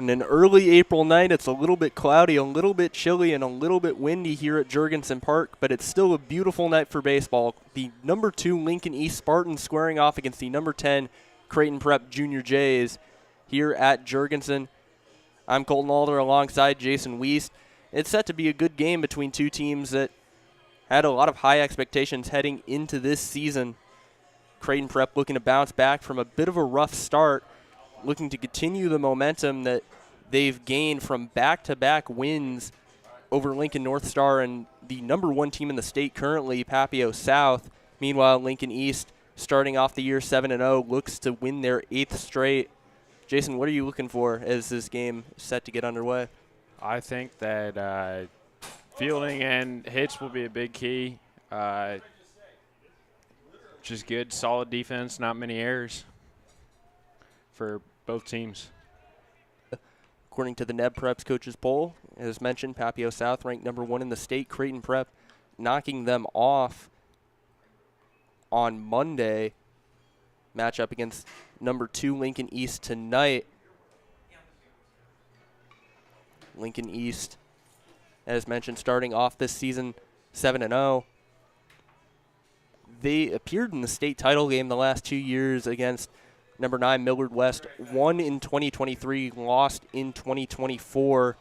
On an early April night, it's a little bit cloudy, a little bit chilly, and a little bit windy here at Jurgensen Park, but it's still a beautiful night for baseball. The number 2 Lincoln East Spartans squaring off against the number 10 Creighton Prep Junior Jays here at Jurgensen. I'm Colton Alder alongside Jason Wiest. It's set to be a good game between two teams that had a lot of high expectations heading into this season. Creighton Prep looking to bounce back from a bit of a rough start, looking to continue the momentum that they've gained from back-to-back wins over Lincoln North Star and the number 1 team in the state currently, Papio South. Meanwhile, Lincoln East, starting off the year 7-0, looks to win their 8th straight. Jason, what are you looking for as this game is set to get underway? I think that fielding and hits will be a big key. Just good, solid defense, not many errors for both teams. According to the NEB Preps coaches poll, as mentioned, Papio South ranked number 1 in the state. Creighton Prep knocking them off on Monday. Matchup against number 2 Lincoln East tonight. Lincoln East, as mentioned, starting off this season 7-0. They appeared in the state title game the last 2 years against number 9 Millard West, won in 2023, lost in 2024,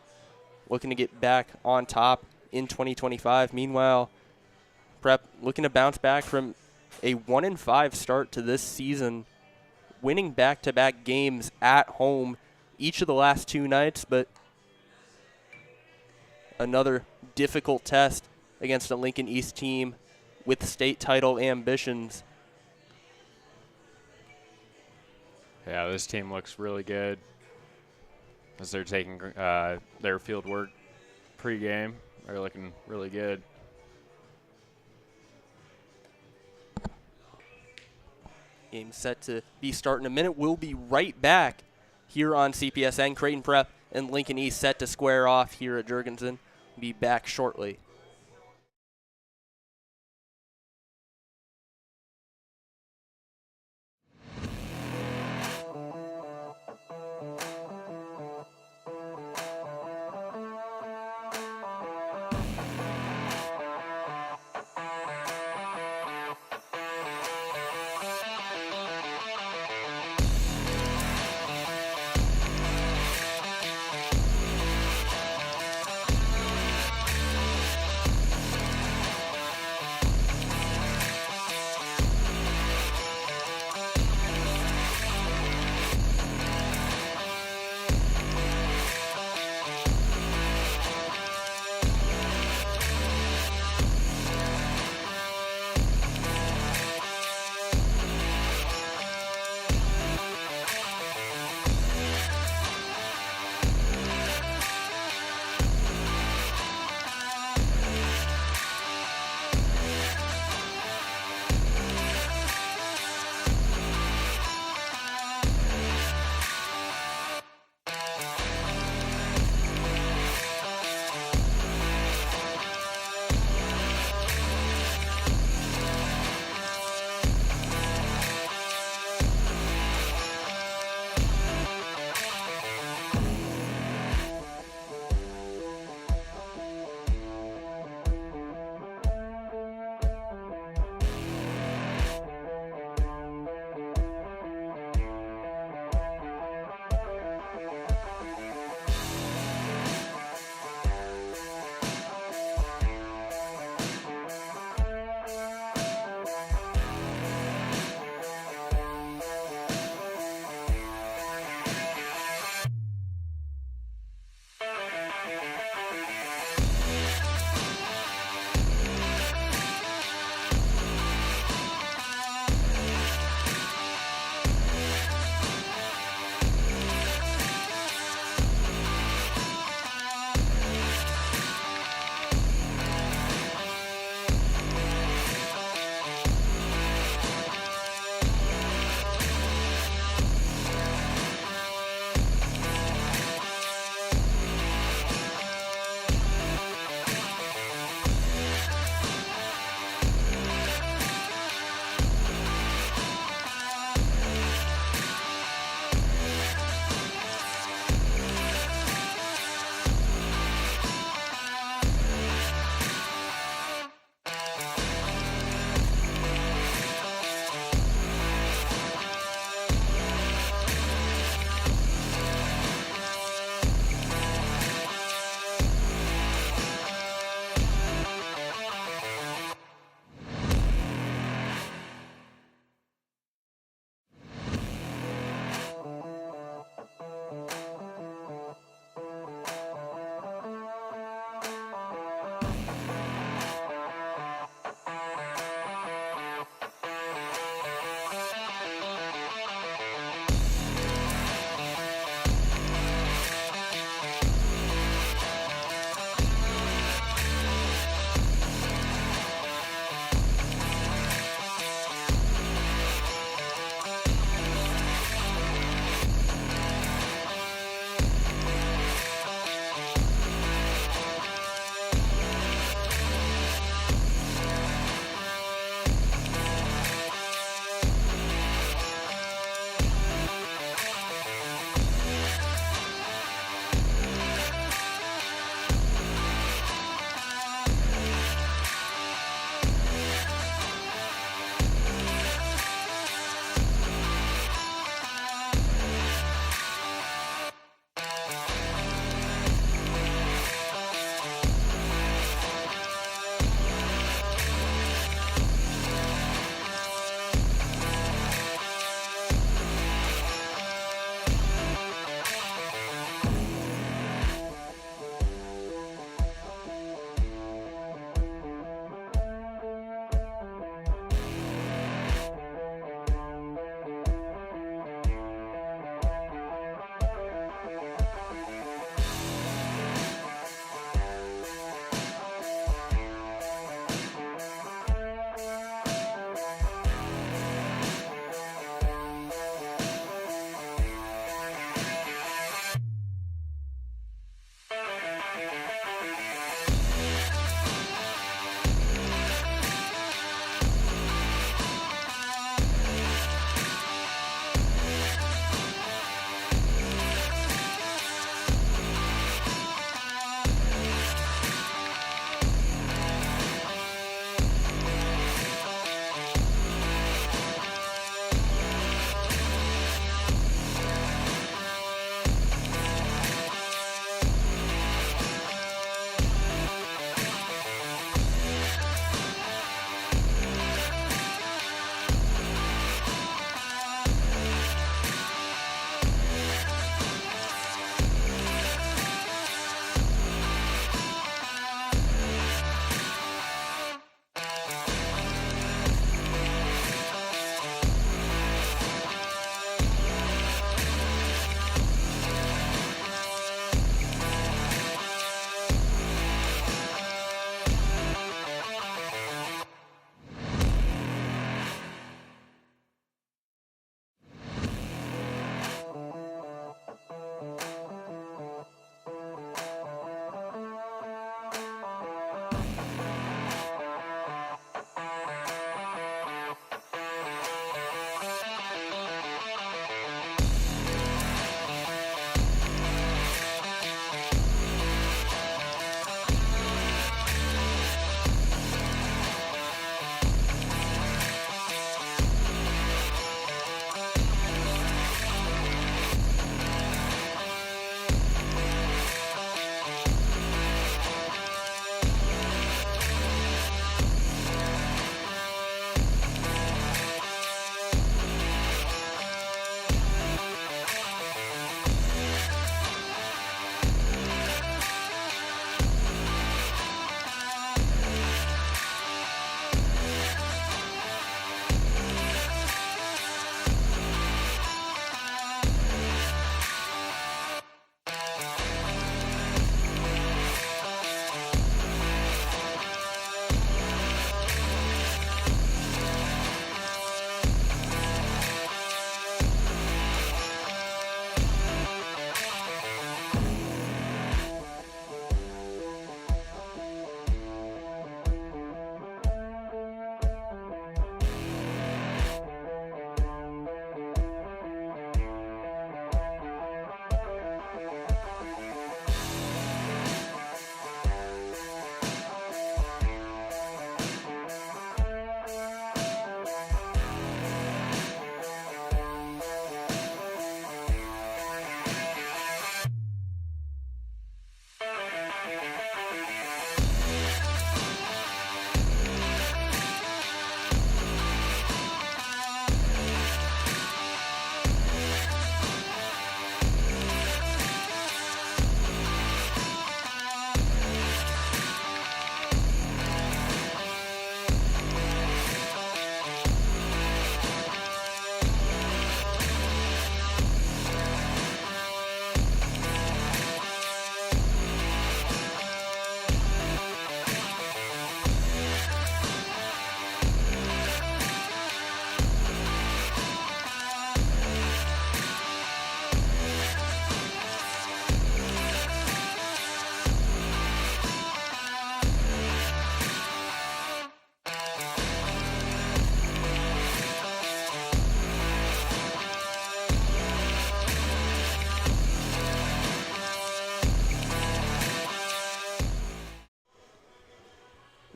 looking to get back on top in 2025. Meanwhile, Prep looking to bounce back from a 1-5 start to this season, winning back-to-back games at home each of the last 2 nights, but another difficult test against a Lincoln East team with state title ambitions. Yeah, this team looks really good as they're taking their field work pregame. They're looking really good. Game set to be starting in a minute. We'll be right back here on CPSN. Creighton Prep and Lincoln East set to square off here at Jurgensen. Be back shortly.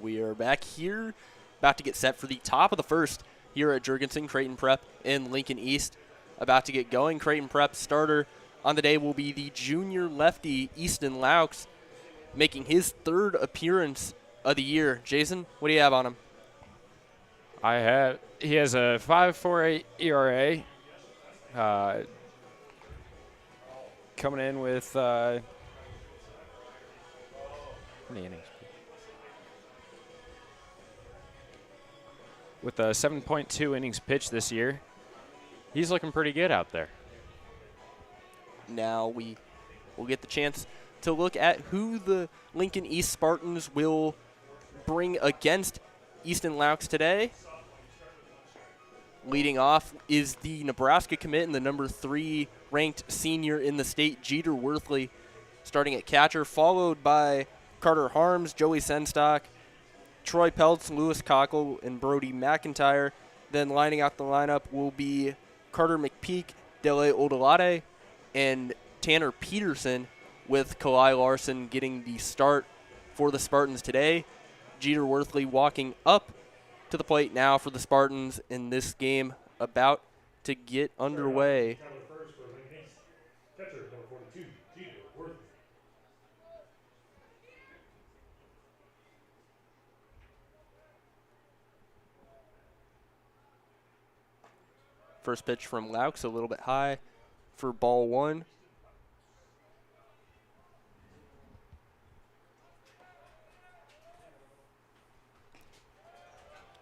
We are back here, about to get set for the top of the first here at Jurgensen, Creighton Prep in Lincoln East. About to get going. Creighton Prep starter on the day will be the junior lefty Easton Laux, making his third appearance of the year. Jason, what do you have on him? He has a 5.48 ERA. Coming in with how many innings? With 7.2 innings pitched this year. He's looking pretty good out there. Now we will get the chance to look at who the Lincoln East Spartans will bring against Easton Laux today. Leading off is the Nebraska commit and the number 3 ranked senior in the state, Jeter Worthley, starting at catcher, followed by Carter Harms, Joey Senstock, Troy Peltz, Lewis Cockle, and Brody McIntyre. Then lining out the lineup will be Carter McPeak, Dele Odolade, and Tanner Peterson, with Kalai Larson getting the start for the Spartans today. Jeter Worthley walking up to the plate now for the Spartans in this game about to get underway. First pitch from Laux, a little bit high for ball 1.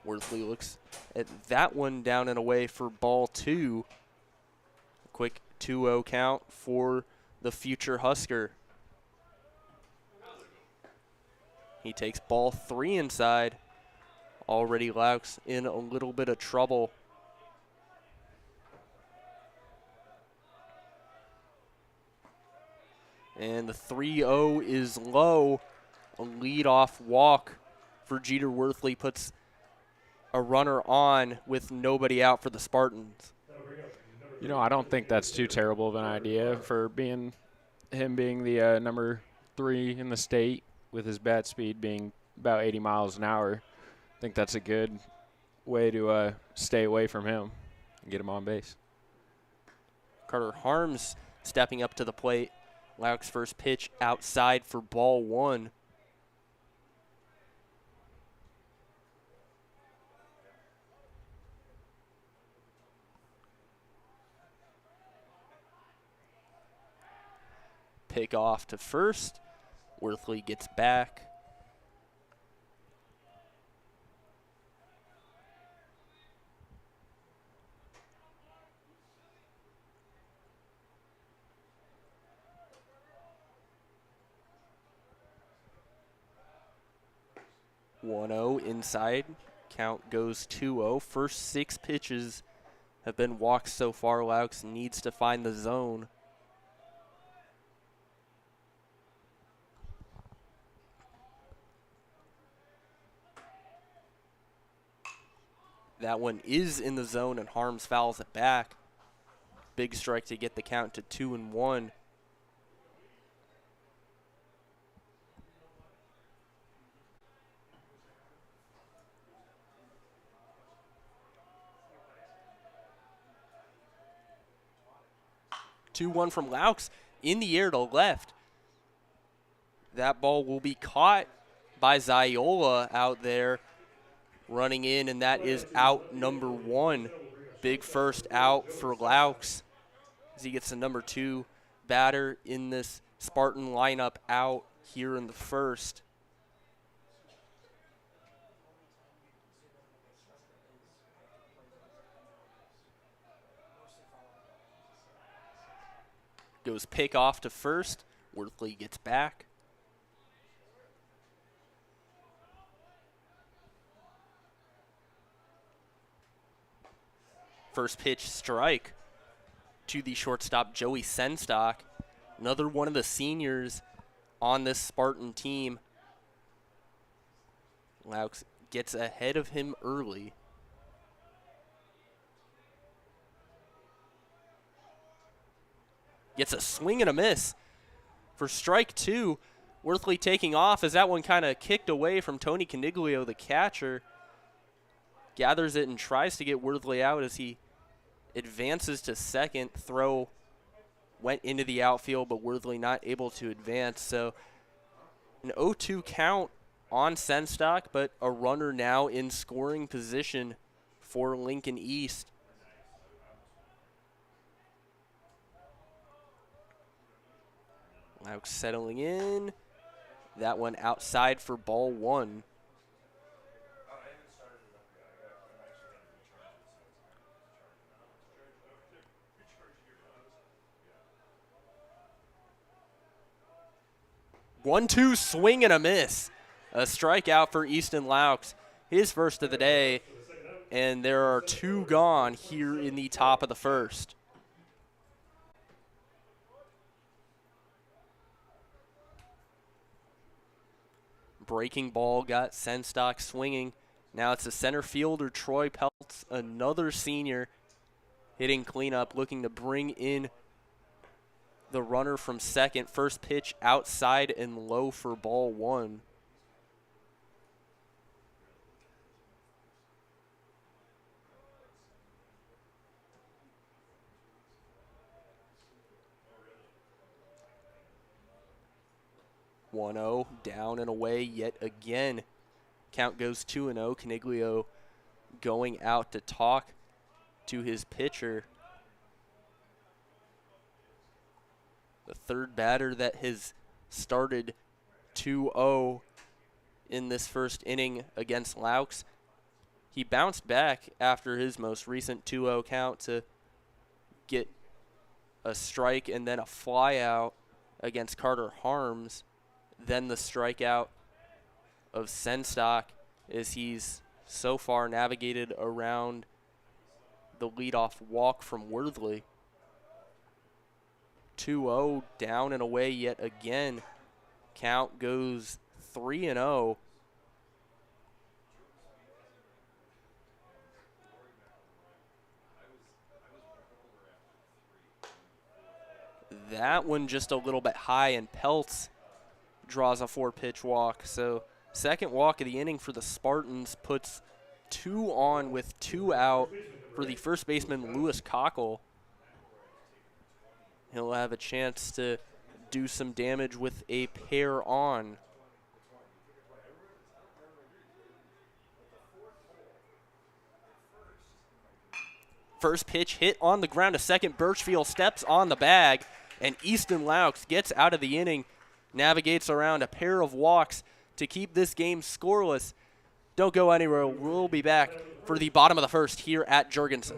Worthley looks at that one down and away for ball 2. A quick 2-0 count for the future Husker. He takes ball 3 inside. Already Laux in a little bit of trouble. And the 3-0 is low. A leadoff walk for Jeter Worthley puts a runner on with nobody out for the Spartans. You know, I don't think that's too terrible of an idea for him being the number 3 in the state with his bat speed being about 80 miles an hour. I think that's a good way to stay away from him and get him on base. Carter Harms stepping up to the plate. Laux first pitch outside for ball 1. Pick off to first. Worthley gets back. One-0 inside. Count goes 2-0. First 6 pitches have been walks so far. Laux needs to find the zone. That one is in the zone, and Harms fouls it back. Big strike to get the count to 2-1. Two-one from Laux in the air to left. That ball will be caught by Ziola out there, running in, and that is out number 1. Big first out for Laux as he gets the number 2 batter in this Spartan lineup out here in the first. Goes pick off to first. Worthley gets back. First pitch strike to the shortstop, Joey Senstock. Another one of the seniors on this Spartan team. Laux gets ahead of him early. Gets a swing and a miss for strike 2. Worthley taking off as that one kind of kicked away from Tony Caniglio, the catcher. Gathers it and tries to get Worthley out as he advances to second. Throw went into the outfield, but Worthley not able to advance. So an 0-2 count on Senstock, but a runner now in scoring position for Lincoln East. Laux settling in. That one outside for ball one. One-two swing and a miss. A strikeout for Easton Laux, his first of the day, and there are two gone here in the top of the first. Breaking ball got Senstock swinging. Now it's the center fielder, Troy Peltz, another senior, hitting cleanup, looking to bring in the runner from second. First pitch outside and low for ball one. One-0, down and away yet again. Count goes 2-0. Caniglio going out to talk to his pitcher. The third batter that has started 2-0 in this first inning against Laux. He bounced back after his most recent 2-0 count to get a strike and then a fly out against Carter Harms. Then the strikeout of Senstock as he's so far navigated around the leadoff walk from Worthley. 2-0, down and away yet again. Count goes 3-0. That one just a little bit high, and Peltz draws a 4-pitch walk. So second walk of the inning for the Spartans puts 2 on with 2 out for the first baseman, Lewis Cockle. He'll have a chance to do some damage with a pair on. First pitch hit on the ground to second. Birchfield steps on the bag, and Easton Laux gets out of the inning, navigates around a pair of walks to keep this game scoreless. Don't go anywhere. We'll be back for the bottom of the first here at Jurgensen.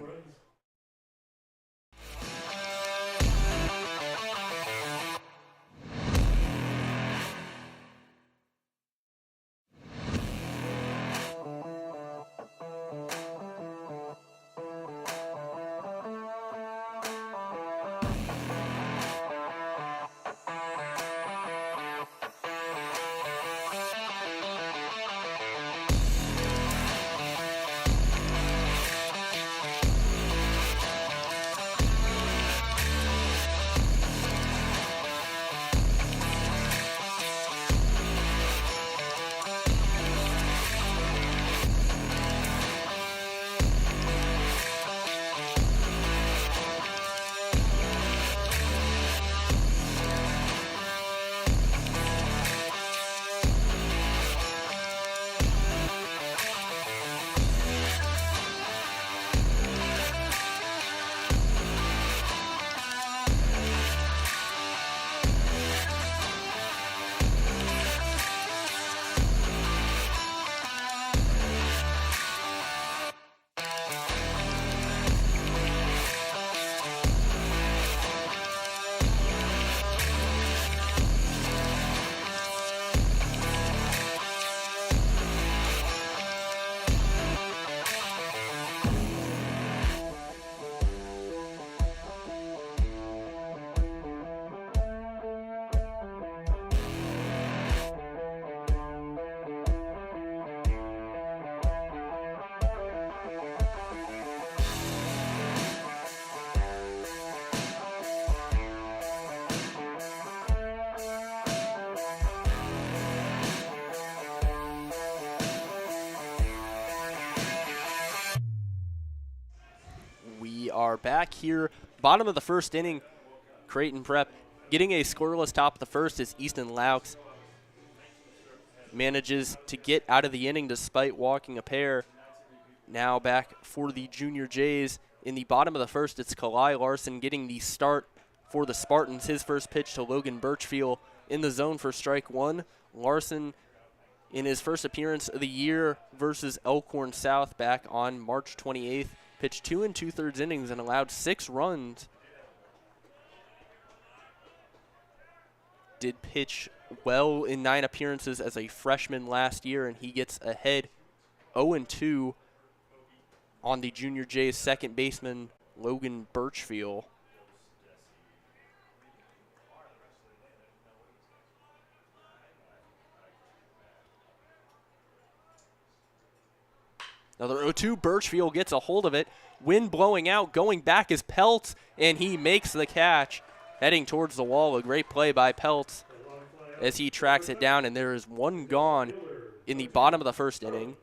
are back here. Bottom of the first inning, Creighton Prep getting a scoreless top of the first as Easton Laux manages to get out of the inning despite walking a pair. Now back for the Junior Jays. In the bottom of the first, it's Kalai Larson getting the start for the Spartans. His first pitch to Logan Birchfield in the zone for strike one. Larson, in his first appearance of the year versus Elkhorn South back on March 28th, pitched 2 2/3 innings and allowed 6 runs. Did pitch well in 9 appearances as a freshman last year, and he gets ahead 0-2 on the Junior Jays second baseman, Logan Birchfield. Another 0-2, Birchfield gets a hold of it. Wind blowing out, going back is Peltz, and he makes the catch. Heading towards the wall, a great play by Peltz as he tracks it down, and there is one gone in the bottom of the first inning.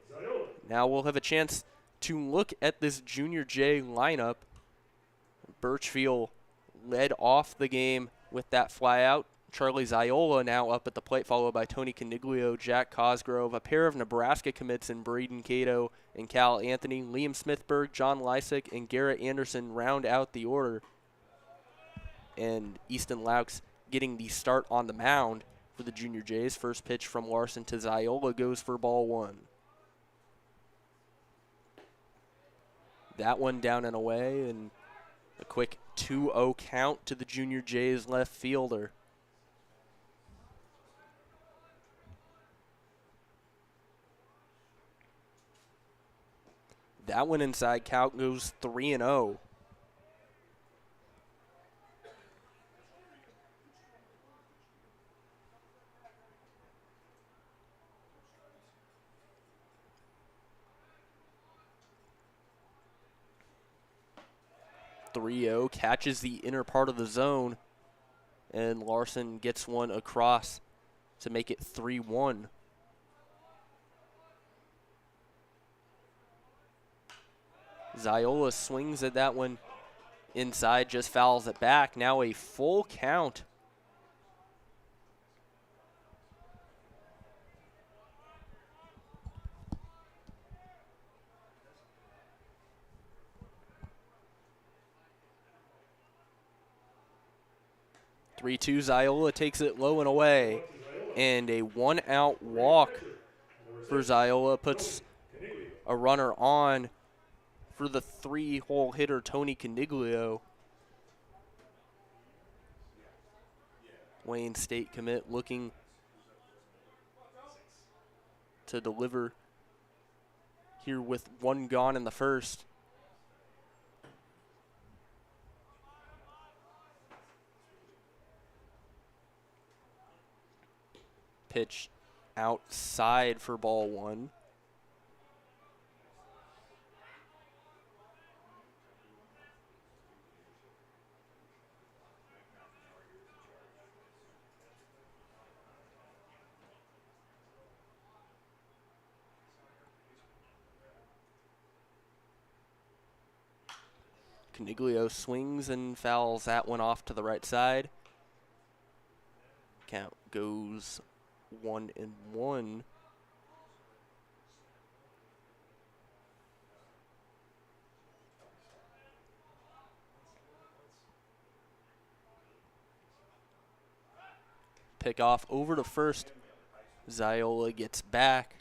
Now we'll have a chance to look at this Junior J lineup. Birchfield led off the game with that fly out. Charlie Ziola now up at the plate, followed by Tony Caniglio, Jack Cosgrove, a pair of Nebraska commits in Braden Cato and Cal Anthony, Liam Smithberg, John Lysick, and Garrett Anderson round out the order. And Easton Laux getting the start on the mound for the Junior Jays. First pitch from Larson to Ziola goes for ball 1. That one down and away, and a quick 2-0 count to the Junior Jays left fielder. That one inside, count goes 3-0. Catches the inner part of the zone, and Larson gets one across to make it 3-1. Ziola swings at that one inside, just fouls it back. Now a full count. Ziola takes it low and away, and a 1-out walk for Ziola puts a runner on for the 3-hole hitter Tony Caniglio. Wayne State commit looking to deliver here with one gone in the first. Pitch outside for ball 1. Caniglio swings and fouls that one off to the right side. Count goes 1-1. Pick off over to first. Ziola gets back.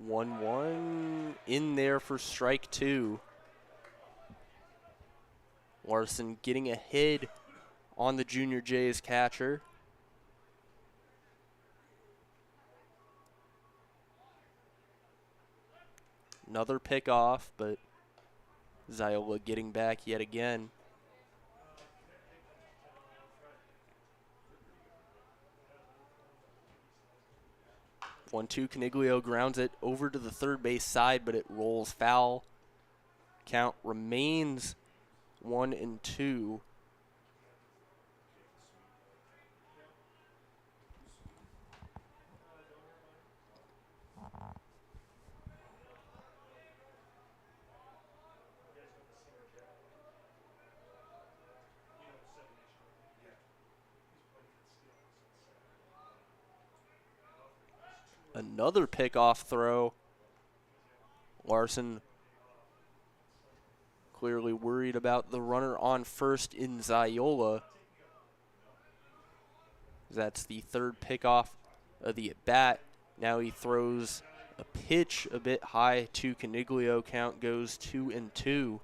One in there for strike 2. Larson getting ahead on the Junior Jays catcher. Another pick off, but Ziola getting back yet again. One-two, Caniglio grounds it over to the third base side, but it rolls foul. Count remains 1-2. Another pickoff throw. Larson clearly worried about the runner on first in Ziola. That's the third pickoff of the at-bat. Now he throws a pitch a bit high to Caniglio. Count goes 2-2.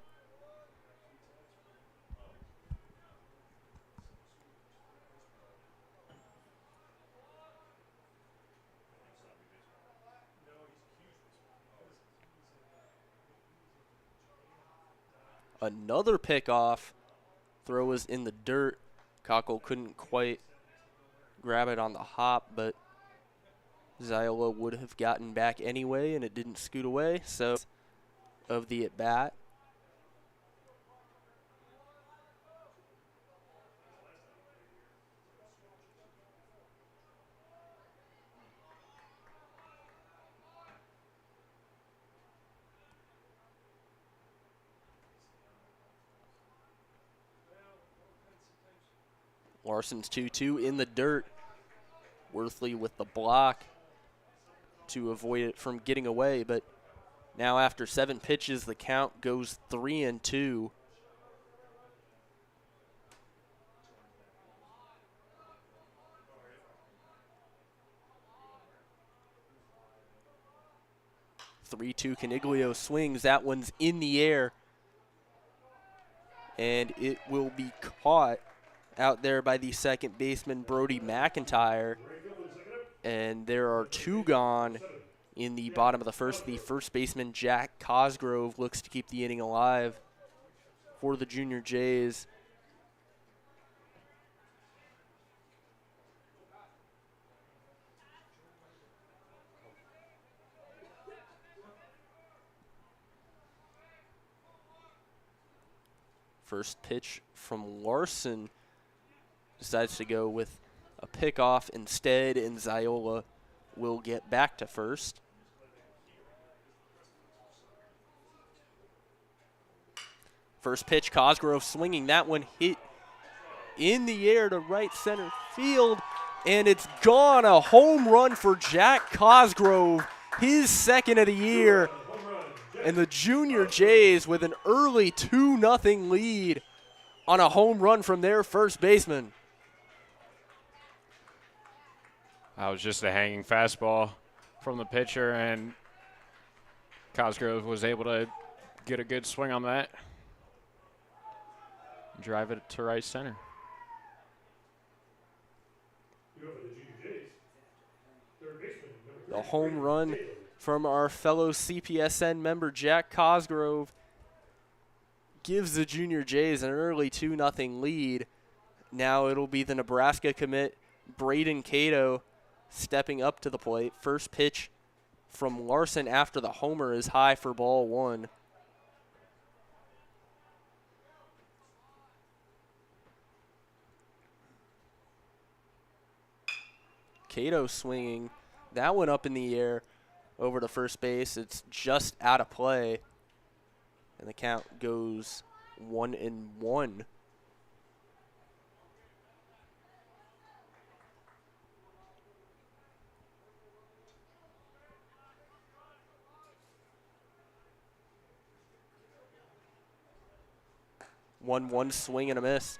Another pickoff. Throw was in the dirt. Cockle couldn't quite grab it on the hop, but Ziola would have gotten back anyway, and it didn't scoot away. So, of the at-bat. Larson's 2-2 in the dirt. Worthley with the block to avoid it from getting away, but now after 7 pitches, the count goes 3-2. Caniglio swings. That one's in the air, and it will be caught out there by the second baseman, Brody McIntyre. And there are 2 gone in the bottom of the first. The first baseman, Jack Cosgrove, looks to keep the inning alive for the Junior Jays. First pitch from Larson decides to go with a pickoff instead, and Ziola will get back to first. First pitch, Cosgrove swinging. That one hit in the air to right center field, and it's gone. A home run for Jack Cosgrove, his second of the year. And the Junior Jays with an early 2-0 lead on a home run from their first baseman. That was just a hanging fastball from the pitcher, and Cosgrove was able to get a good swing on that. Drive it to right center. The home run from our fellow CPSN member Jack Cosgrove gives the Junior Jays an early 2-0 lead. Now it'll be the Nebraska commit, Braden Cato, stepping up to the plate. First pitch from Larson after the homer is high for ball 1. Cato swinging. That one up in the air over to first base. It's just out of play. And the count goes 1-1. One swing and a miss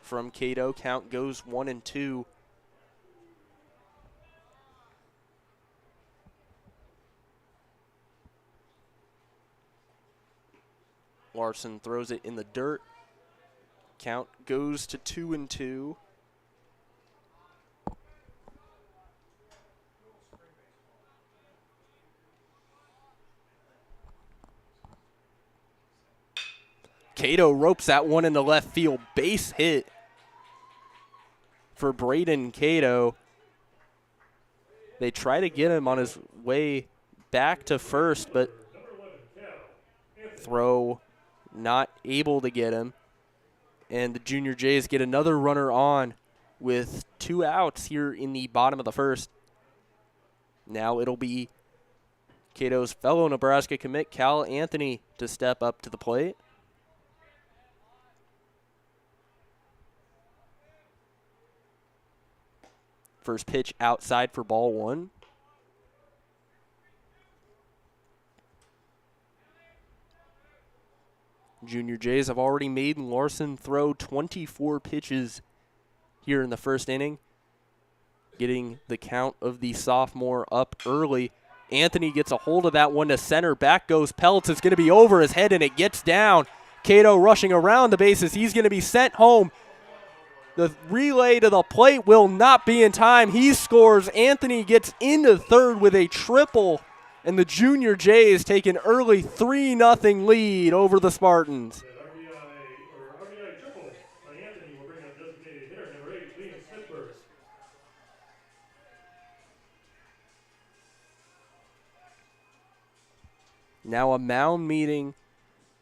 from Cato. Count goes 1-2. Larson throws it in the dirt. Count goes to 2-2. Cato ropes that one into left field. Base hit for Braden Cato. They try to get him on his way back to first, but throw not able to get him. And the Junior Jays get another runner on with 2 outs here in the bottom of the first. Now it'll be Cato's fellow Nebraska commit, Cal Anthony, to step up to the plate. First pitch outside for ball 1. Junior Jays have already made Larson throw 24 pitches here in the first inning, getting the count of the sophomore up early. Anthony gets a hold of that one to center. Back goes Peltz. It's going to be over his head, and it gets down. Cato rushing around the bases. He's going to be sent home. The relay to the plate will not be in time. He scores. Anthony gets into third with a triple, and the Junior Jays take an early 3-0 lead over the Spartans. RBI triple by Anthony will bring up designated hitter number 8, Liam Smithburg. Now a mound meeting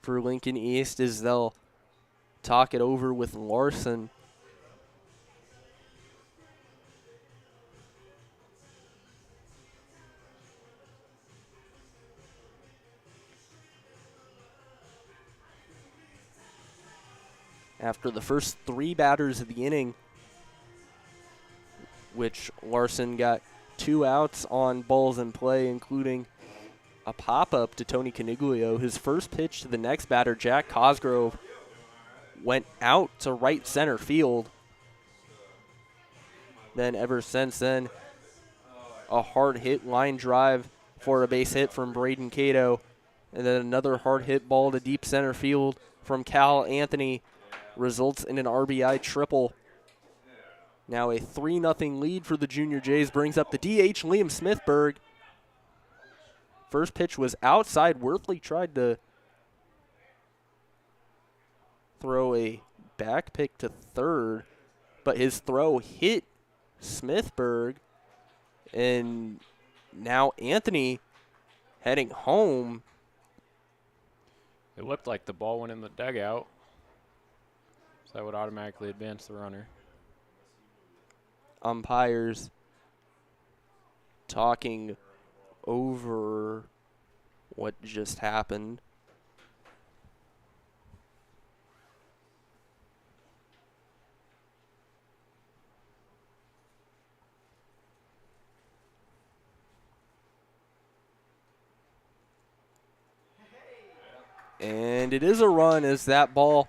for Lincoln East as they'll talk it over with Larson. After the first 3 batters of the inning, which Larson got 2 outs on balls in play, including a pop-up to Tony Caniglio. His first pitch to the next batter, Jack Cosgrove, went out to right center field. Then ever since then, a hard hit line drive for a base hit from Braden Cato, and then another hard hit ball to deep center field from Cal Anthony results in an RBI triple. Now a 3-0 lead for the Junior Jays brings up the DH, Liam Smithburg. First pitch was outside. Worthley tried to throw a back pick to third, but his throw hit Smithburg, and now Anthony heading home. It looked like the ball went in the dugout, so that would automatically advance the runner. Umpires talking over what just happened. And it is a run as that ball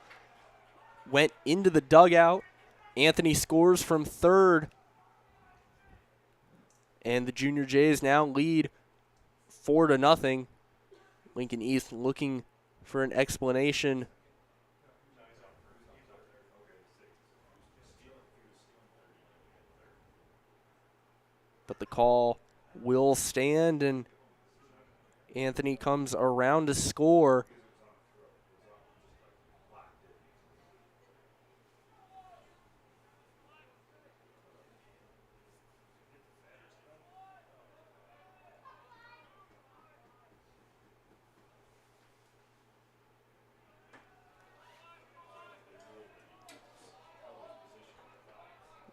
went into the dugout. Anthony scores from third. And the Junior Jays now lead 4-0. Lincoln East looking for an explanation. But the call will stand, and Anthony comes around to score.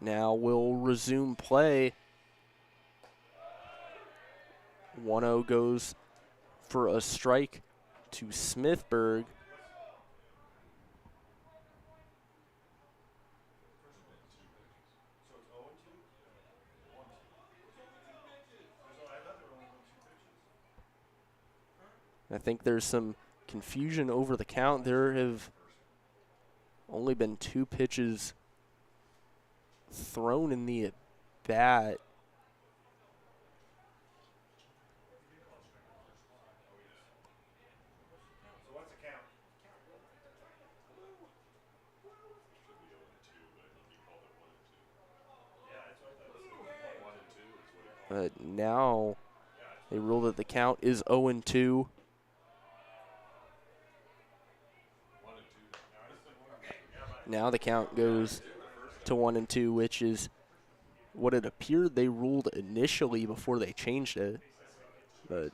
Now we'll resume play. 1-0 goes for a strike to Smithburg. I think there's some confusion over the count. There have only been 2 pitches thrown in the at-bat. But now they rule that the count is 0-2. Now the count goes to 1-2, which is what it appeared they ruled initially before they changed it. But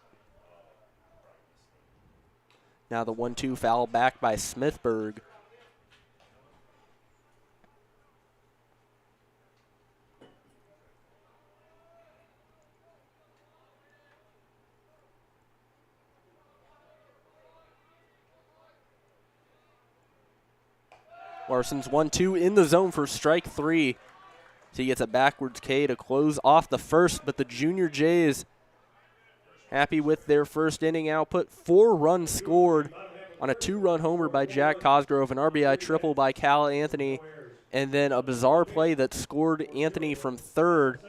now the 1-2 foul back by Smithburg. Larson's 1-2 in the zone for strike 3. So he gets a backwards K to close off the first, but the Junior Jays happy with their first inning output. 4 runs scored, on a 2-run homer by Jack Cosgrove, an RBI triple by Cal Anthony, and then a bizarre play that scored Anthony from third.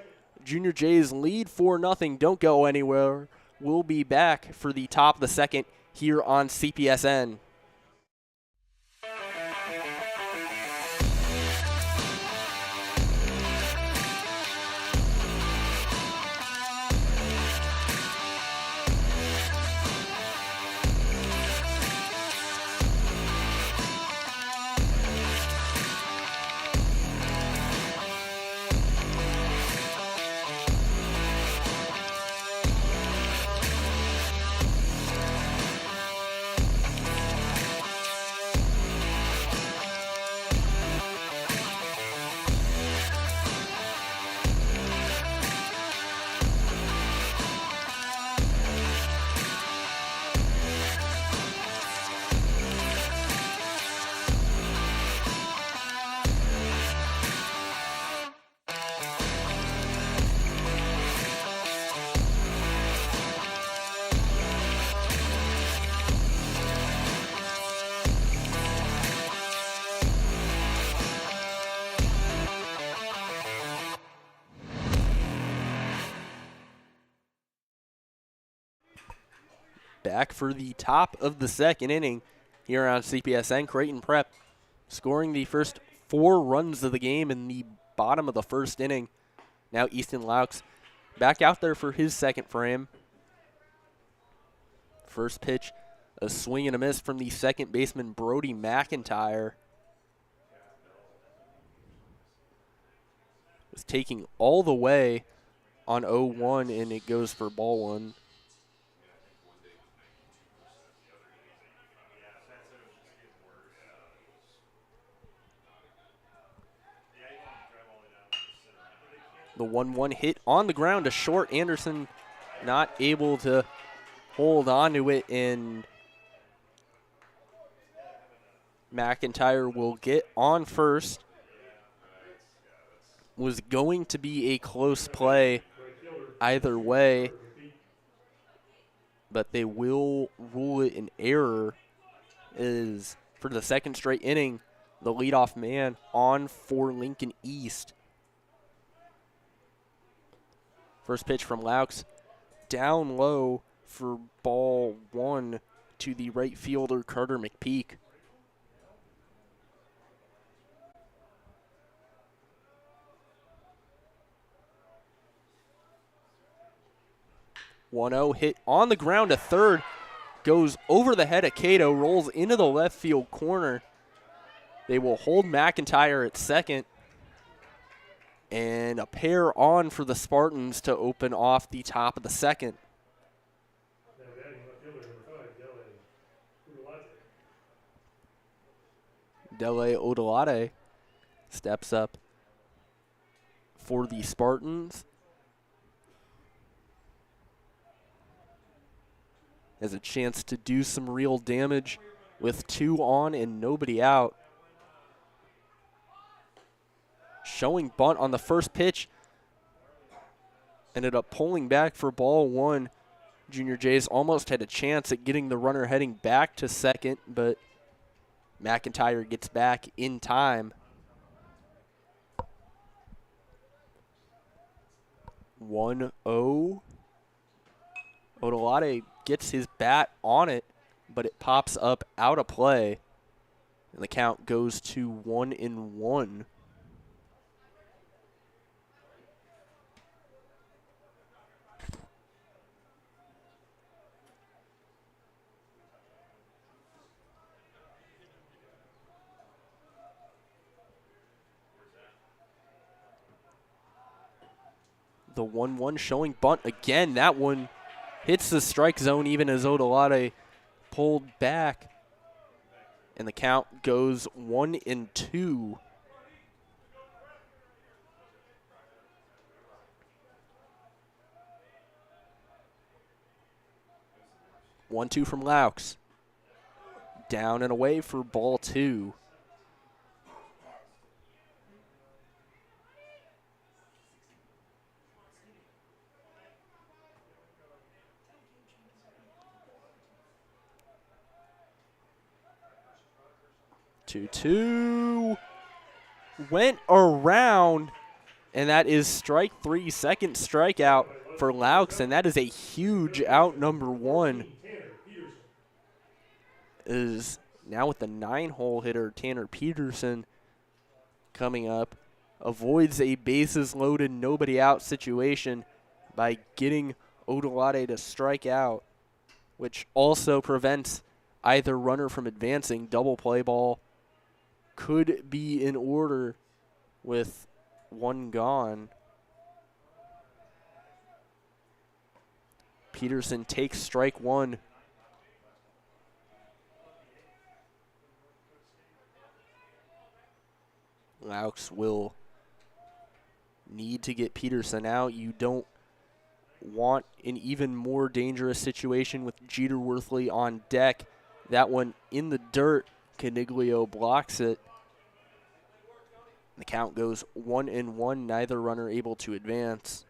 Junior Jays lead 4-0. Don't go anywhere. We'll be back for the top of the second here on CPSN. Back for the top of the second inning here on CPSN. Creighton Prep scoring the first 4 runs of the game in the bottom of the first inning. Now Easton Laux back out there for his second frame. First pitch, a swing and a miss from the second baseman, Brody McIntyre. Was taking all the way on 0-1, and it goes for ball 1. The 1-1 hit on the ground to short. Anderson not able to hold on to it, and McIntyre will get on first. Was going to be a close play either way, but they will rule it an error. Is for the second straight inning, the leadoff man on for Lincoln East. First pitch from Laux, down low for ball 1 to the right fielder, Carter McPeak. (1-0) hit on the ground to third, goes over the head of Cato, rolls into the left field corner. They will hold McIntyre at second. And a pair on for the Spartans to open off the top of the second. Now batting left fielder number 5, Dele Odolade steps up for the Spartans. Has a chance to do some real damage with 2 on and nobody out. Showing bunt on the first pitch. Ended up pulling back for ball 1. Junior Jays almost had a chance at getting the runner heading back to second, but McIntyre gets back in time. 1-0. Odolade gets his bat on it, but it pops up out of play. And the count goes to 1-1. The 1-1 showing bunt again. That one hits the strike zone even as Odolade pulled back. And the count goes 1-2. One-two from Laux. Down and away for ball 2. 2-2. Went around, and that is strike 3, second strikeout for Laux, and that is a huge out. Number 1 is now with the 9-hole hitter, Tanner Peterson, coming up. Avoids a bases loaded, nobody out situation by getting Odelade to strike out, which also prevents either runner from advancing. Double play ball could be in order with 1 gone. Peterson takes strike 1. Laux will need to get Peterson out. You don't want an even more dangerous situation with Jeter Worthley on deck. That one in the dirt. Caniglio blocks it. The count goes 1-1, neither runner able to advance.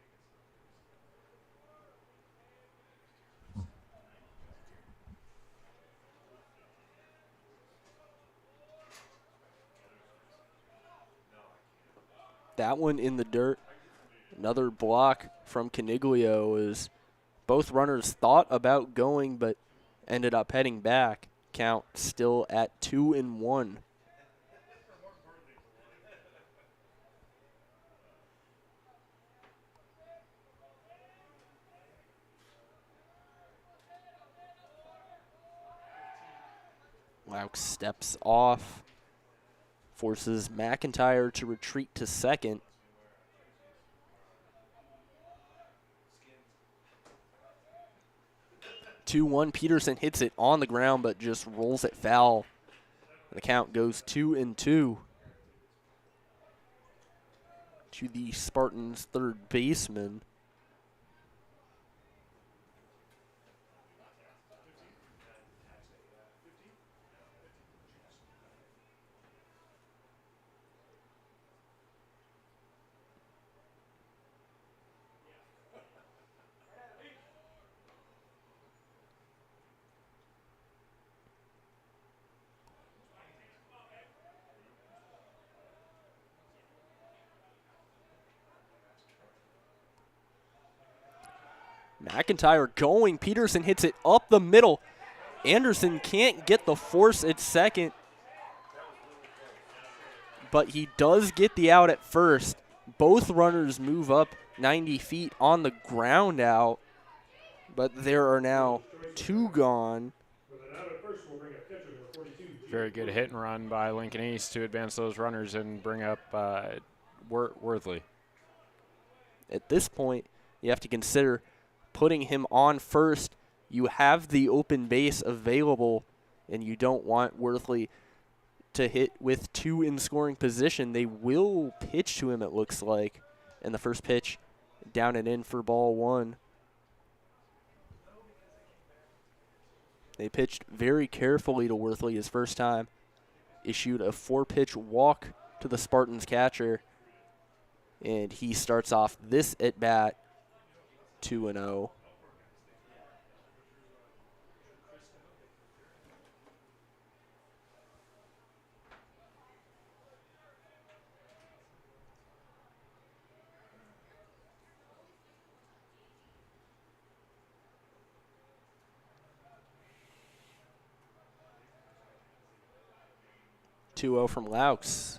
That one in the dirt. Another block from Caniglio as both runners thought about going but ended up heading back. Count still at 2-1. Laux steps off, forces McIntyre to retreat to second. Peterson hits it on the ground but just rolls it foul. The count goes 2-2 to the Spartans' third baseman. McIntyre going. Peterson hits it up the middle. Anderson can't get the force at second, but he does get the out at first. Both runners move up 90 feet on the ground out, but there are now 2 gone. Very good hit and run by Lincoln East to advance those runners and bring up Worthley. At this point, you have to consider putting him on first. You have the open base available, and you don't want Worthley to hit with 2 in scoring position. They will pitch to him, it looks like. And the first pitch down and in for ball 1. They pitched very carefully to Worthley his first time. Issued a 4-pitch walk to the Spartans catcher. And he starts off this at-bat 2-0. From Laux.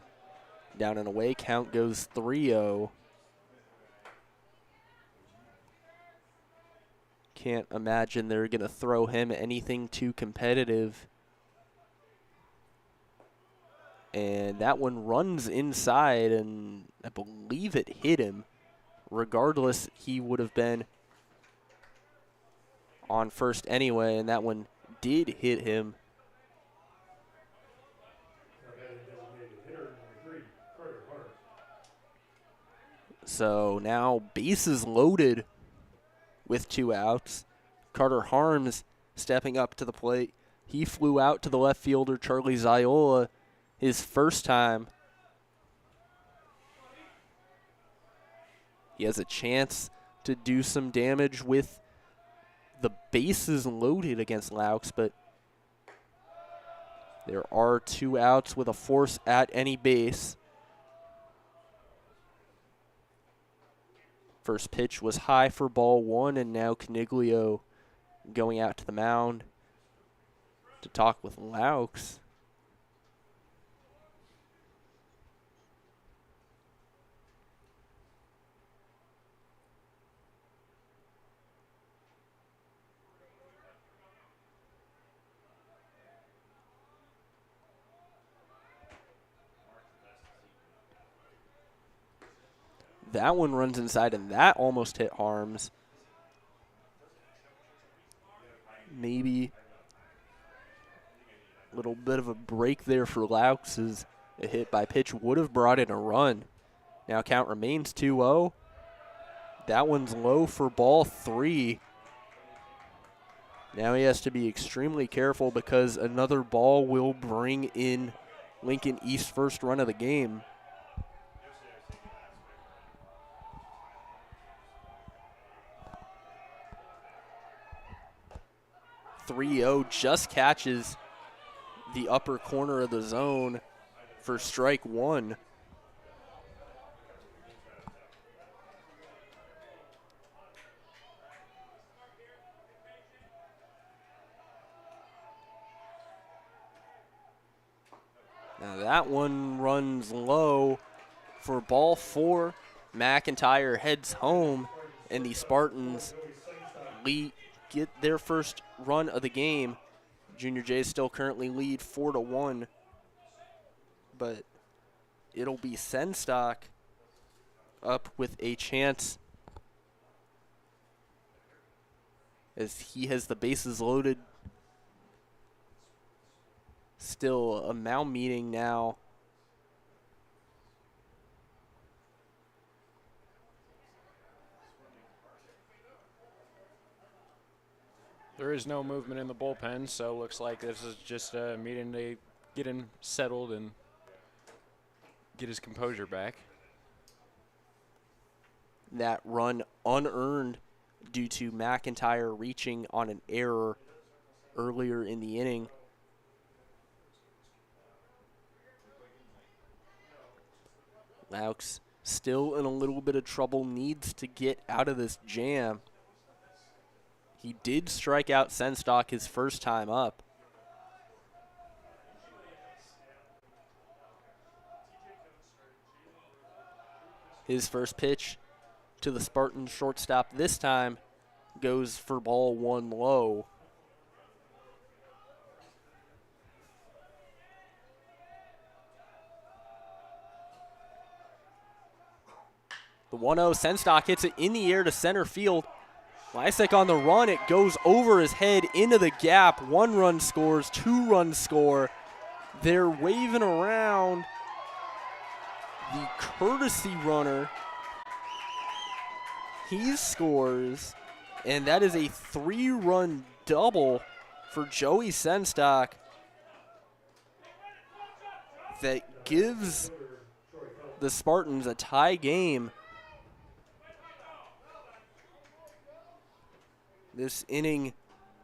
Down and away, count goes 3-0. Can't imagine they're going to throw him anything too competitive. And that one runs inside, and I believe it hit him. Regardless, he would have been on first anyway, and that one did hit him. So now bases loaded with 2 outs. Carter Harms stepping up to the plate. He flew out to the left fielder, Charlie Ziola, his first time. He has a chance to do some damage with the bases loaded against Laux, but There are 2 outs with a force at any base. First pitch was high for ball 1, and now Caniglio going out to the mound to talk with Laux. That one runs inside, and that almost hit Harms. Maybe a little bit of a break there for Laux, as a hit by pitch would have brought in a run. Now count remains 2-0. That one's low for ball 3. Now he has to be extremely careful because another ball will bring in Lincoln East's first run of the game. 3-0 just catches the upper corner of the zone for strike 1. Now that one runs low for ball 4. McIntyre heads home, and the Spartans get their first run of the game. Junior Jays still currently lead 4-1, but it'll be Senstock up with a chance as he has the bases loaded. Still a mound meeting now. There is no movement in the bullpen, so looks like this is just a meeting to get him settled and get his composure back. That run unearned due to McIntyre reaching on an error earlier in the inning. Laux still in a little bit of trouble, needs to get out of this jam. He did strike out Senstock his first time up. His first pitch to the Spartan shortstop this time goes for ball 1 low. The 1-0, Senstock hits it in the air to center field. Lysek on the run, it goes over his head into the gap. 1 run scores, 2 runs score. They're waving around the courtesy runner. He scores, and that is a 3-run double for Joey Senstock that gives the Spartans a tie game. This inning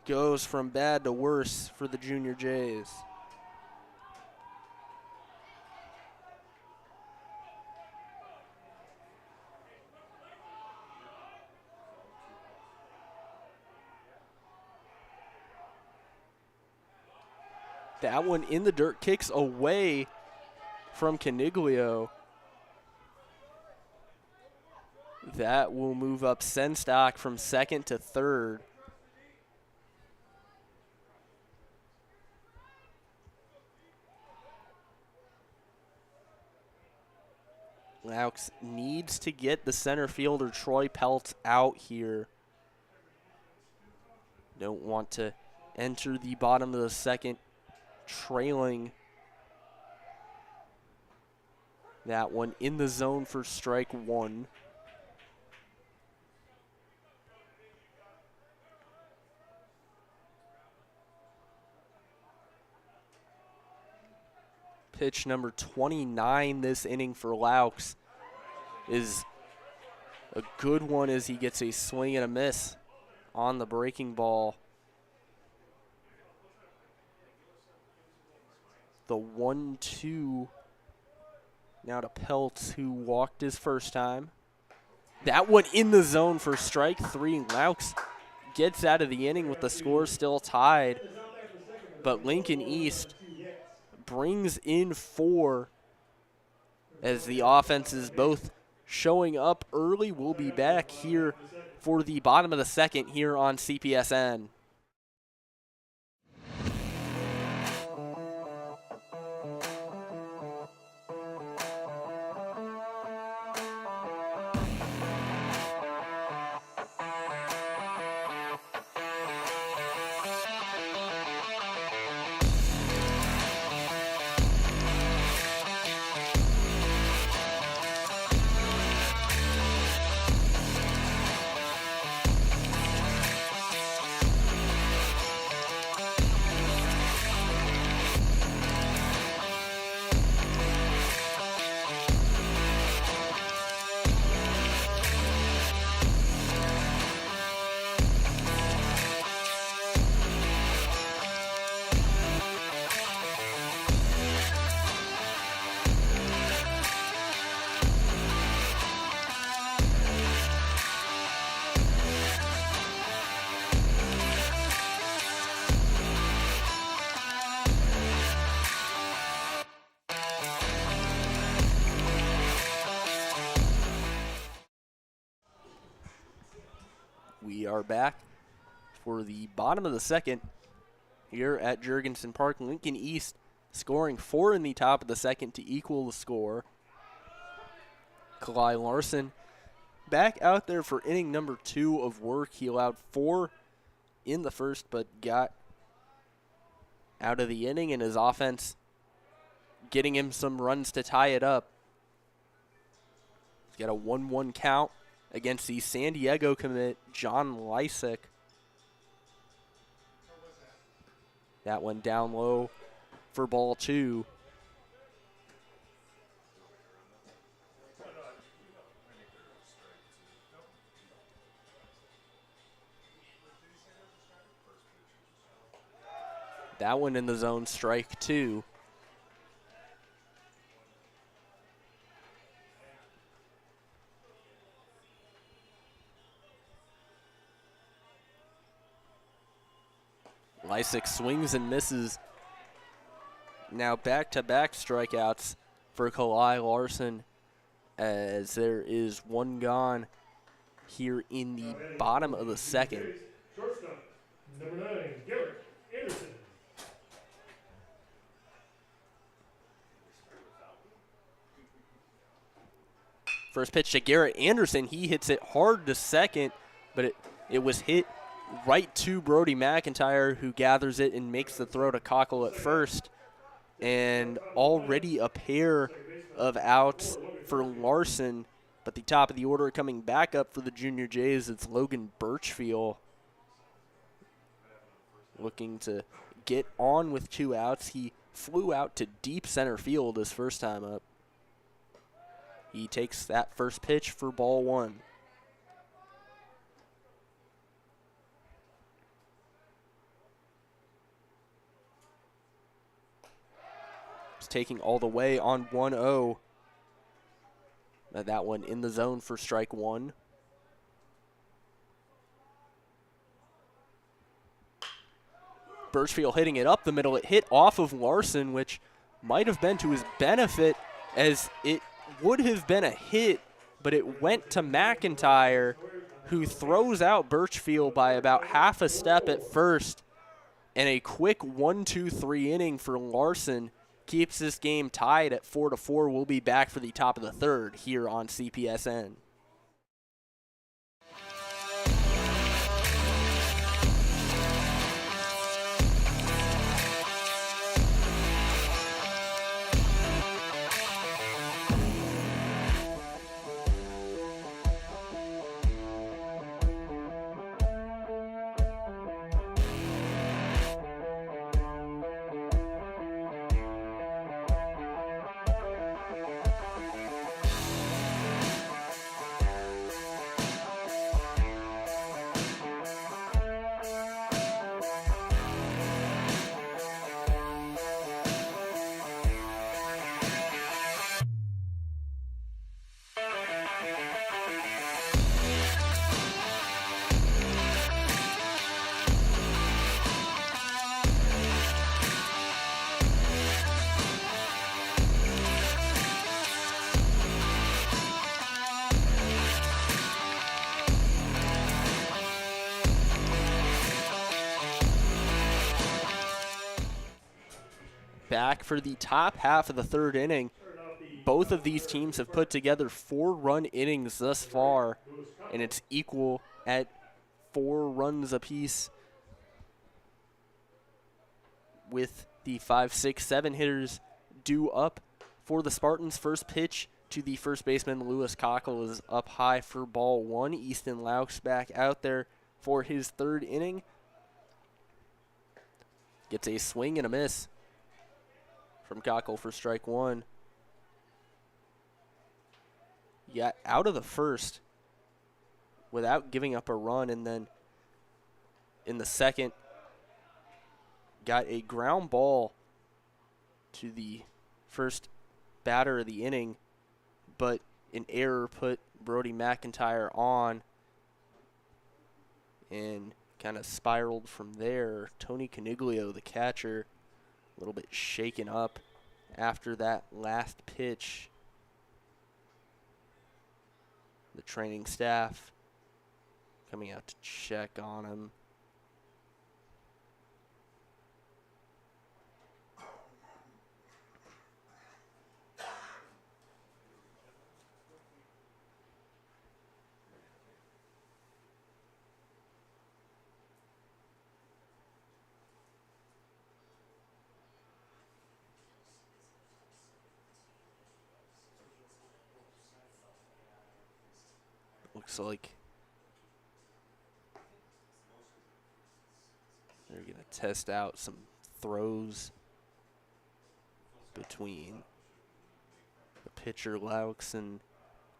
goes from bad to worse for the Junior Jays. That one in the dirt, kicks away from Caniglio. That will move up Senstock from second to third. Laux needs to get the center fielder Troy Peltz out here. Don't want to enter the bottom of the second trailing. That one in the zone for strike 1. Pitch number 29 this inning for Laux is a good one as he gets a swing and a miss on the breaking ball. The 1-2 now to Peltz, who walked his first time. That one in the zone for strike 3. Laux gets out of the inning with the score still tied. But Lincoln East brings in 4 as the offense is both showing up early. We'll be back here for the bottom of the second here on CPSN. We are back for the bottom of the second here at Jurgensen Park. Lincoln East scoring 4 in the top of the second to equal the score. Kalai Larson back out there for inning number 2 of work. He allowed 4 in the first, but got out of the inning, and his offense getting him some runs to tie it up. He's got a 1-1 count against the San Diego commit, John Lysick. That one down low for ball 2. That one in the zone, strike 2. Lysick swings and misses. Now back-to-back strikeouts for Kalai Larson, as there is one gone here in the bottom of the second. Shortstop, number 9, Garrett Anderson. First pitch to Garrett Anderson. He hits it hard to second, but it was hit right to Brody McIntyre, who gathers it and makes the throw to Cockle at first. And already a pair of outs for Larson, but the top of the order coming back up for the Junior Jays, it's Logan Birchfield looking to get on with 2 outs. He flew out to deep center field his first time up. He takes that first pitch for ball 1. Taking all the way on 1-0. That one in the zone for strike 1. Birchfield hitting it up the middle. It hit off of Larson, which might have been to his benefit, as it would have been a hit, but it went to McIntyre, who throws out Birchfield by about half a step at first. And a quick 1-2-3 inning for Larson keeps this game tied at 4-4. We'll be back for the top of the third here on CPSN. back for the top half of the third inning. Both of these teams have put together 4-run innings thus far, and it's equal at 4 runs apiece, with the 5, 6, 7 hitters due up for the Spartans. First pitch to the first baseman, Lewis Cockle, is up high for ball 1. Easton Laux back out there for his third inning. Gets a swing and a miss from Cockle for strike 1. Got out of the first without giving up a run, and then in the second got a ground ball to the first batter of the inning, but an error put Brody McIntyre on and kind of spiraled from there. Tony Caniglio, the catcher, a little bit shaken up after that last pitch. The training staff coming out to check on him. Looks like they're going to test out some throws between the pitcher Laux and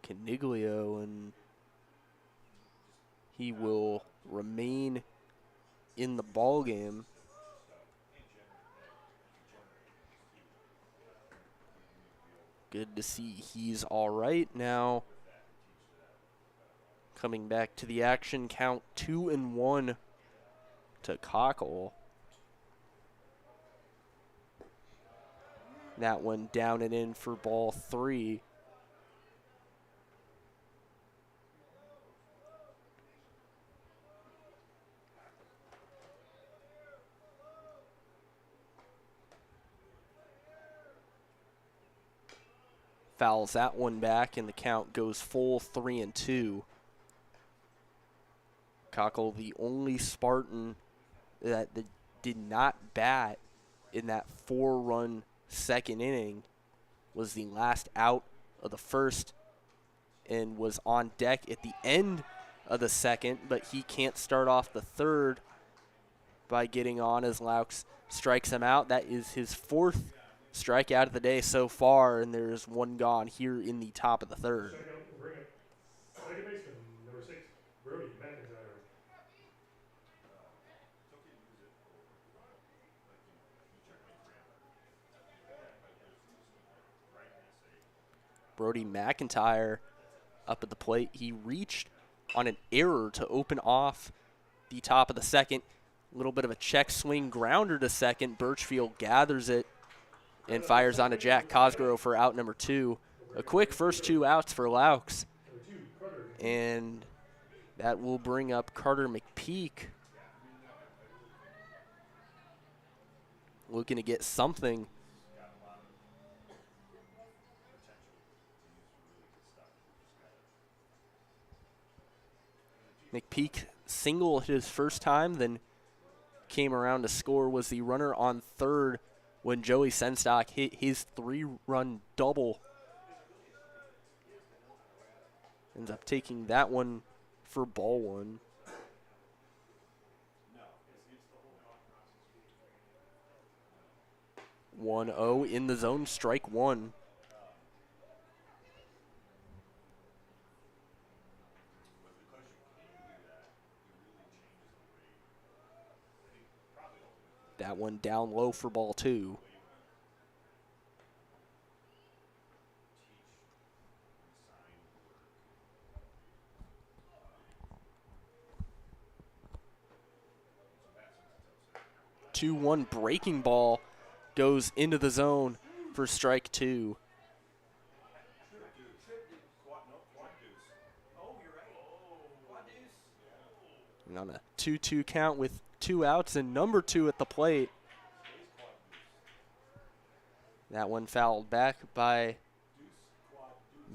Caniglio, and he will remain in the ball game. Good to see he's all right now. Coming back to the action, count 2-1 to Cockle. That one down and in for ball 3. Fouls that one back, and the count goes full 3-2. Cockle, the only Spartan that did not bat in that 4-run second inning, was the last out of the first and was on deck at the end of the second, but he can't start off the third by getting on as Laux strikes him out. That is his 4th strikeout of the day so far, and there's one gone here in the top of the third. Second baseman, number 6, Brody McIntyre. Brody McIntyre up at the plate. He reached on an error to open off the top of the second. A little bit of a check swing grounder to second. Birchfield gathers it and fires on to Jack Cosgrove for out number 2. A quick first 2 outs for Laux. And that will bring up Carter McPeak, looking to get something. McPeak singled his first time, then came around to score, was the runner on third when Joey Senstock hit his 3-run double. Ends up taking that one for ball 1. One 0 in the zone, strike 1. That one down low for ball 2. Two one breaking ball goes into the zone for strike 2. And on a 2-2 count with 2 outs and number 2 at the plate, That one fouled back by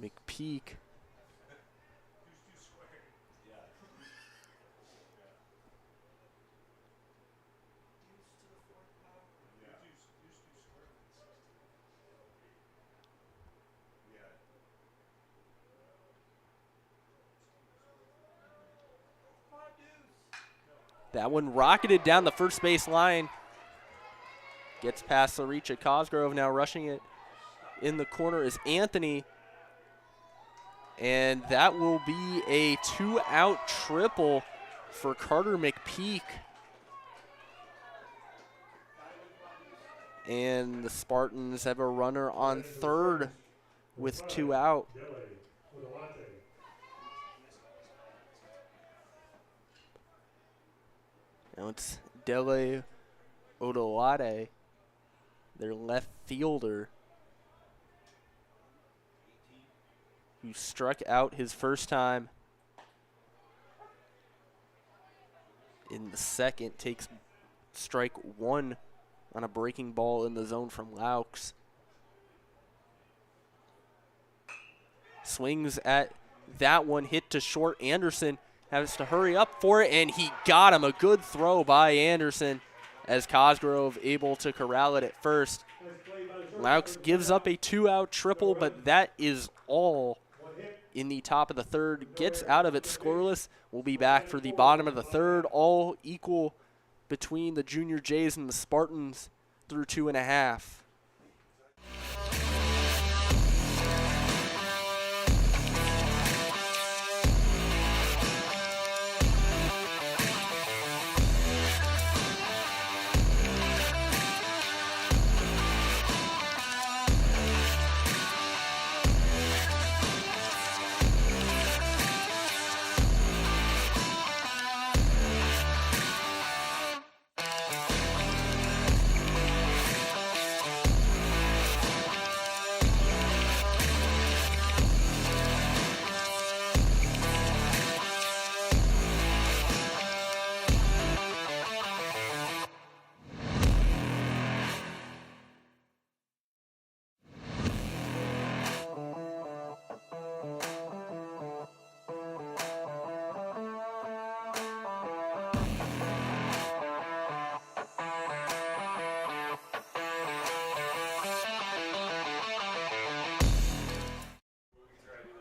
McPeak. That one rocketed down the first base line. Gets past the reach of Cosgrove. Now rushing it in the corner is Anthony. And that will be a 2-out triple for Carter McPeak. And the Spartans have a runner on third with 2 out. Now it's Dele Odolade, their left fielder, who struck out his first time in the second, takes strike 1 on a breaking ball in the zone from Laux. Swings at that one, hit to short. Anderson has to hurry up for it, and he got him. A good throw by Anderson as Cosgrove able to corral it at first. Laux gives up a 2-out triple, but that is all in the top of the third. Gets out of it scoreless. We'll be back for the bottom of the third, all equal between the Junior Jays and the Spartans through 2.5.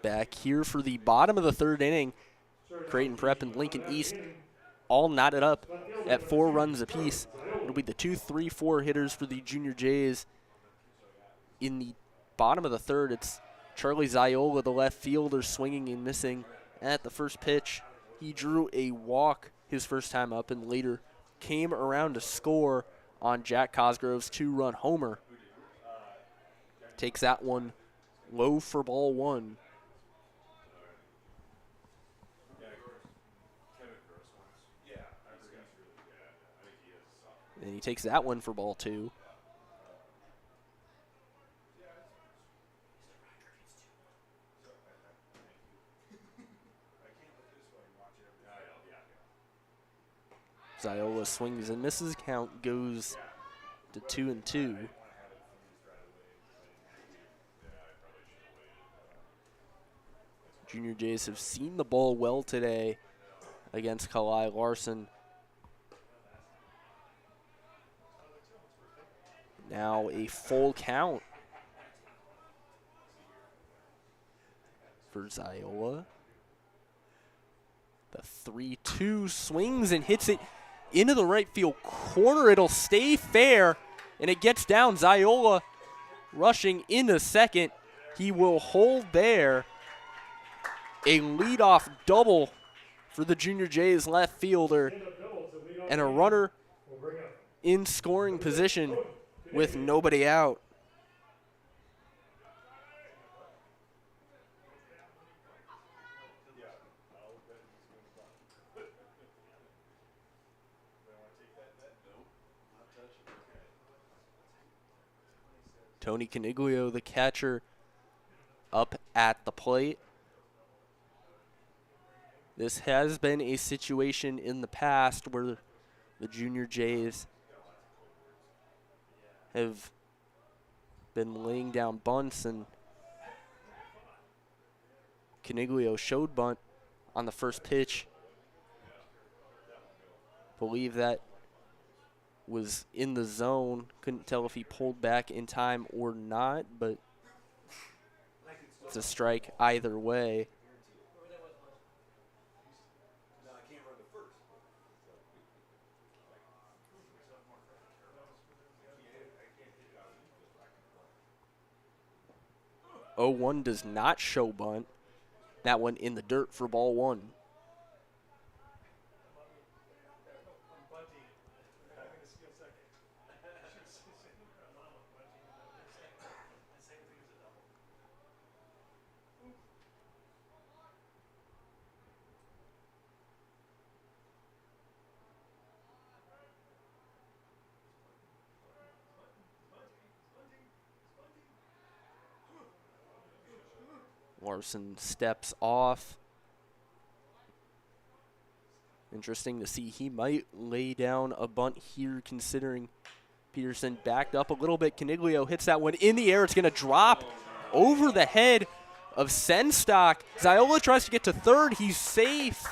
Back here for the bottom of the third inning, Creighton Prep and Lincoln East all knotted up at 4 runs apiece. It'll be the 2, 3, 4 hitters for the Junior Jays. In the bottom of the third, it's Charlie Ziola, the left fielder, swinging and missing at the first pitch. He drew a walk his first time up and later came around to score on Jack Cosgrove's 2-run homer. Takes that one low for ball 1. And he takes that one for ball 2. Ziola swings and misses. Count goes to 2-2. Junior Jays have seen the ball well today against Kalai Larson. Now a full count for Ziola. The 3-2 swings and hits it into the right field corner. It'll stay fair, and it gets down. Ziola rushing into second. He will hold there. A leadoff double for the Junior Jays left fielder, and a runner in scoring position with nobody out. Tony Caniglio, the catcher, up at the plate. This has been a situation in the past where the Junior Jays have been laying down bunts, and Caniglio showed bunt on the first pitch. Believe that was in the zone. Couldn't tell if he pulled back in time or not, but it's a strike either way. Oh, 1 does not show bunt. That one in the dirt for ball 1. Larson steps off. Interesting to see. He might lay down a bunt here, considering Peterson backed up a little bit. Caniglio hits that one in the air. It's going to drop over the head of Senstock. Ziola tries to get to third. He's safe.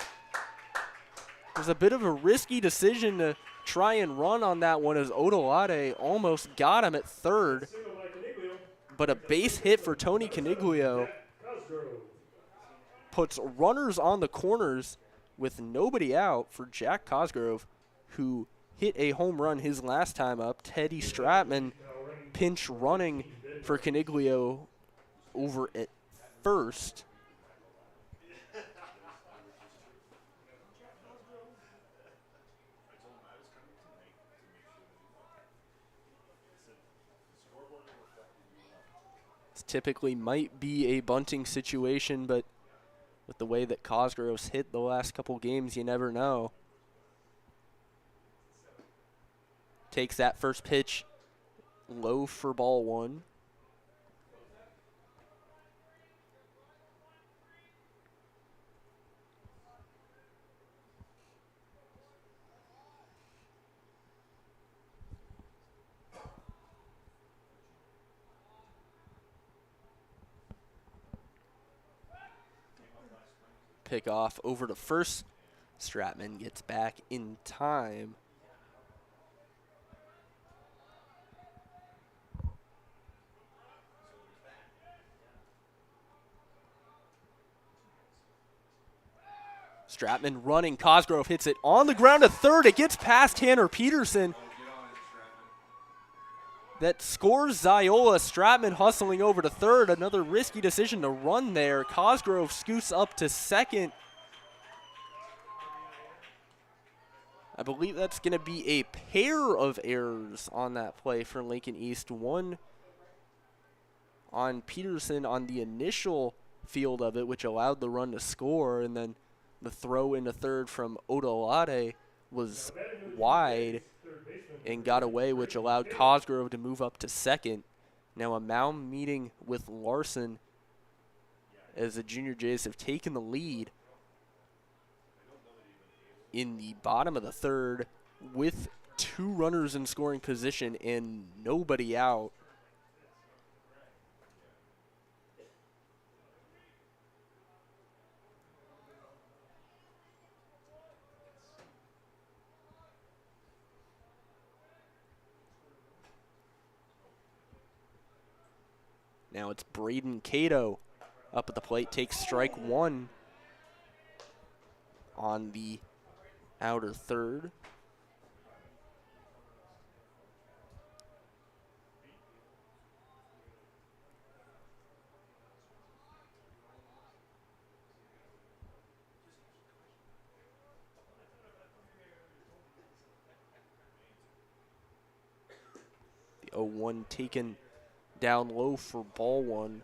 It was a bit of a risky decision to try and run on that one, as Odolade almost got him at third. But a base hit for Tony Caniglio puts runners on the corners with nobody out for Jack Cosgrove, who hit a home run his last time up. Teddy Stratman pinch running for Caniglio over at first. This typically might be a bunting situation, but with the way that Cosgrove's hit the last couple games, you never know. Takes that first pitch low for ball 1. Pick off over to first. Stratman gets back in time. Stratman running. Cosgrove hits it on the ground to third. It gets past Tanner Peterson. That scores Ziola. Stratman hustling over to third. Another risky decision to run there. Cosgrove scoots up to second. I believe that's going to be a pair of errors on that play for Lincoln East. One on Peterson on the initial field of it, which allowed the run to score, and then the throw into third from Odolade was wide and got away, which allowed Cosgrove to move up to second. Now a mound meeting with Larson as the Junior Jays have taken the lead in the bottom of the third with 2 runners in scoring position and nobody out. Now it's Braden Cato up at the plate, takes strike 1 on the outer third. The 0-1 taken down low for ball 1.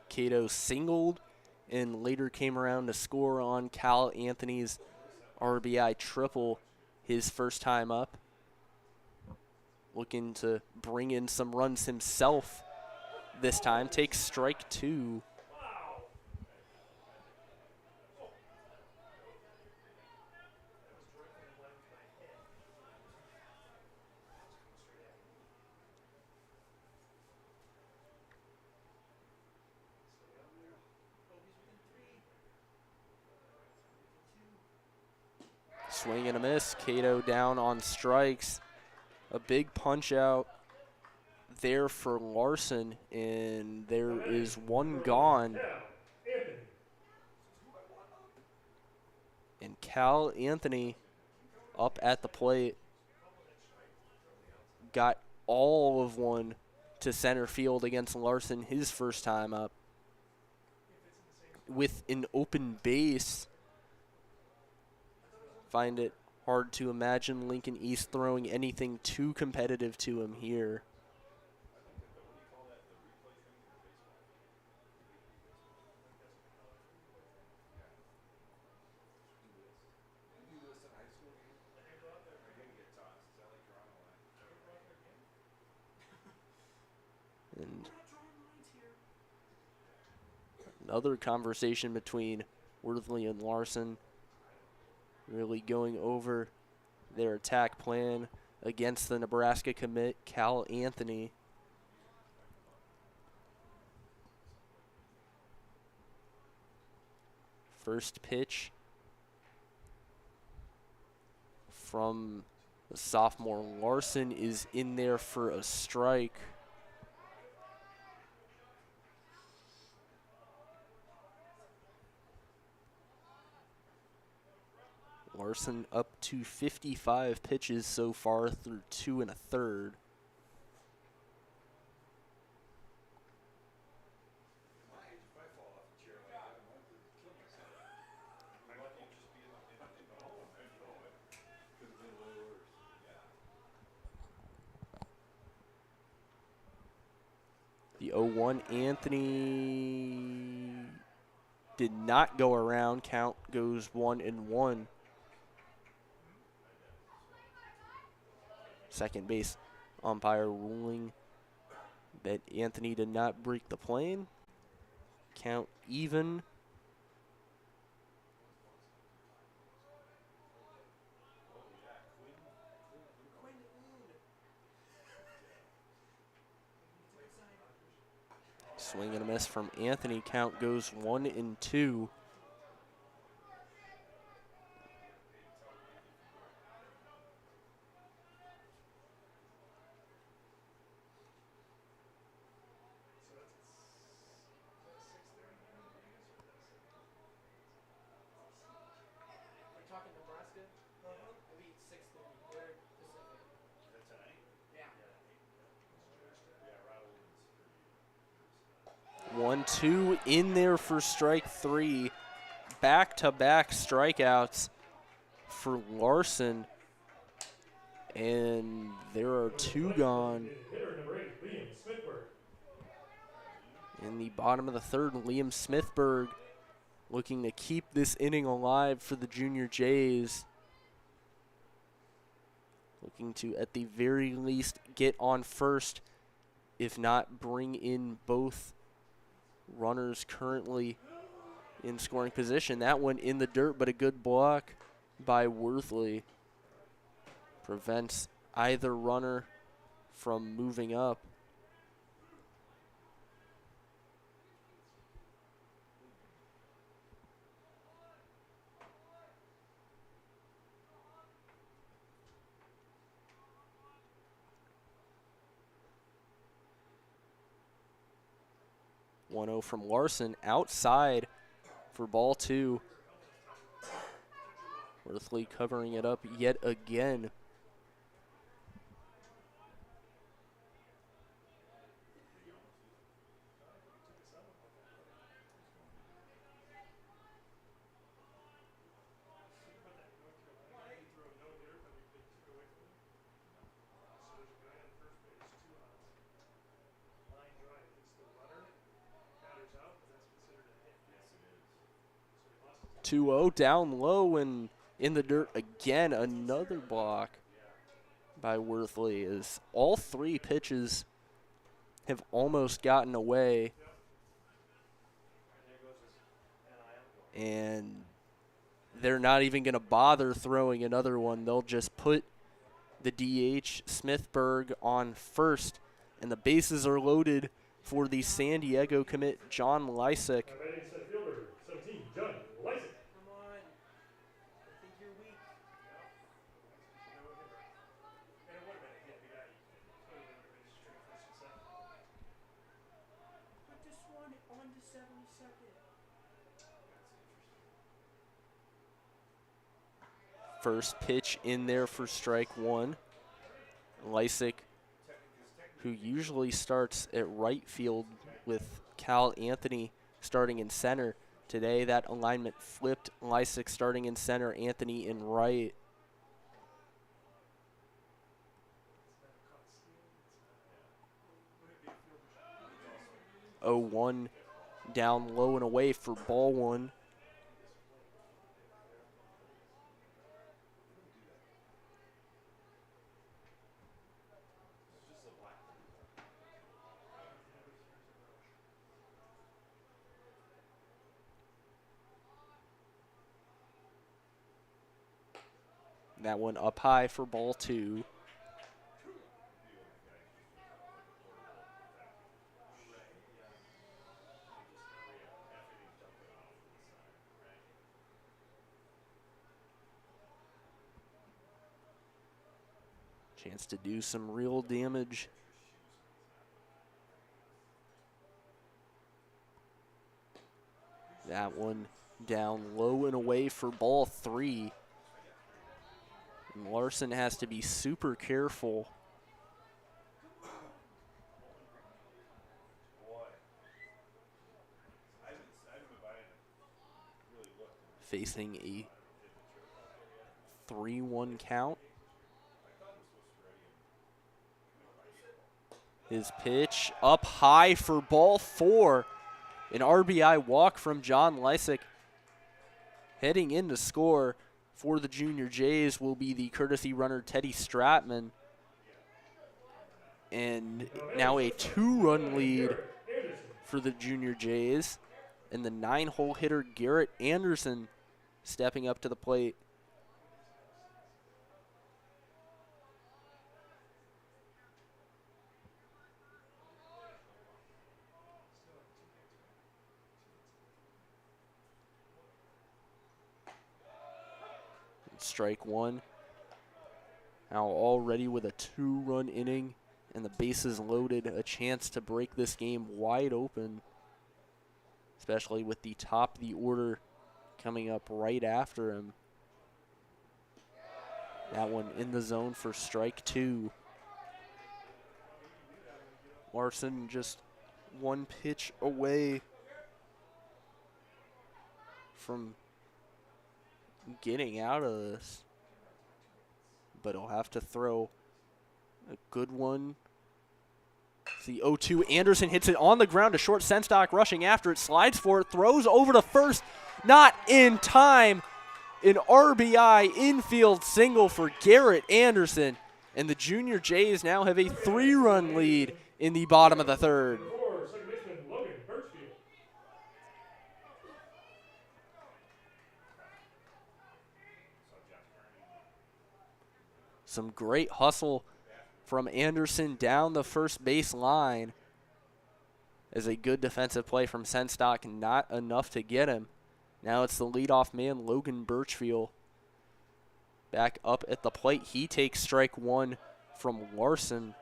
Cato singled and later came around to score on Cal Anthony's RBI triple his first time up. Looking to bring in some runs himself this time. Takes strike 2. Swing and a miss. Cato down on strikes. A big punch out there for Larson, and there is one gone. Anthony. And Cal Anthony up at the plate got all of one to center field against Larson his first time up. With an open base, find it hard to imagine Lincoln East throwing anything too competitive to him here. And another conversation between Worthley and Larson, really going over their attack plan against the Nebraska commit, Cal Anthony. First pitch from the sophomore Larson is in there for a strike. Larson up to 55 pitches so far through 2 1/3. The 0-1 Anthony did not go around. Count goes 1-1. Second base umpire ruling that Anthony did not break the plane. Count even. Swing and a miss from Anthony. Count goes 1-2. Talking Nebraska? It'll be 6:30. They're Pacific. Is that tonight? Yeah. 1-2 in there for strike 3. Back-to-back strikeouts for Larson. And there are 2 gone. Hitter number 8, Liam Smithberg. In the bottom of the 3rd, Liam Smithberg looking to keep this inning alive for the Junior Jays. Looking to, at the very least, get on first, if not bring in both runners currently in scoring position. That one in the dirt, but a good block by Worthley. Prevents either runner from moving up. One-0 from Larson outside for ball 2. Worthley covering it up yet again. So there's a guy on first base, 2 outs. Line drive hits the runner. Batters out, but that's considered a hit. Yes, it is. So he lost his 2-0 down low and in the dirt again. Another block by Worthley as all 3 pitches have almost gotten away. And they're not even going to bother throwing another one. They'll just put the DH Smithberg on first, and the bases are loaded for the San Diego commit, John Lysick. batting center fielder, 17, John Lysick. Come on. I think you're weak. First pitch in there for strike one. Lysick, who usually starts at right field with Cal Anthony starting in center. Today that alignment flipped. Lysick starting in center, Anthony in right. 0-1 down low and away for ball one. That one up high for ball two. Chance to do some real damage. That one down low and away for ball three. And Larson has to be super careful. Facing a 3-1 count. His pitch up high for ball four. An RBI walk from John Lysick. Heading in to score for the Junior Jays will be the courtesy runner Teddy Stratman. And now a 2-run lead for the Junior Jays. And the 9-hole hitter Garrett Anderson stepping up to the plate. Strike one. Now already with a 2-run inning and the bases loaded, a chance to break this game wide open, especially with the top of the order coming up right after him. That one in the zone for strike two. Larson just one pitch away from getting out of this, but he'll have to throw a good one. It's the 0-2. Anderson hits it on the ground to short. Senstock rushing after it, slides for it, throws over to first, not in time. An RBI infield single for Garrett Anderson, and the Junior Jays now have a 3-run lead in the bottom of the third. Some great hustle from Anderson down the first base line as a good defensive play from Senstock, not enough to get him. Now it's the leadoff man, Logan Birchfield, back up at the plate. He takes strike one from Larson.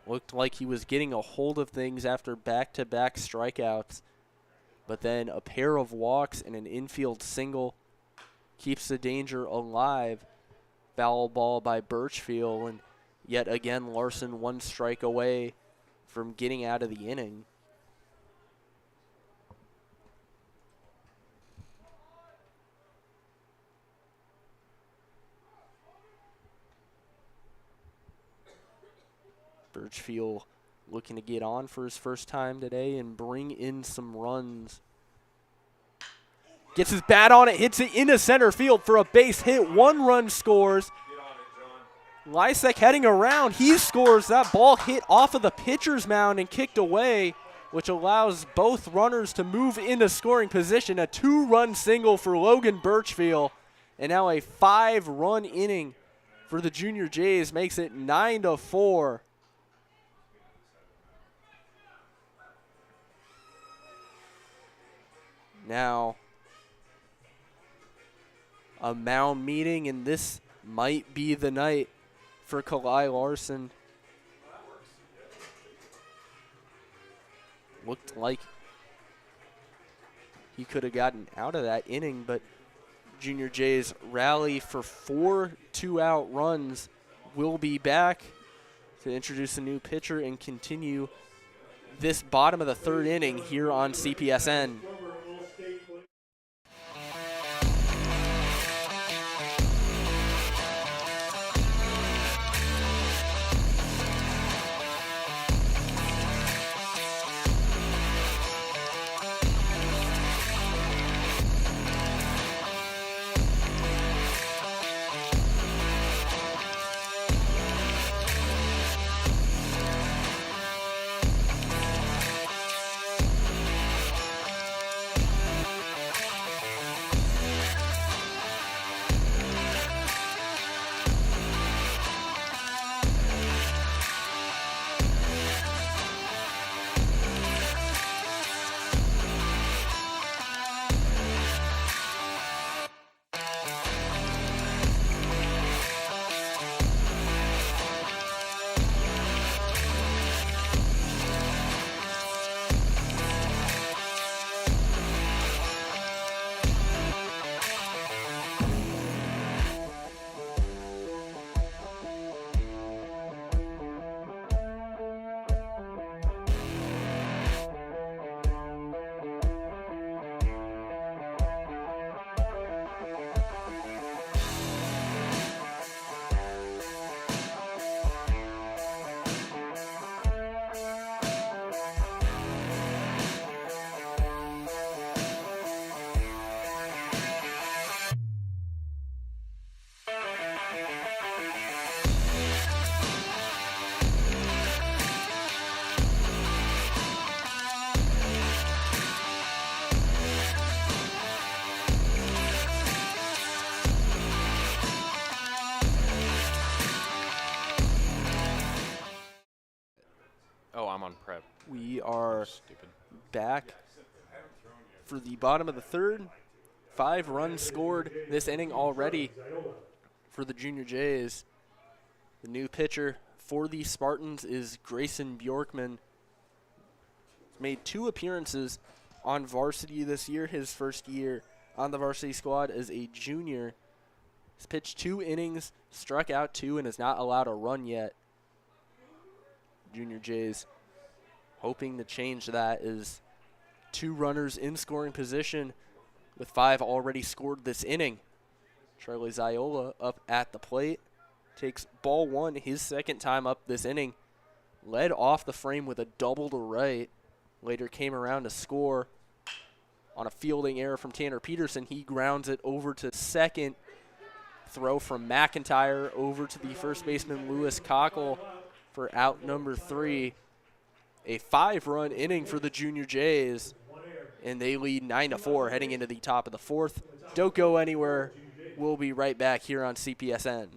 Looked like he was getting a hold of things after back-to-back strikeouts, but then a pair of walks and an infield single keeps the danger alive. Foul ball by Birchfield, and yet again Larson one strike away from getting out of the inning. Birchfield looking to get on for his first time today and bring in some runs. Gets his bat on it, hits it into center field for a base hit. 1 run scores. Lysick heading around. He scores. That ball hit off of the pitcher's mound and kicked away, which allows both runners to move into scoring position. A 2-run single for Logan Birchfield. And now a 5-run inning for the Junior Jays makes it 9-4. Now a mound meeting, and this might be the night for Kalai Larson. Looked like he could have gotten out of that inning, but Junior Jays rally for 4 2-out runs. Will be back to introduce a new pitcher and continue this bottom of the third inning here on CPSN. Oh, I'm on prep. We are Stupid. back for the bottom of the third. 5 runs scored this inning already for the Junior Jays. The new pitcher for the Spartans is Grayson Bjorkman. He's made 2 appearances on varsity this year, his first year on the varsity squad as a junior. He's pitched 2 innings, struck out 2, and has not allowed a run yet. Junior Jays hoping to change that is 2 runners in scoring position with 5 already scored this inning. Charlie Ziola up at the plate. Takes ball 1, his second time up this inning. Led off the frame with a double to right. Later came around to score on a fielding error from Tanner Peterson. He grounds it over to second. Throw from McIntyre over to the first baseman Lewis Cockle for out number 3. A 5-run inning for the Junior Jays, and they lead 9-4 heading into the top of the 4th. Don't go anywhere. We'll be right back here on CPSN.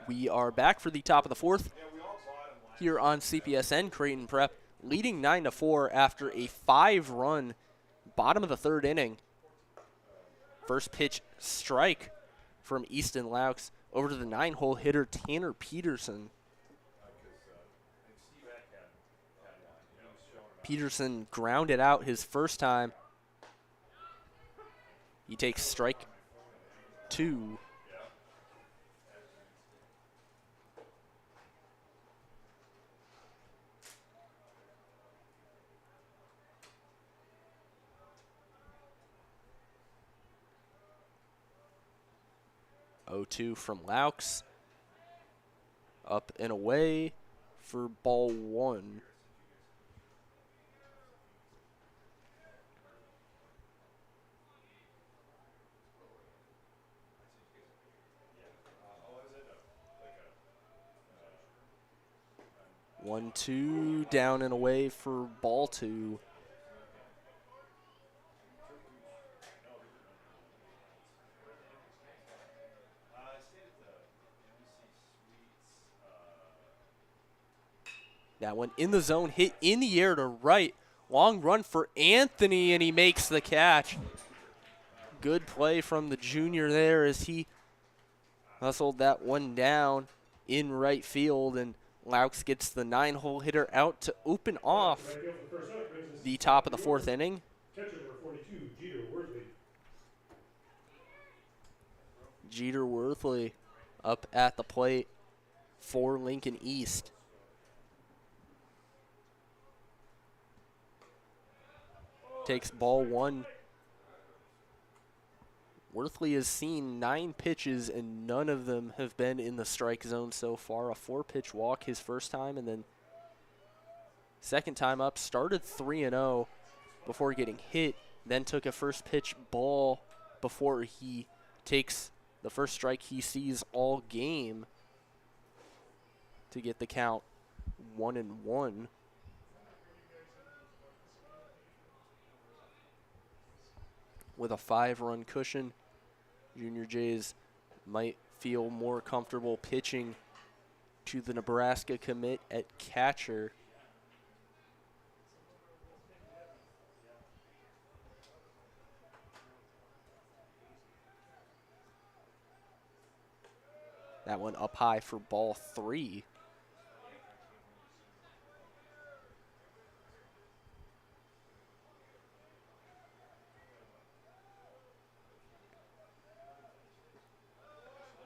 We are back for the top of the 4th here on CPSN. Creighton Prep leading 9-4 after a 5-run bottom of the 3rd inning. First pitch strike from Easton Laux over to the 9-hole hitter Tanner Peterson. Peterson grounded out his first time. He takes strike 2. 0-2 from Laux. Up and away for ball 1. One, two, down and away for ball 2. That one in the zone, hit in the air to right. Long run for Anthony, and he makes the catch. Good play from the junior there as he hustled that one down in right field, and Laux gets the 9-hole hitter out to open off Right field for the first out brings us the top of the 4th inning. catcher number 42, Jeter Worthley. Jeter Worthley up at the plate for Lincoln East. Takes ball 1. Worthley has seen 9 pitches, and none of them have been in the strike zone so far. A 4-pitch walk his first time, and then second time up, started 3-0 before getting hit, then took a first pitch ball before he takes the first strike he sees all game to get the count 1-1. With a 5-run cushion, Junior Jays might feel more comfortable pitching to the Nebraska commit at catcher. That one up high for ball 3.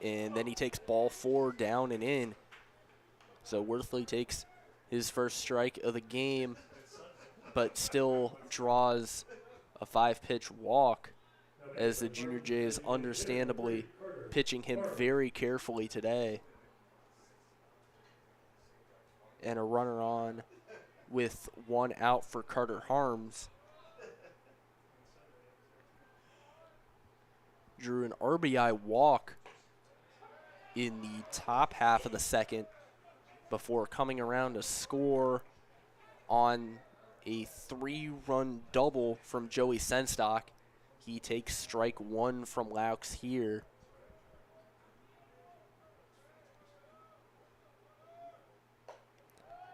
And then he takes ball 4 down and in. So Worthley takes his first strike of the game, but still draws a 5-pitch walk, as the Junior Jays understandably pitching him very carefully today. And a runner on with 1 out for Carter Harms. Drew an RBI walk in the top half of the second before coming around to score on a 3-run double from Joey Senstock. He takes strike 1 from Laux here.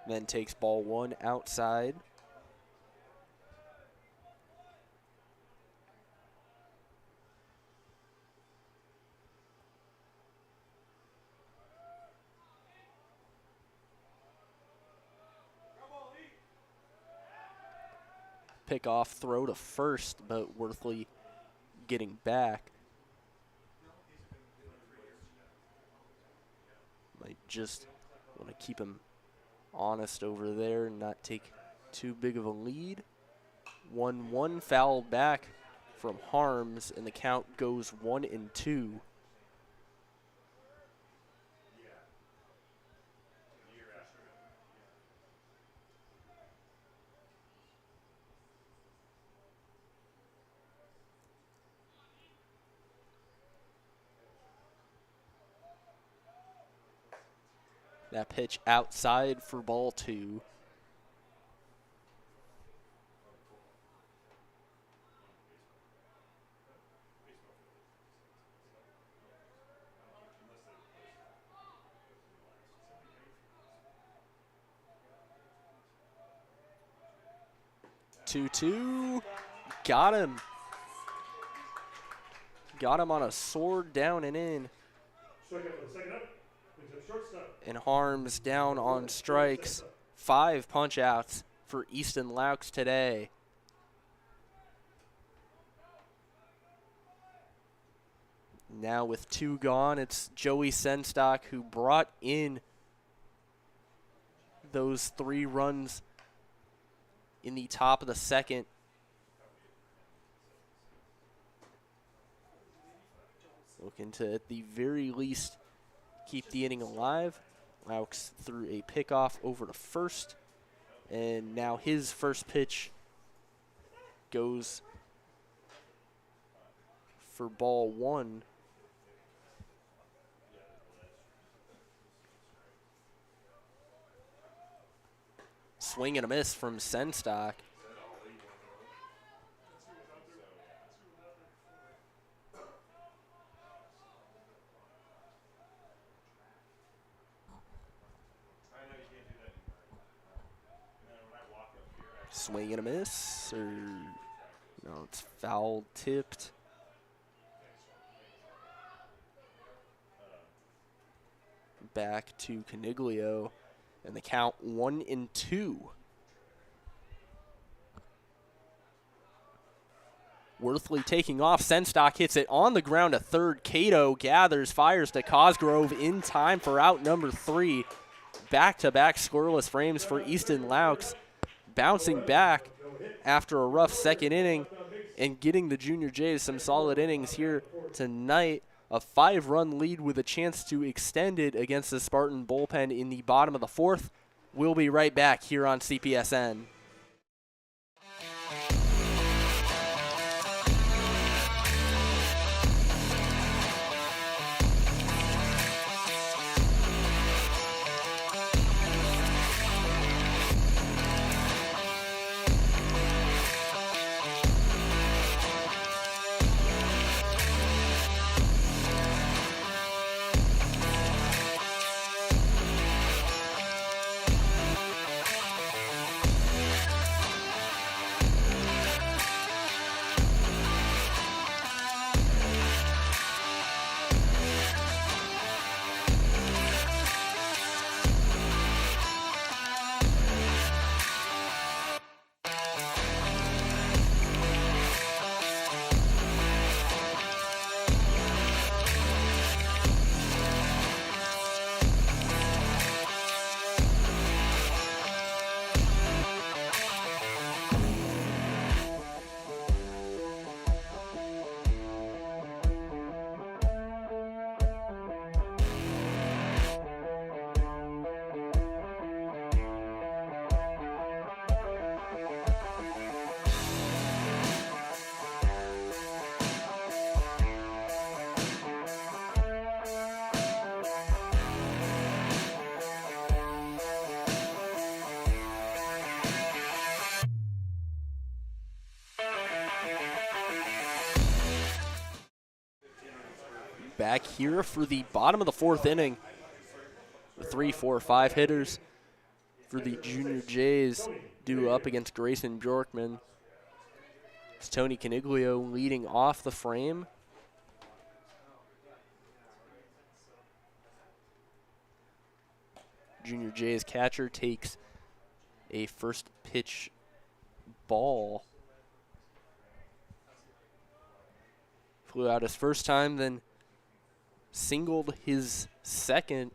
Then takes ball 1 outside. Pick-off throw to first, but Worthley getting back. Might just want to keep him honest over there and not take too big of a lead. 1-1 foul back from Harms, and the count goes 1-2. That pitch outside for ball 2. Two. Got him. Got him on a sword down and in. Strike out for the second up. Brings up shortstop. And Harms down on strikes. 5 punch outs for Easton Laux today. Now with 2 gone, it's Joey Senstock who brought in those 3 runs in the top of the second. Looking to, at the very least, keep the inning alive. Laux threw a pickoff over to first, and now his first pitch goes for ball one. Swing and a miss from Senstock. Swing and a miss, or no, it's foul tipped. Back to Caniglio, and the count 1-2. Worthley taking off. Senstock hits it on the ground to third. Cato gathers, fires to Cosgrove in time for out number 3. Back-to-back scoreless frames for Easton Laux. Bouncing back after a rough second inning and getting the Junior Jays some solid innings here tonight. A 5-run lead with a chance to extend it against the Spartan bullpen in the bottom of the 4th. We'll be right back here on CPSN. Back here for the bottom of the 4th inning. The 3, 4, 5 hitters for the Junior Jays due up against Grayson Bjorkman. It's Tony Caniglio leading off the frame. Junior Jays catcher takes a first pitch ball. Flew out his first time, then singled his second,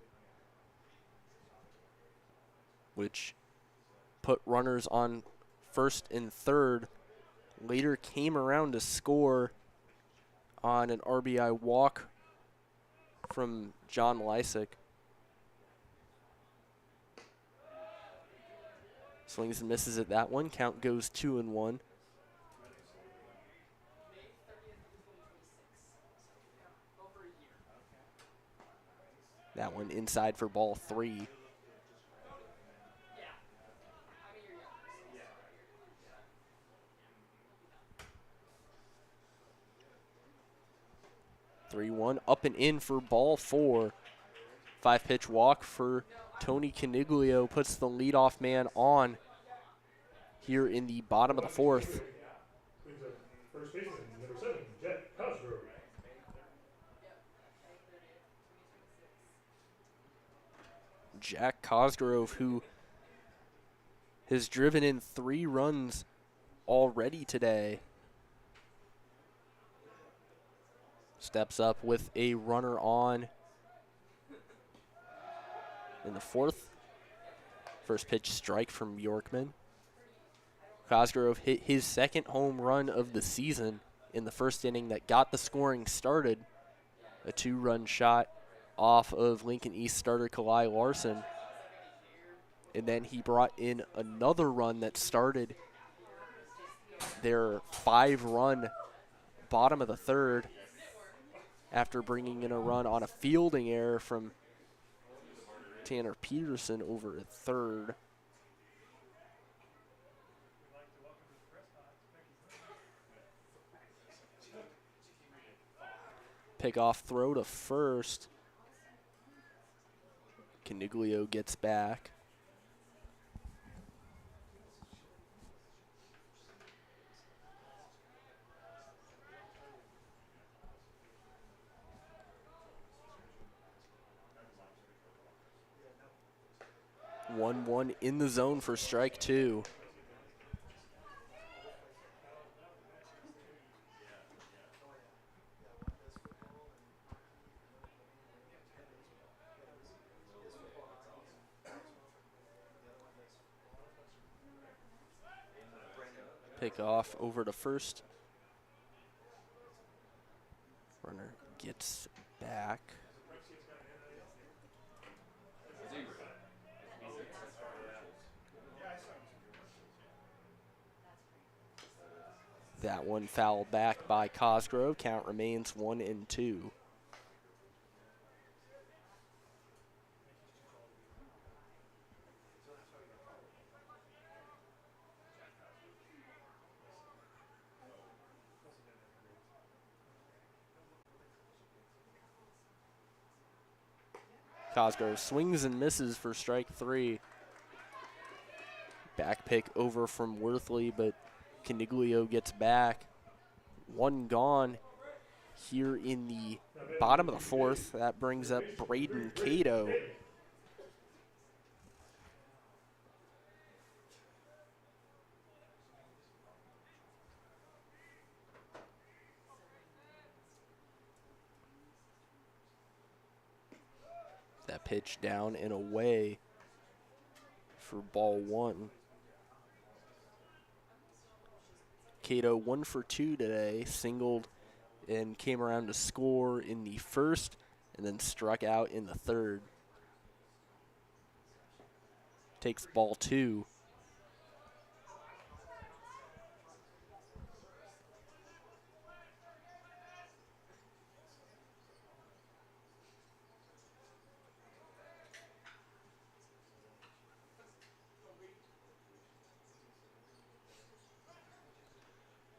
which put runners on first and third. Later came around to score on an RBI walk from John Lysick. Swings and misses at that one. Count goes 2-1. That one inside for ball 3. Three-1 up and in for ball 4. 5-pitch walk for Tony Caniglio puts the leadoff man on here in the bottom of the 4th. First baseman, number 7, Jack Cosgrove. Jack Cosgrove, who has driven in 3 runs already today, steps up with a runner on in the 4th. First pitch strike from Bjorkman. Cosgrove hit his second home run of the season in the first inning that got the scoring started. A 2-run shot off of Lincoln East starter Kalai Larson. And then he brought in another run that started their 5-run bottom of the third after bringing in a run on a fielding error from Tanner Peterson over at third. Pickoff throw to first. Caniglio gets back. One in the zone for strike 2. Pick off over to first. Runner gets back. That one fouled back by Cosgrove. Count remains 1-2. Cosgrove swings and misses for strike 3. Back pick over from Worthley, but Caniglio gets back. One gone here in the bottom of the 4th. That brings up Braden Cato. That pitch down and away for ball 1. Cato 1 for 2 today, singled and came around to score in the 1st and then struck out in the 3rd. Takes ball 2.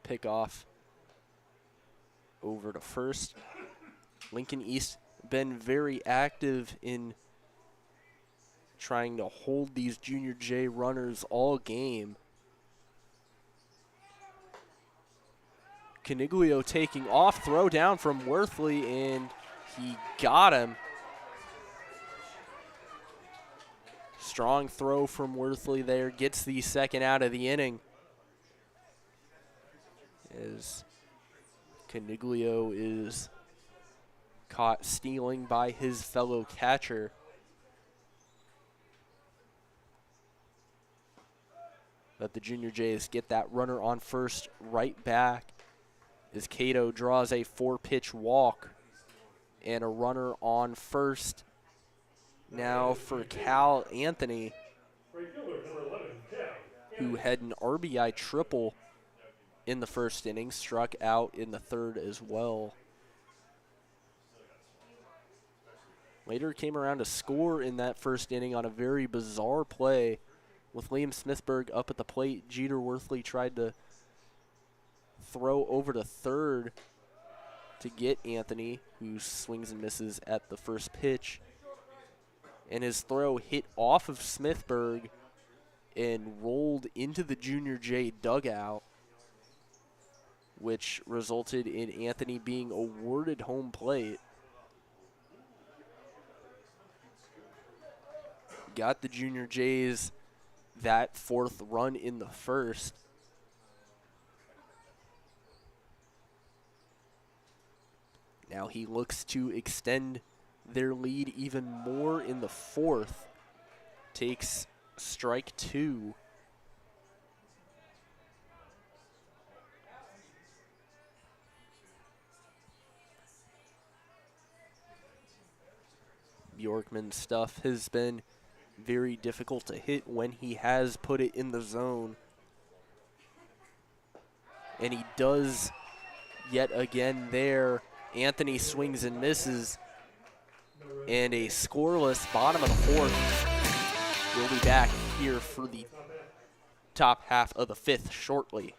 Pick off over to first. Lincoln East been very active in trying to hold these Junior J runners all game. Caniglio taking off, throw down from Worthley, and he got him. Strong throw from Worthley there, gets the second out of the inning. As Caniglio is caught stealing by his fellow catcher. Let the Junior Jays get that runner on first right back as Cato draws a 4-pitch walk and a runner on first now for Cal Anthony, who had an RBI triple in the 1st inning, struck out in the 3rd as well. Later came around to score in that 1st inning on a very bizarre play with Liam Smithberg up at the plate. Jeter Worthley tried to throw over to 3rd to get Anthony, who swings and misses at the 1st pitch. And his throw hit off of Smithberg and rolled into the Junior J dugout, which resulted in Anthony being awarded home plate. Got the Junior Jays that 4th run in the 1st. Now he looks to extend their lead even more in the 4th. Takes strike 2. Bjorkman's stuff has been very difficult to hit when he has put it in the zone. And he does yet again there. Anthony swings and misses. And a scoreless bottom of the fourth. We'll be back here for the top half of the fifth shortly.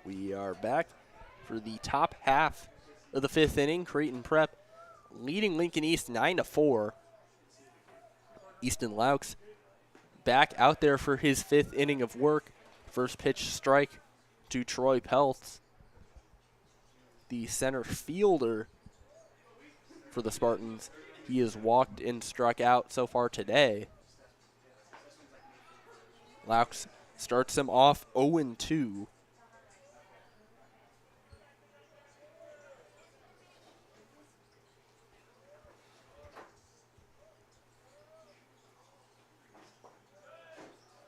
We are back for the top half of the fifth inning. Creighton Prep leading Lincoln East 9-4. Easton Laux back out there for his fifth inning of work. First pitch strike to Troy Peltz, the center fielder for the Spartans. He has walked and struck out so far today. Laux starts him off 0-2.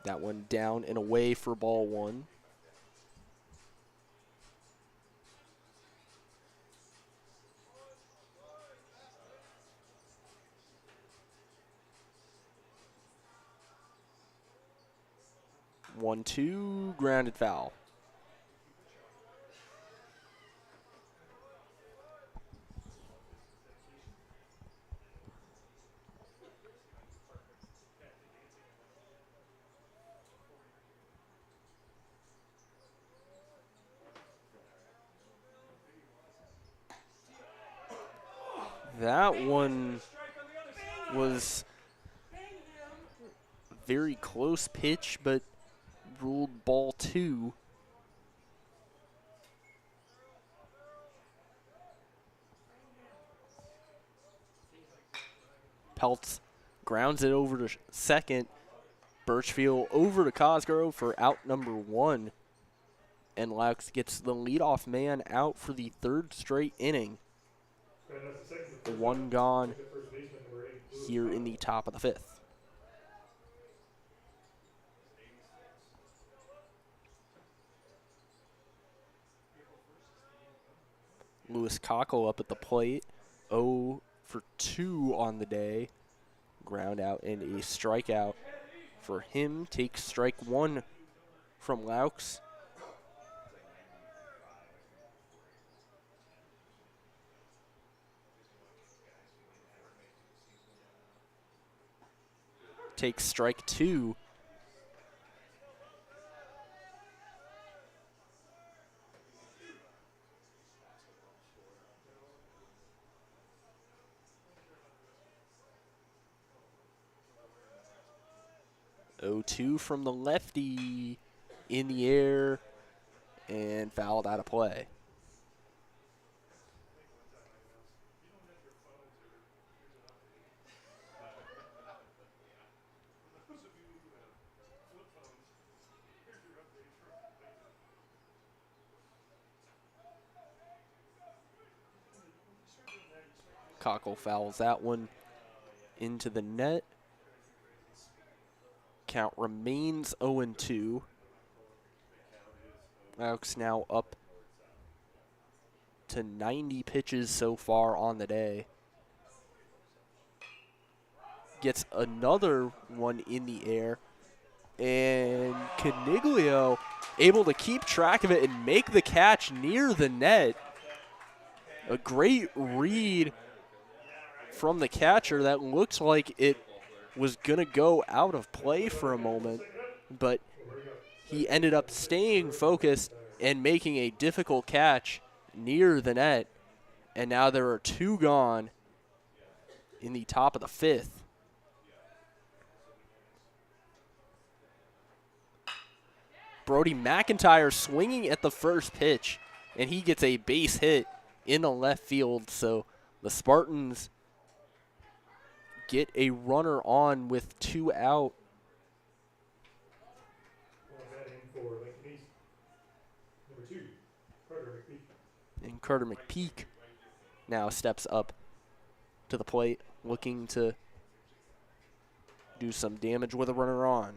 That one down and away for ball one. One, two, grounded foul. That one was a very close pitch, but ruled ball two. Peltz grounds it over to second. Birchfield over to Cosgrove for out number one. And Laux gets the leadoff man out for the third straight inning. One gone here in the top of the fifth. Lewis Cockle up at the plate. 0 for 2 on the day. Ground out and a strikeout for him. Takes strike one from Laux. Takes strike two. Oh, 2 from the lefty in the air and fouled out of play. Cockle fouls that one into the net. Count remains 0-2. Laux now up to 90 pitches so far on the day. Gets another one in the air. And Caniglio able to keep track of it and make the catch near the net. A great read from the catcher that looked like it was going to go out of play for a moment, but he ended up staying focused and making a difficult catch near the net. And now there are 2 gone in the top of the 5th. Brody McIntyre swinging at the first pitch, and he gets a base hit in the left field. So the Spartans get a runner on with 2 out. And Carter McPeak now steps up to the plate, looking to do some damage with a runner on.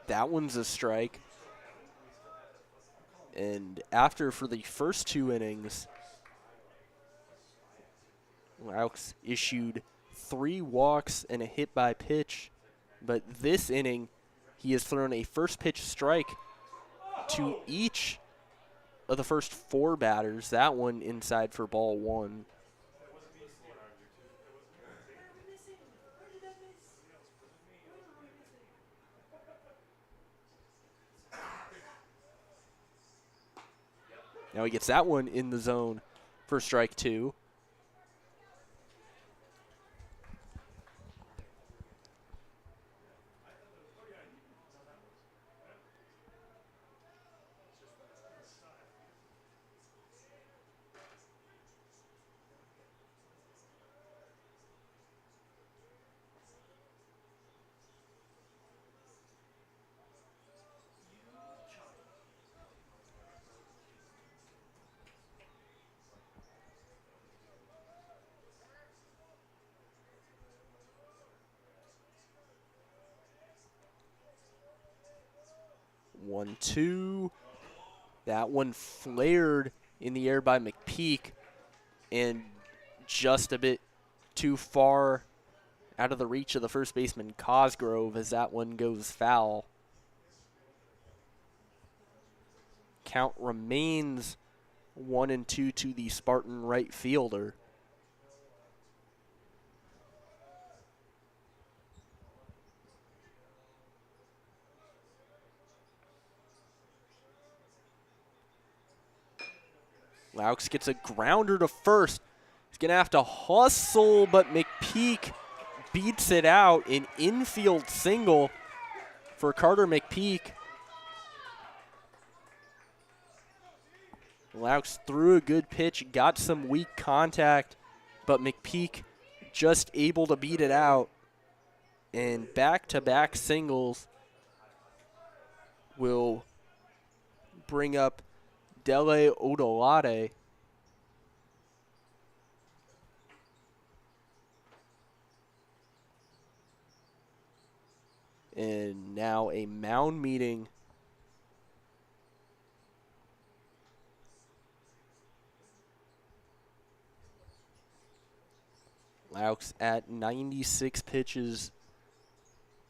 That one's a strike. And after for the first 2 innings, Laux issued 3 walks and a hit by pitch. But this inning, he has thrown a first pitch strike to each of the first 4 batters. That one inside for ball 1. Now he gets that one in the zone for strike 2. One, 2. That one flared in the air by McPeak and just a bit too far out of the reach of the first baseman Cosgrove as that one goes foul. Count remains 1-2 to the Spartan right fielder. Laux gets a grounder to first. He's going to have to hustle, but McPeak beats it out. An infield single for Carter McPeak. Laux threw a good pitch, got some weak contact, but McPeak just able to beat it out. And back-to-back singles will bring up Dele Odolade. And now a mound meeting Laux at 96 pitches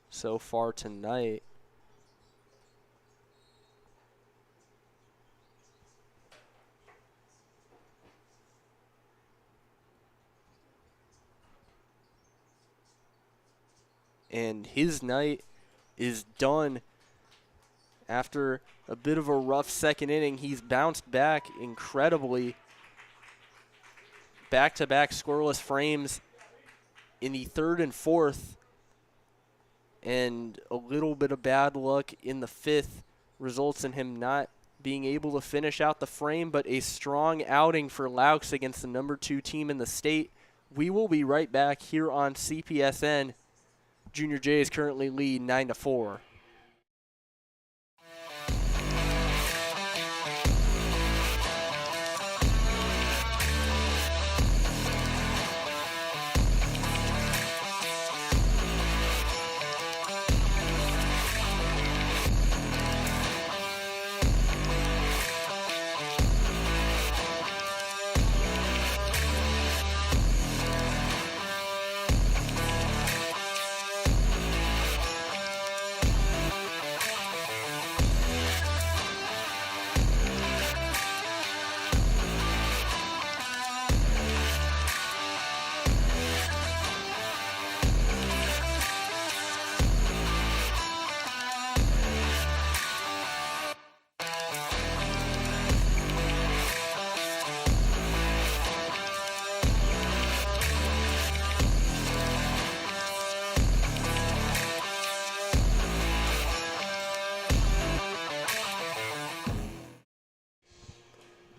so far tonight. And his night is done. After a bit of a rough second inning, he's bounced back incredibly. Back-to-back scoreless frames in the 3rd and 4th. And a little bit of bad luck in the 5th results in him not being able to finish out the frame, but a strong outing for Laux against the number 2 team in the state. We will be right back here on CPSN. Junior Jays currently lead 9-4.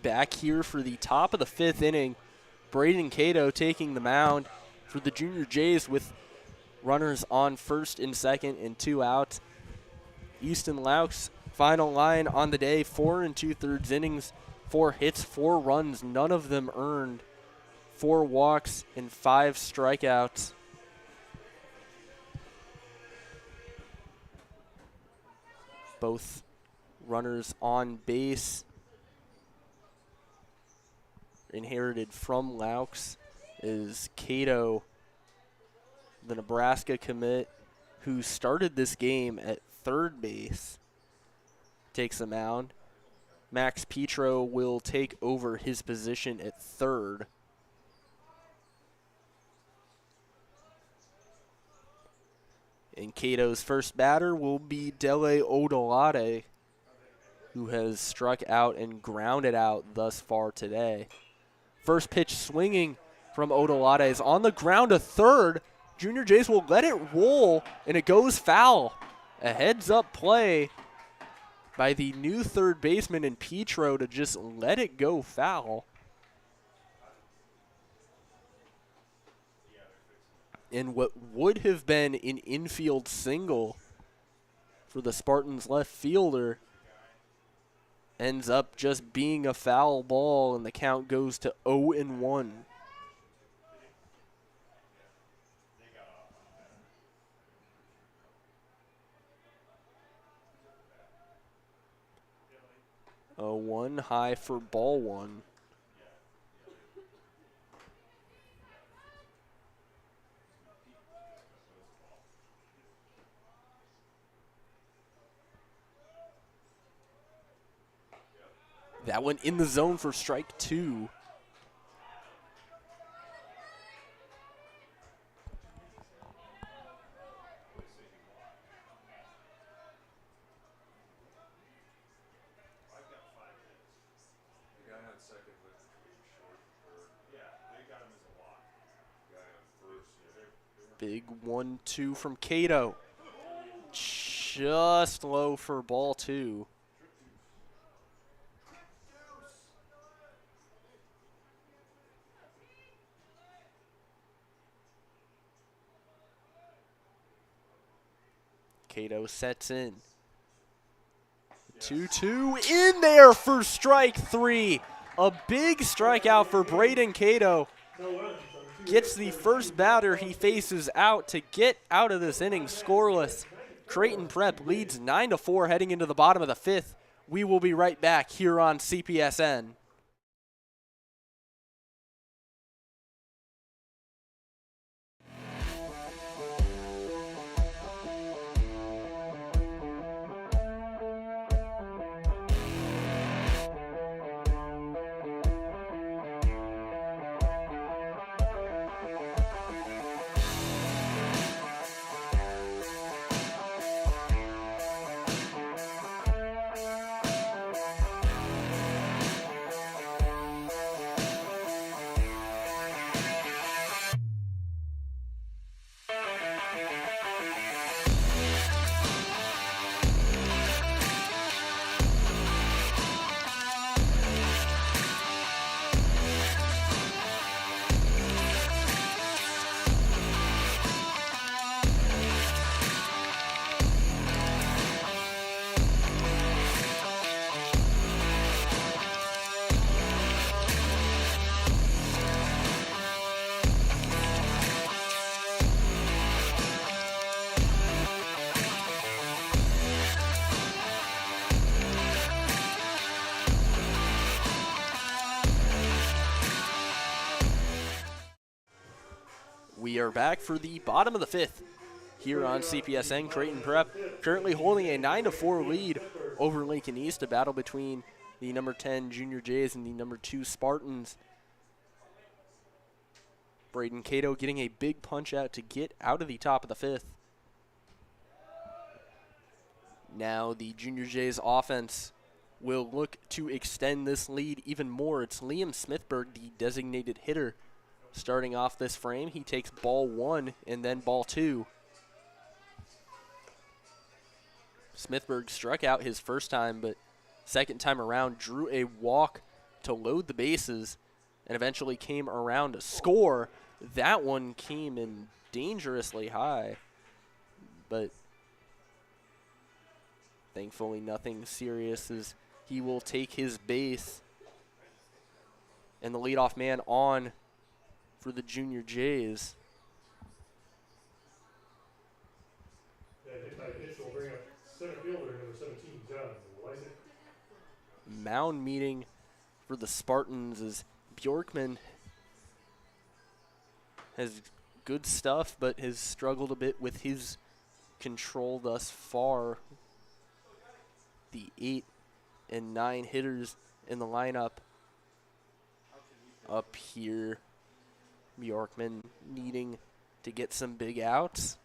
back here for the top of the 5th inning. Braden Cato taking the mound for the Junior Jays with runners on first and second and 2 outs. Easton Laux, final line on the day, 4 2/3 innings, 4 hits, 4 runs, none of them earned, 4 walks and 5 strikeouts. Both runners on base inherited from Laux is Cato, the Nebraska commit, who started this game at third base, takes the mound. Max Petro will take over his position at third. And Cato's first batter will be Dele Odolade, who has struck out and grounded out thus far today. First pitch swinging from Odolade is on the ground to third. Junior Jays will let it roll, and it goes foul. A heads-up play by the new third baseman in Petro to just let it go foul. And what would have been an infield single for the Spartans left fielder ends up just being a foul ball, and the count goes to 0-1. A 1 high for ball 1. That one in the zone for strike 2. Big 1-2 from Cato. Just low for ball 2. Cato sets in. 2-2 in there for strike 3. A big strikeout for Braden Cato. Gets the first batter he faces out to get out of this inning scoreless. Creighton Prep leads 9-4 heading into the bottom of the 5th. We will be right back here on CPSN. We are back for the bottom of the 5th here on CPSN. Creighton Prep currently holding a 9-4 lead over Lincoln East, a battle between the number 10 Junior Jays and the number 2 Spartans. Braden Cato getting a big punch out to get out of the top of the 5th. Now the Junior Jays offense will look to extend this lead even more. It's Liam Smithberg, the designated hitter, starting off this frame. He takes ball 1 and then ball 2. Smithberg struck out his first time, but second time around drew a walk to load the bases and eventually came around to score. That one came in dangerously high, but thankfully nothing serious as he will take his base. And the leadoff man on for the Junior Jays. That hit by pitch will bring up center fielder, number 17, John Lysick. Mound meeting for the Spartans as Bjorkman has good stuff, but has struggled a bit with his control thus far. The 8 and 9 hitters in the lineup up here. Bjorkman needing to get some big outs.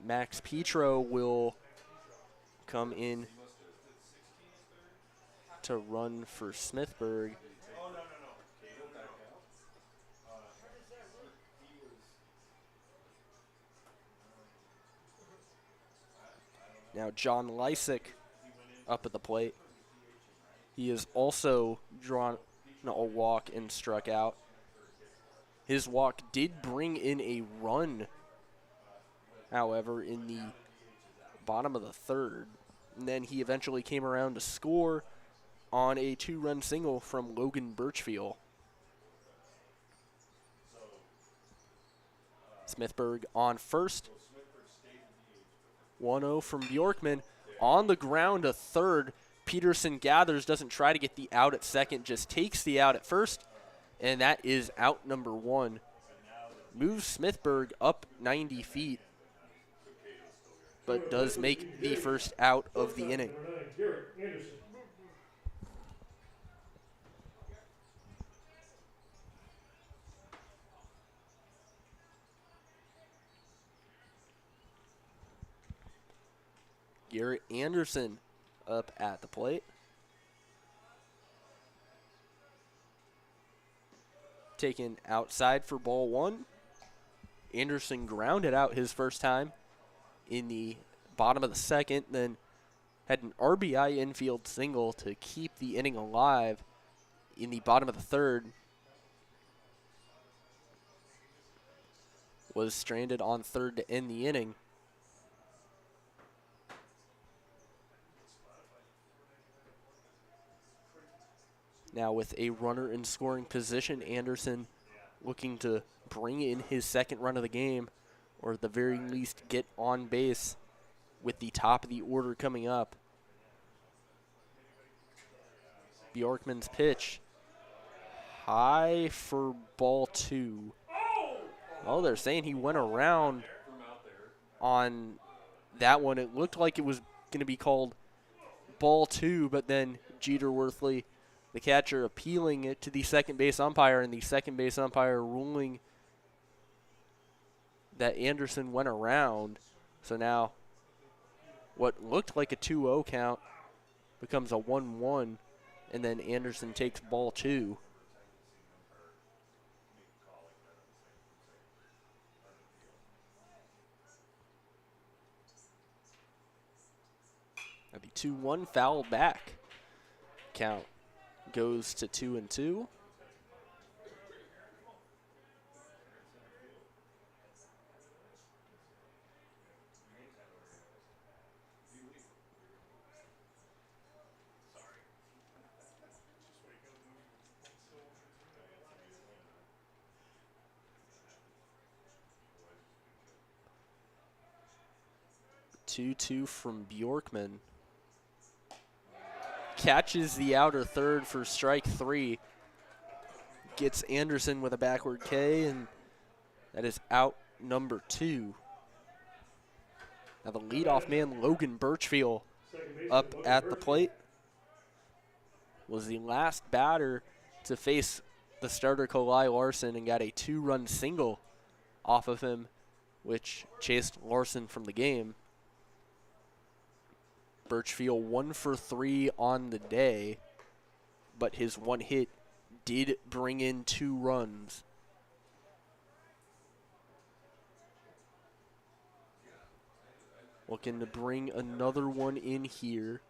Max Petro will come in to run for Smithburg. Now John Lysick up at the plate. He has also drawn a walk and struck out. His walk did bring in a run, however, in the bottom of the third. And then he eventually came around to score on a 2-run single from Logan Birchfield. Smithburg on first. 1-0 from Bjorkman. On the ground to third. Peterson gathers, doesn't try to get the out at second, just takes the out at first. And that is out number 1. Moves Smithburg up 90 feet, but does make the first out of the inning. Number 9, Garrett Anderson. Garrett Anderson up at the plate. Taken outside for ball 1. Anderson grounded out his first time in the bottom of the second, then had an RBI infield single to keep the inning alive in the bottom of the third. Was stranded on third to end the inning. Now with a runner in scoring position, Anderson looking to bring in his second run of the game, or at the very least get on base with the top of the order coming up. Bjorkman's pitch, high for ball 2. Oh, they're saying he went around on that one. It looked like it was going to be called ball 2, but then Jeter Worthley, the catcher, appealing it to the second base umpire, and the second base umpire ruling that Anderson went around. So now what looked like a 2-0 count becomes a 1-1, and then Anderson takes ball 2. That'd be 2-1, foul back. Count goes to 2-2. Two from Bjorkman. Catches the outer third for strike 3. Gets Anderson with a backward K, and that is out number 2. Now the leadoff man, Logan Birchfield, up at the plate. Was the last batter to face the starter Kalai Larson and got a 2-run single off of him, which chased Larson from the game. Birchfield 1 for 3 on the day, but his one hit did bring in 2 runs. Looking to bring another one in here.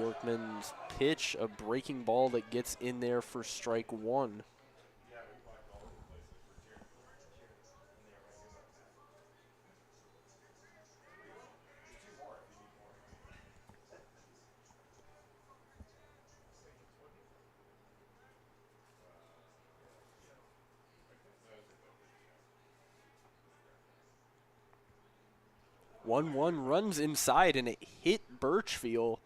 Bjorkman's pitch, a breaking ball that gets in there for strike one. One runs inside and it hit Birchfield.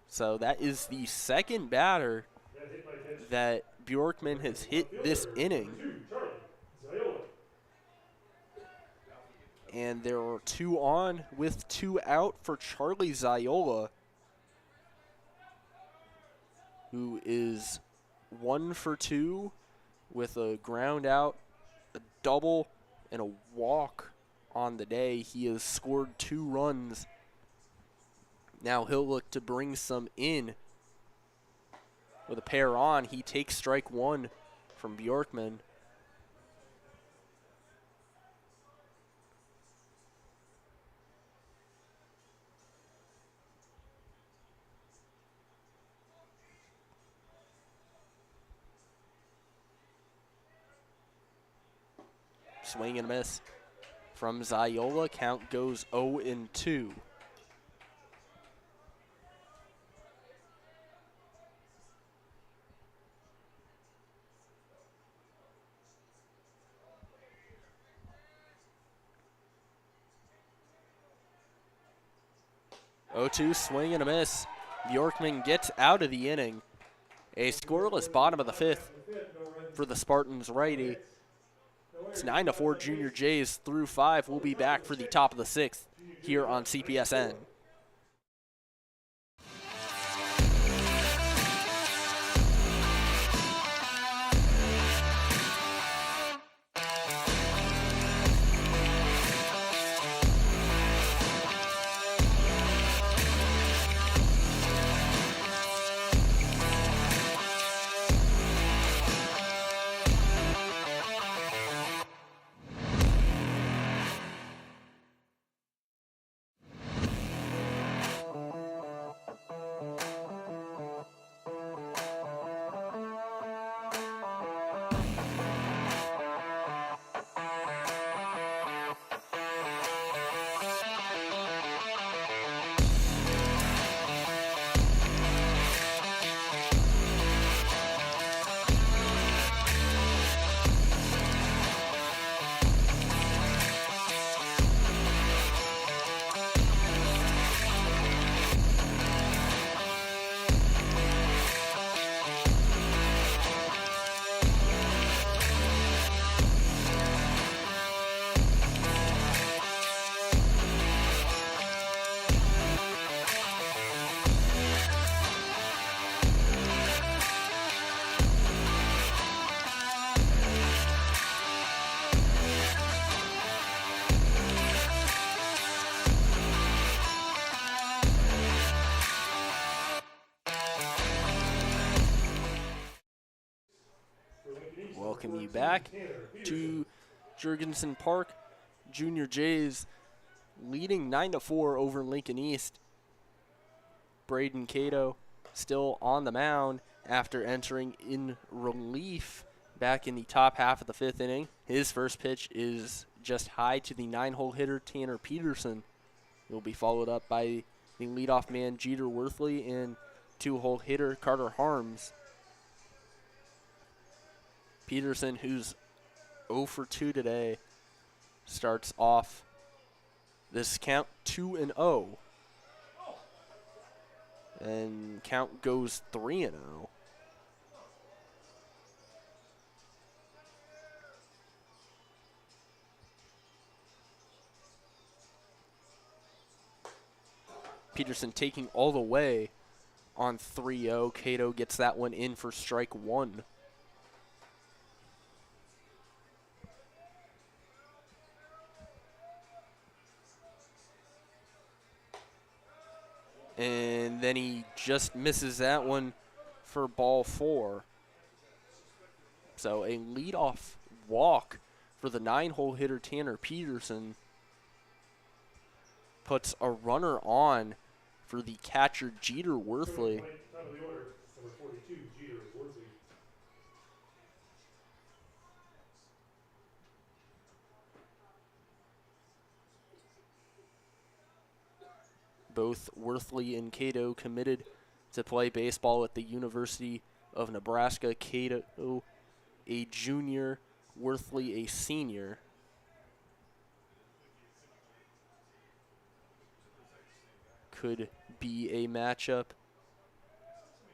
So that is the second batter That hit by pitch. that Bjorkman has hit this inning. Charlie Ziola. And there are 2 on with 2 out for Charlie Ziola, who is 1 for 2 with a ground out, a double, and a walk on the day. He has scored 2 runs. Now he'll look to bring some in. With a pair on, he takes strike one from Bjorkman. Swing and a miss from Ziola. Count goes 0-2. Swing and a miss. Bjorkman gets out of the inning. A scoreless bottom of the 5th for the Spartans righty. It's 9-4 Junior Jays through 5. We'll be back for the top of the 6th here on CPSN. Welcome you back to Jurgensen Park. Junior Jays leading 9-4 over Lincoln East. Braden Cato still on the mound after entering in relief back in the top half of the 5th inning. His first pitch is just high to the 9-hole hitter Tanner Peterson. He'll be followed up by the leadoff man Jeter Worthley and 2-hole hitter Carter Harms. Peterson, who's 0 for 2 today, starts off this count 2-0. And count goes 3-0. Peterson taking all the way on 3-0. Cato gets that one in for strike one. And then he just misses that one for ball 4. So a leadoff walk for the 9-hole hitter Tanner Peterson puts a runner on for the catcher Jeter Worthley. Top of the order, number 42, Jeter Worthley. Both Worthley and Cato committed to play baseball at the University of Nebraska. Cato a junior, Worthley a senior. Could be a matchup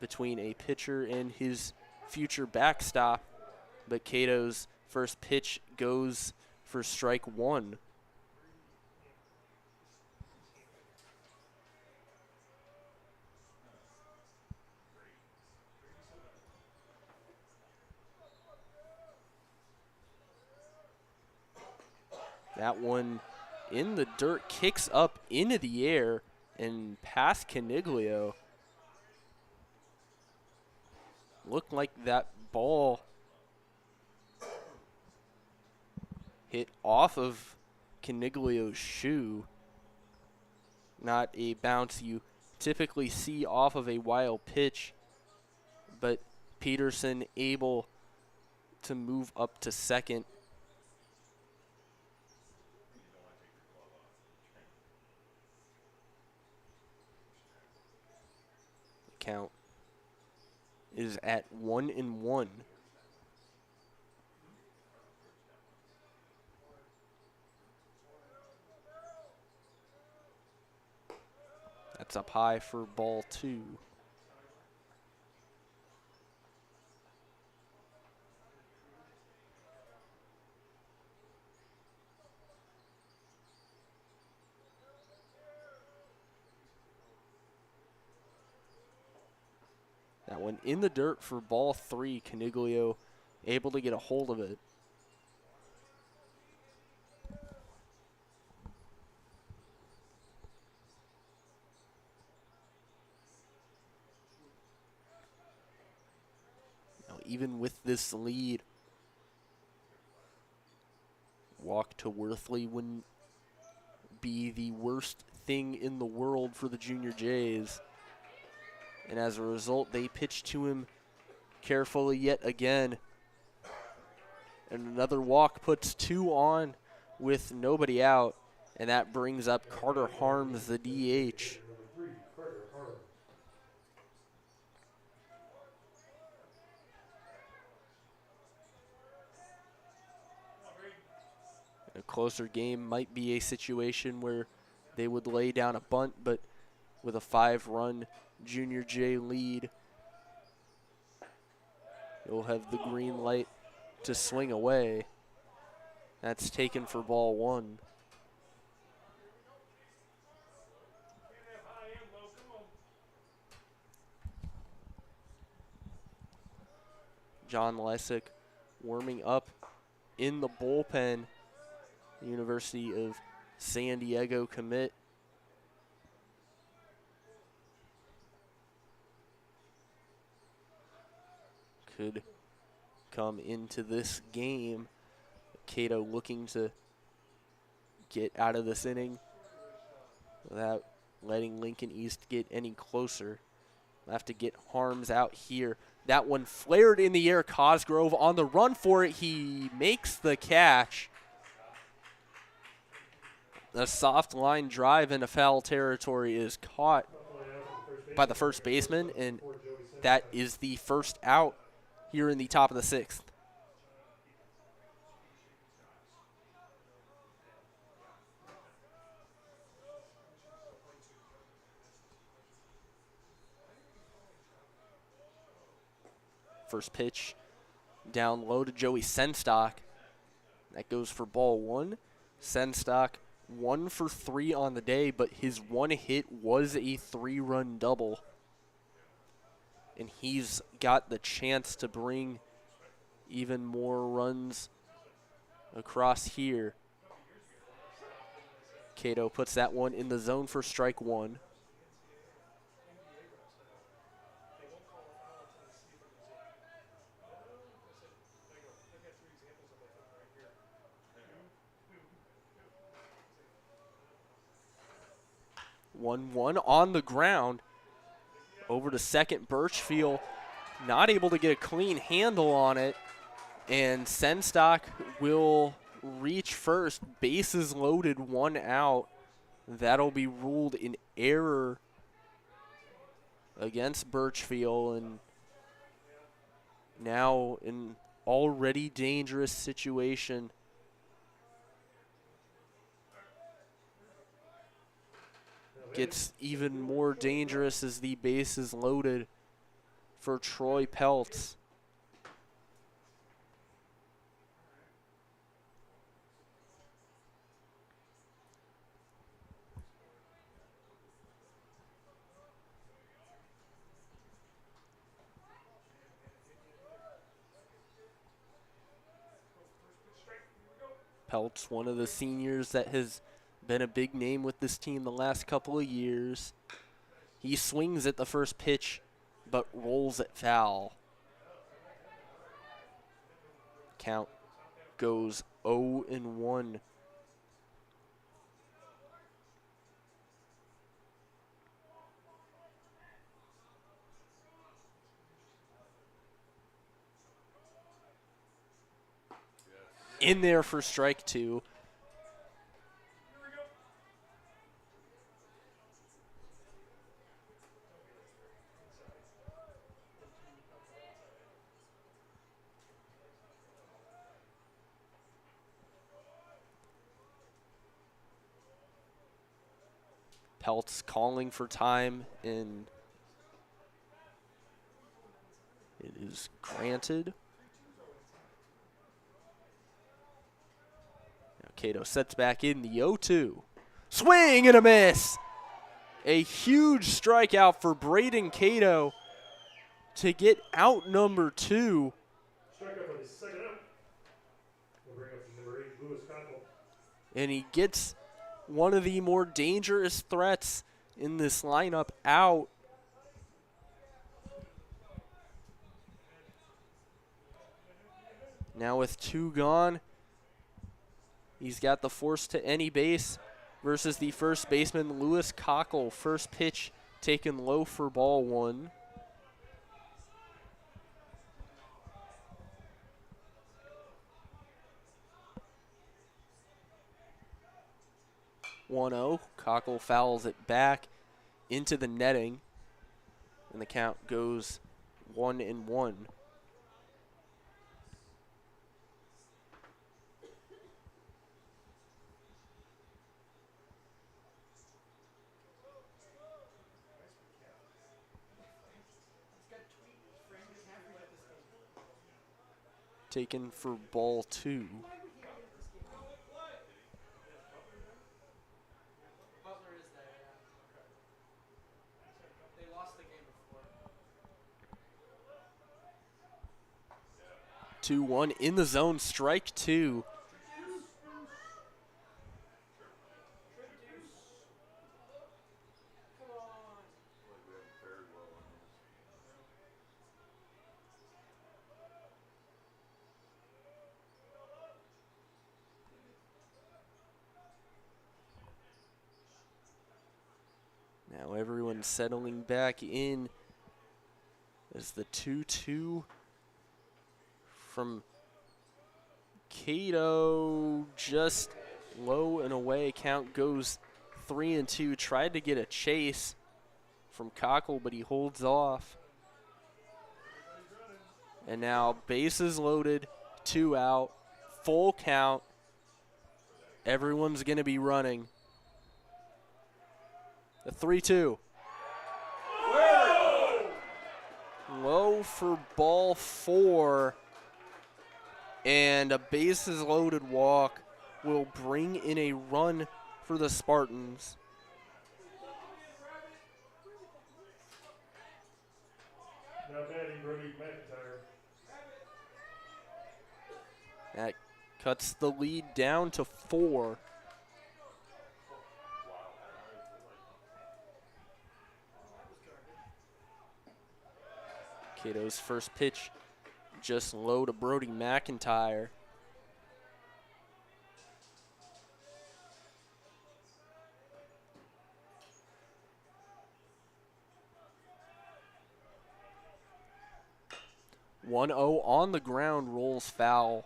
between a pitcher and his future backstop, but Cato's first pitch goes for strike one. That one in the dirt, kicks up into the air and past Caniglio. Looked like that ball hit off of Caniglio's shoe. Not a bounce you typically see off of a wild pitch, but Peterson able to move up to second. Count is at 1-1. That's up high for ball two. That one in the dirt for ball three. Caniglio able to get a hold of it. Now, even with this lead, walk to Worthley wouldn't be the worst thing in the world for the Junior Jays. And as a result, they pitch to him carefully yet again. And another walk puts two on with nobody out. And that brings up Carter Harms, the DH. Number 3, Carter Harms. A closer game might be a situation where they would lay down a bunt, but with a 5-run Junior J lead, you'll have the green light to swing away. That's taken for ball one. John Lesick warming up in the bullpen. University of San Diego commit. Could come into this game. Cato looking to get out of this inning without letting Lincoln East get any closer. We'll have to get Harms out here. That one flared in the air. Cosgrove on the run for it. He makes the catch. A soft line drive into foul territory is caught by the first baseman, and that is the first out here in the top of the sixth. First pitch down low to Joey Senstock. That goes for ball one. Senstock 1 for 3 on the day, but his one hit was a 3-run double. And he's got the chance to bring even more runs across here. Cato puts that one in the zone for strike one. 1-1 on the ground. Over to second, Birchfield not able to get a clean handle on it. And Senstock will reach first. Bases loaded, 1 out. That'll be ruled in error against Birchfield. And now an already dangerous situation. Gets even more dangerous as the base is loaded for Troy Peltz. Peltz, one of the seniors that has been a big name with this team the last couple of years. He swings at the first pitch, but rolls it foul. Count goes 0-1. In there for strike 2. Peltz calling for time, and it is granted. Now Cato sets back in the 0-2. Swing and a miss! A huge strikeout for Braden Cato to get out number 2. Strikeout for the second out. We'll bring up number 8, Lewis Coppel. And he gets one of the more dangerous threats in this lineup out. Now with 2 gone, he's got the force to any base versus the first baseman, Lewis Cockle. First pitch taken low for ball 1. Cockle fouls it back into the netting, and the count goes 1-1. Taken for ball 2. Butler is there, yeah. They lost the game before. 2-1 in the zone, strike 2. Now everyone's settling back in as the 2-2 from Cato just low and away. Count goes 3-2. Tried to get a chase from Cockle, but he holds off. And now bases loaded, 2 out, full count. Everyone's going to be running. The 3-2. Low for ball 4. And a bases loaded walk will bring in a run for the Spartans. Now batting, Brody McIntyre. That cuts the lead down to 4. Cato's first pitch just low to Brody McIntyre. 1-0 on the ground, rolls foul.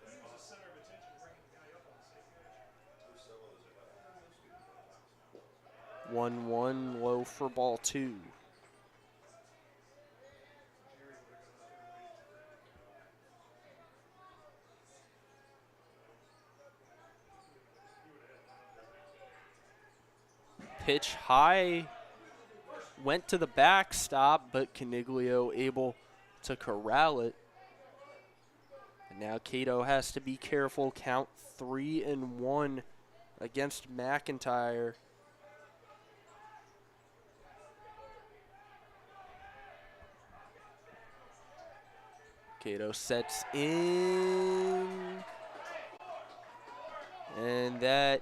He was the center of attention bringing the guy up on the same pitch. 1-1, low for ball 2. Pitch high, went to the backstop, but Caniglio able to corral it. And now Cato has to be careful, count 3-1 against McIntyre. Cato sets in, and that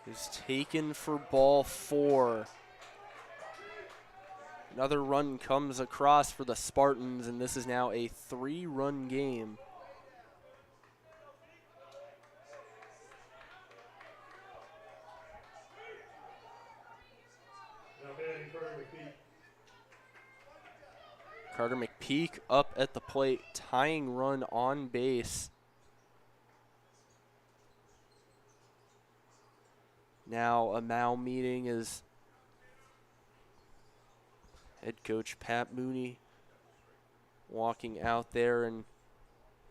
is taken for ball 4. Another run comes across for the Spartans, and this is now a 3-run game. Now batting Carter McPeak. Carter McPeak up at the plate, tying run on base. Now a Mao meeting is head coach Pat Mooney walking out there, and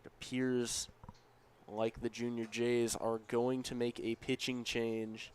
it appears like the Junior Jays are going to make a pitching change.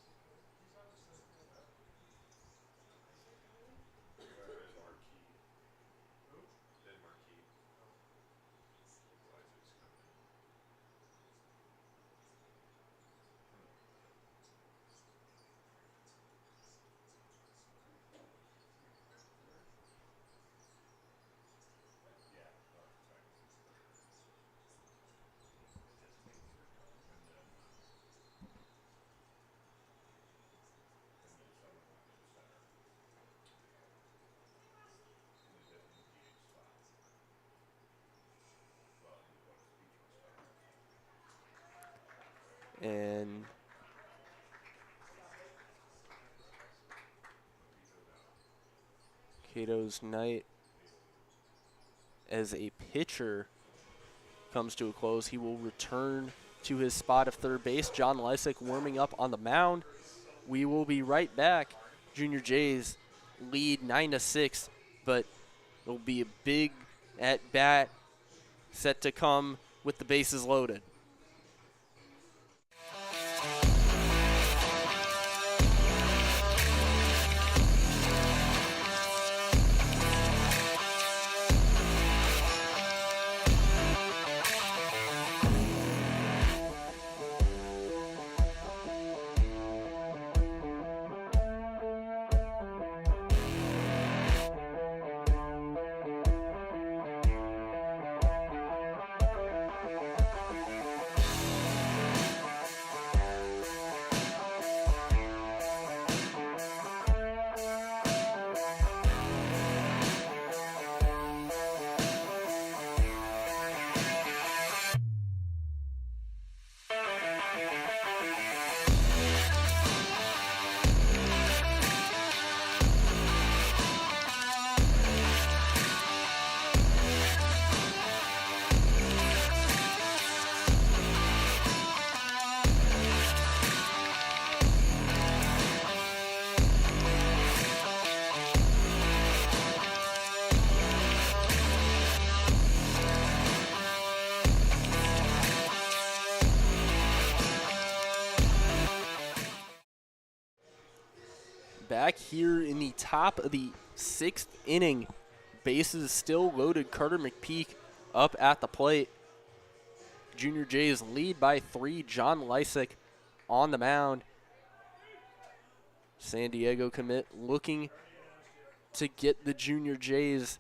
And Cato's night as a pitcher comes to a close. He will return to his spot of third base. John Lysick warming up on the mound. We will be right back. Junior Jays lead 9-6, but it'll be a big at-bat set to come with the bases loaded. Back here in the top of the 6th inning, bases still loaded. Carter McPeak up at the plate. Junior Jays lead by 3. John Lysick on the mound. San Diego commit looking to get the Junior Jays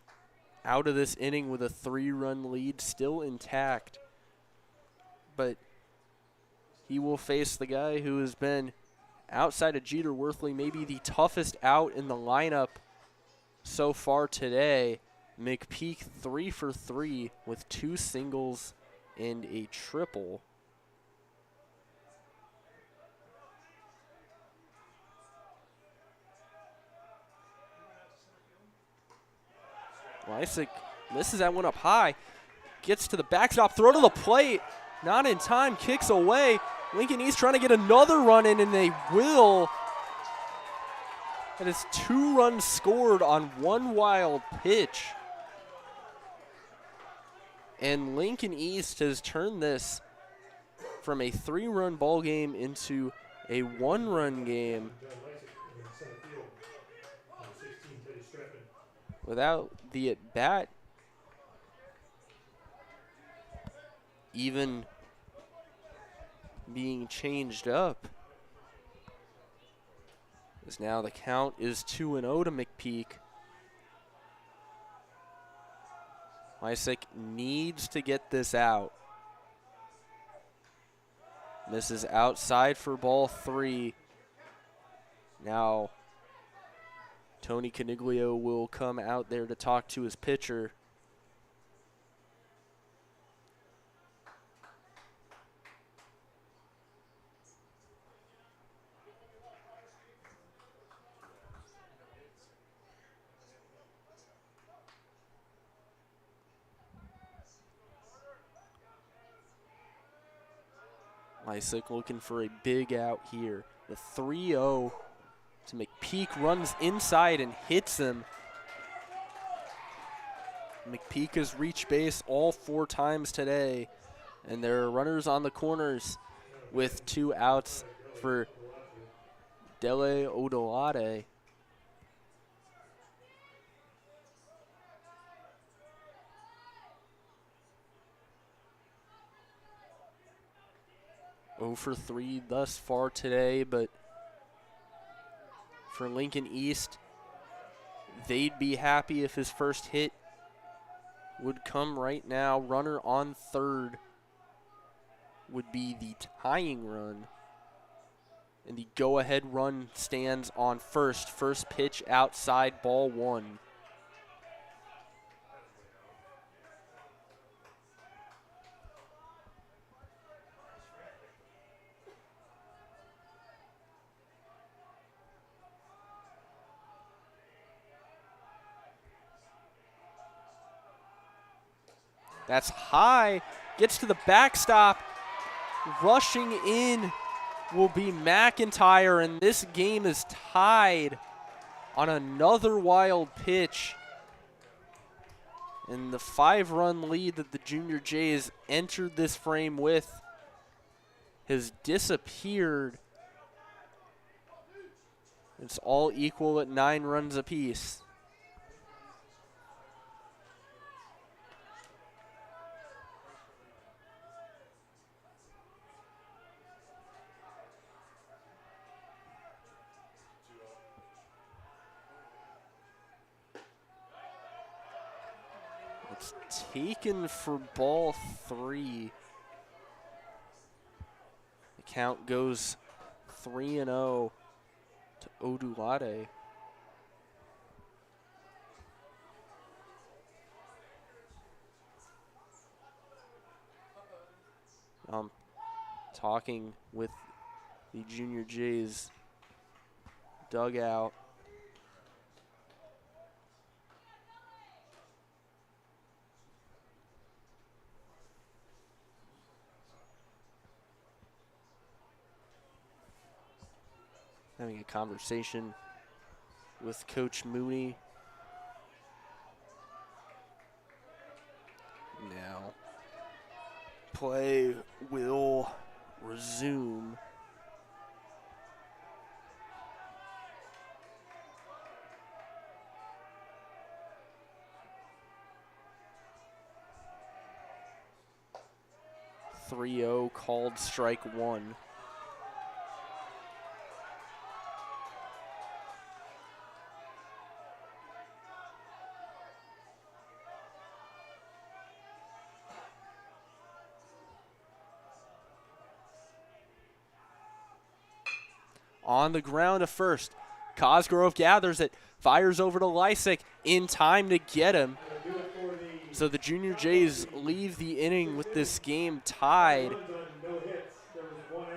out of this inning with a 3-run lead still intact. But he will face the guy who has been, outside of Jeter Worthley, maybe the toughest out in the lineup so far today. McPeak 3 for 3 with 2 singles and a triple. Lysick misses that one up high. Gets to the backstop, throw to the plate. Not in time, kicks away. Lincoln East trying to get another run in, and they will. That is 2 runs scored on 1 wild pitch. And Lincoln East has turned this from a 3-run ball game into a 1-run game without the at-bat even being changed up. As now the count is 2-0 to McPeak. Lysick needs to get this out. Misses outside for ball 3. Now Tony Caniglio will come out there to talk to his pitcher. Lysick looking for a big out here. The 3-0 to McPeak, runs inside and hits him. McPeak has reached base all 4 times today, and there are runners on the corners with 2 outs for Dele Odolade. Oh for 3 thus far today, but for Lincoln East, they'd be happy if his first hit would come right now. Runner on third would be the tying run, and the go-ahead run stands on first. First pitch outside, ball 1. That's high, gets to the backstop. Rushing in will be McIntyre, and this game is tied on another wild pitch. And the 5-run lead that the Junior Jays entered this frame with has disappeared. It's all equal at 9 runs apiece. It's taken for ball 3. The count goes 3-0 to Odulade. I'm talking with the Junior Jays dugout. Having a conversation with Coach Mooney. Now, play will resume. .30 called strike 1. On the ground to first. Cosgrove gathers it, fires over to Lysick in time to get him. So the Junior Jays leave the inning with this game tied.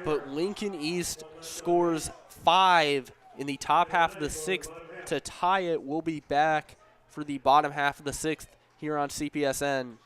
But Lincoln East scores 5 in the top half of the 6th to tie it. We'll be back for the bottom half of the 6th here on CPSN.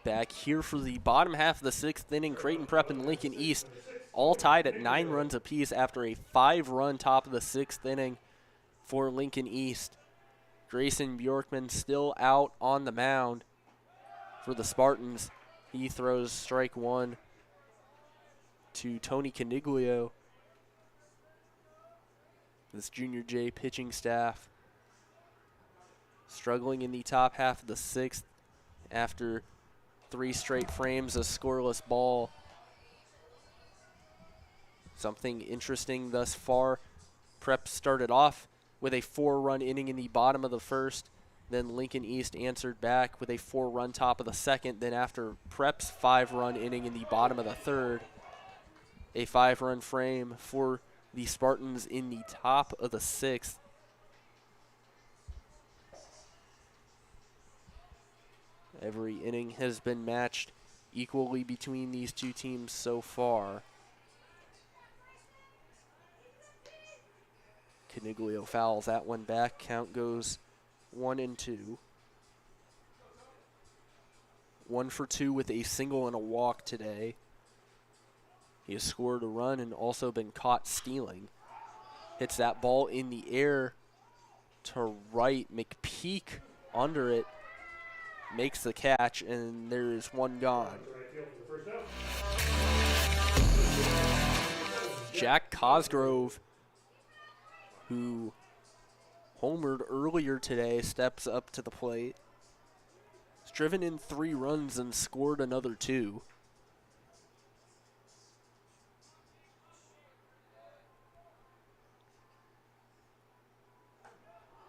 Back here for the bottom half of the 6th inning, Creighton Prep and Lincoln East all tied at 9 runs apiece after a 5-run top of the 6th inning for Lincoln East. Grayson Bjorkman still out on the mound for the Spartans. He throws strike 1 to Tony Caniglio. This Junior J pitching staff struggling in the top half of the 6th after 3 straight frames of scoreless ball. Something interesting thus far. Prep started off with a 4-run inning in the bottom of the 1st. Then Lincoln East answered back with a 4-run top of the 2nd. Then after Prep's 5-run inning in the bottom of the 3rd, a 5-run frame for the Spartans in the top of the 6th. Every inning has been matched equally between these two teams so far. Caniglio fouls that one back. Count goes 1-2. 1 for 2 with a single and a walk today. He has scored a run and also been caught stealing. Hits that ball in the air to right. McPeak under it. Makes the catch, and there's one gone. Jack Cosgrove, who homered earlier today, steps up to the plate. He's driven in 3 runs and scored another 2.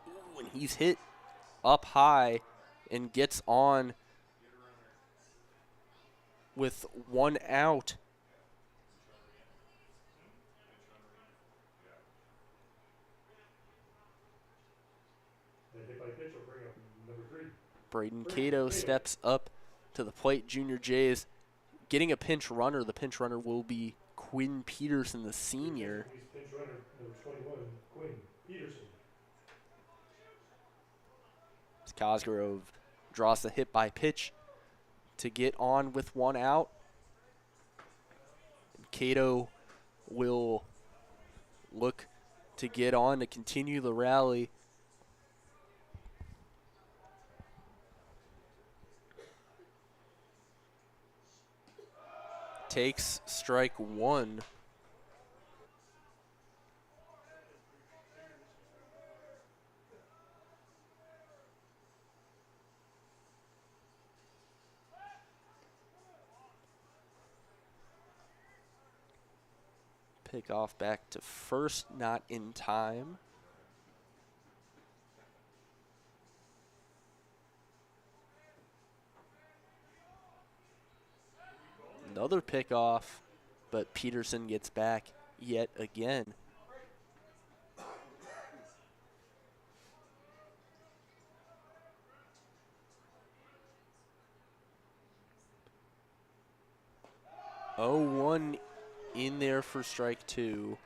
Ooh, and he's hit up high and gets on with 1 out. Braden Cato steps up to the plate. Junior Jays getting a pinch runner. The pinch runner will be Quinn Peterson, the senior. Pinch runner, number 21, Quinn Peterson. Cosgrove draws the hit by pitch to get on with 1 out. And Cato will look to get on to continue the rally. takes strike one. Pick off back to first, not in time. Another pickoff, but Peterson gets back yet again. Oh, 1 in there for strike two.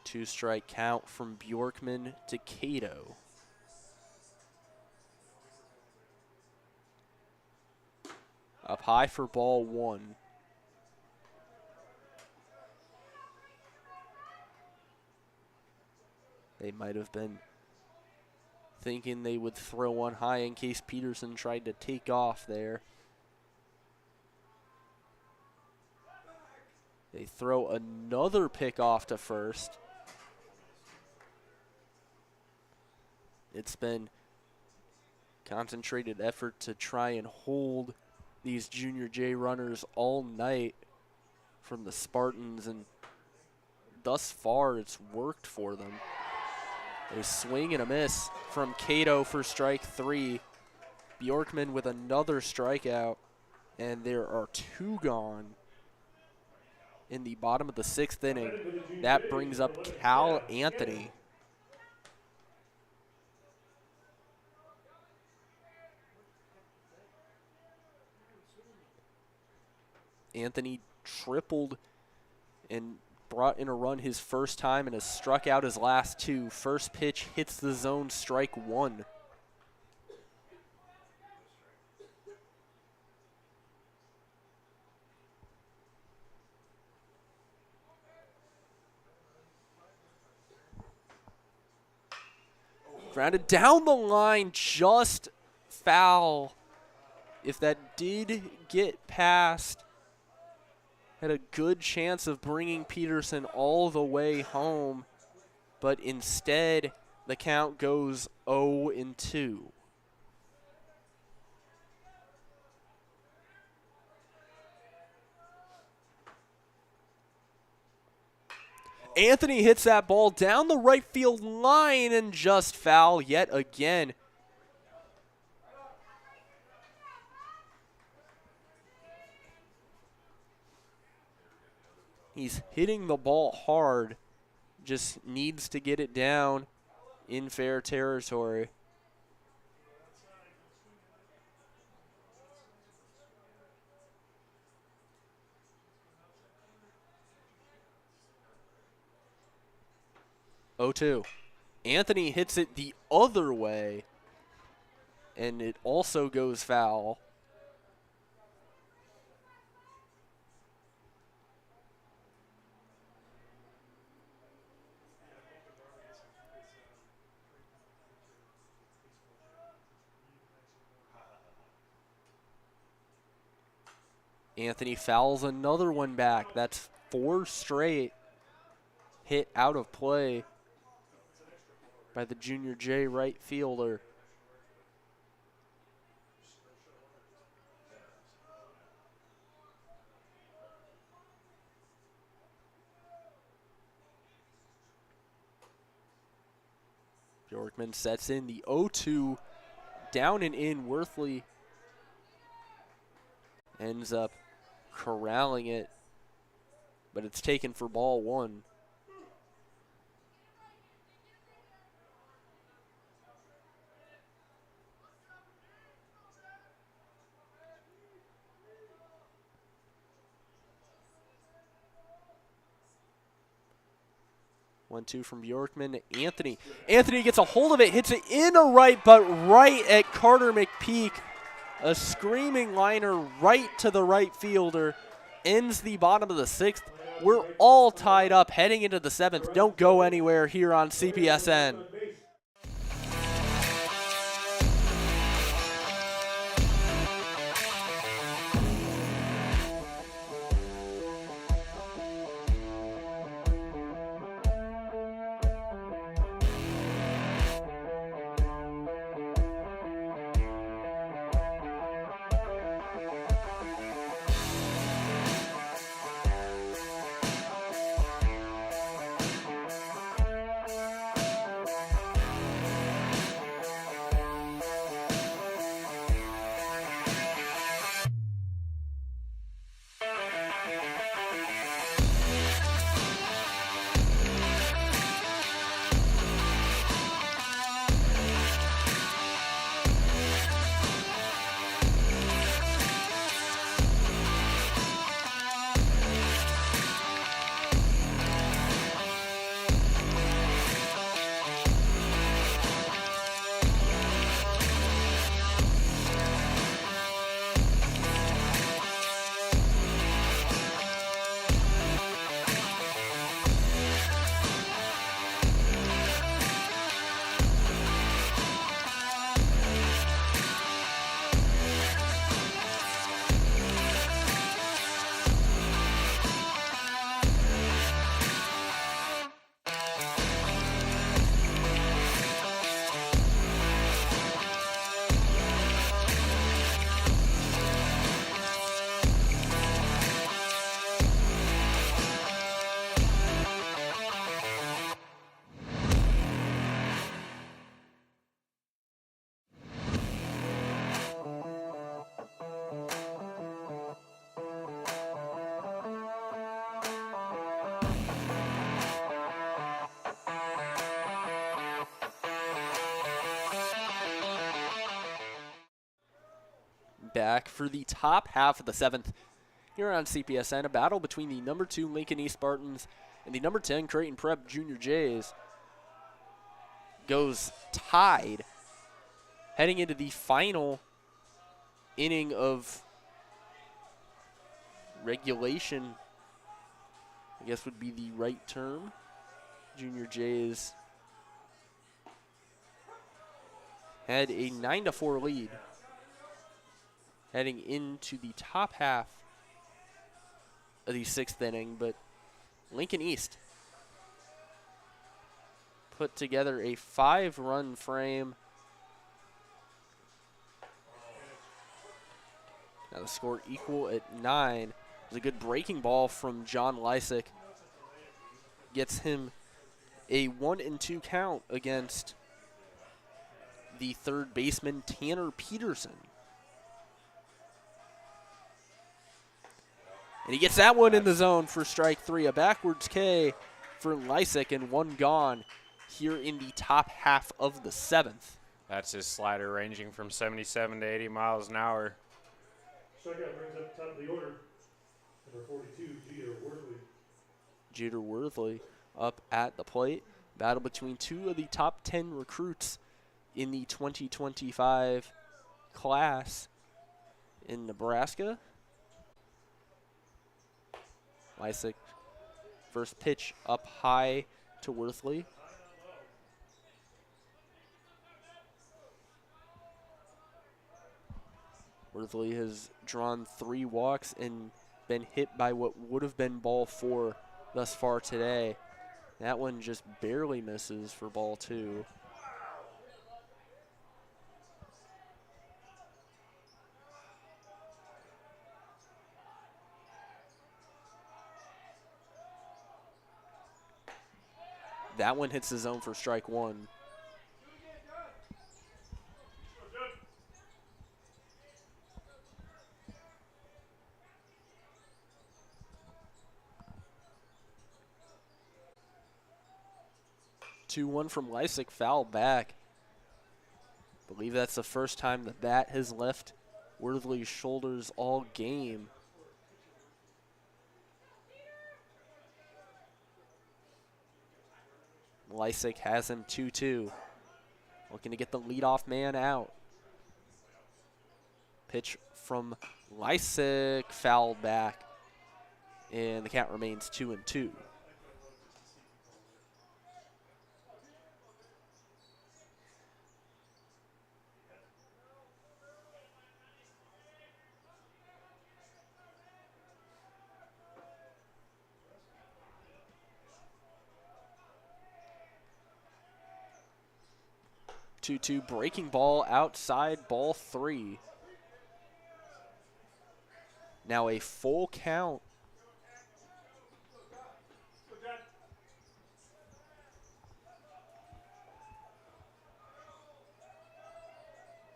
Two-strike count from Bjorkman to Cato. Up high for ball one. They might have been thinking they would throw one high in case Peterson tried to take off there. They throw another pickoff to first. It's been concentrated effort to try and hold these Junior J runners all night from the Spartans, and thus far it's worked for them. A swing and a miss from Cato for strike three. Bjorkman with another strikeout, and there are two gone in the bottom of the sixth inning. That brings up Cal Anthony. Anthony tripled and brought in a run his first time and has struck out his last two. First pitch hits the zone, strike one. Grounded down the line, just foul. If that did get past, had a good chance of bringing Peterson all the way home, but instead the count goes 0-2. Anthony hits that ball down the right field line and just foul yet again. He's hitting the ball hard, just needs to get it down in fair territory. Oh, 2. Anthony hits it the other way, and it also goes foul. Anthony fouls another one back. That's 4 straight hit out of play by the Junior J right fielder. Bjorkman sets in the 0-2, down and in. Worthley ends up corralling it, but it's taken for ball one. One-two from Bjorkman. Anthony gets a hold of it, hits it in a right, but right at Carter McPeak. A screaming liner right to the right fielder. Ends the bottom of the sixth. We're all tied up heading into the seventh. Don't go anywhere here on CPSN. back for the top half of the 7th here on CPSN. A battle between the number 2 Lincoln East Spartans and the number 10 Creighton Prep Junior Jays goes tied heading into the final inning of regulation, I guess would be the right term. Junior Jays had a 9-4 lead heading into the top half of the 6th inning, but Lincoln East put together a 5-run frame. Now the score equal at 9. It was a good breaking ball from John Lysick. Gets him a 1-2 count against the third baseman, Tanner Peterson. And he gets that one in the zone for strike 3. A backwards K for Lysick and 1 gone here in the top half of the 7th. That's his slider ranging from 77 to 80 miles an hour. Strikeout brings up top of the order. Number 42, Jeter Worthley. Jeter Worthley up at the plate. Battle between 2 of the top 10 recruits in the 2025 class in Nebraska. Lysick, first pitch up high to Worthley. Worthley has drawn 3 walks and been hit by what would have been ball 4 thus far today. That one just barely misses for ball 2. That one hits the zone for strike 1. Two one from Lysick, foul back. Believe that's the first time the bat has left Worthley's shoulders all game. Lysick has him 2-2. Looking to get the leadoff man out. Pitch from Lysick, fouled back. And the count remains 2-2. Two breaking ball outside, ball 3. Now a full count.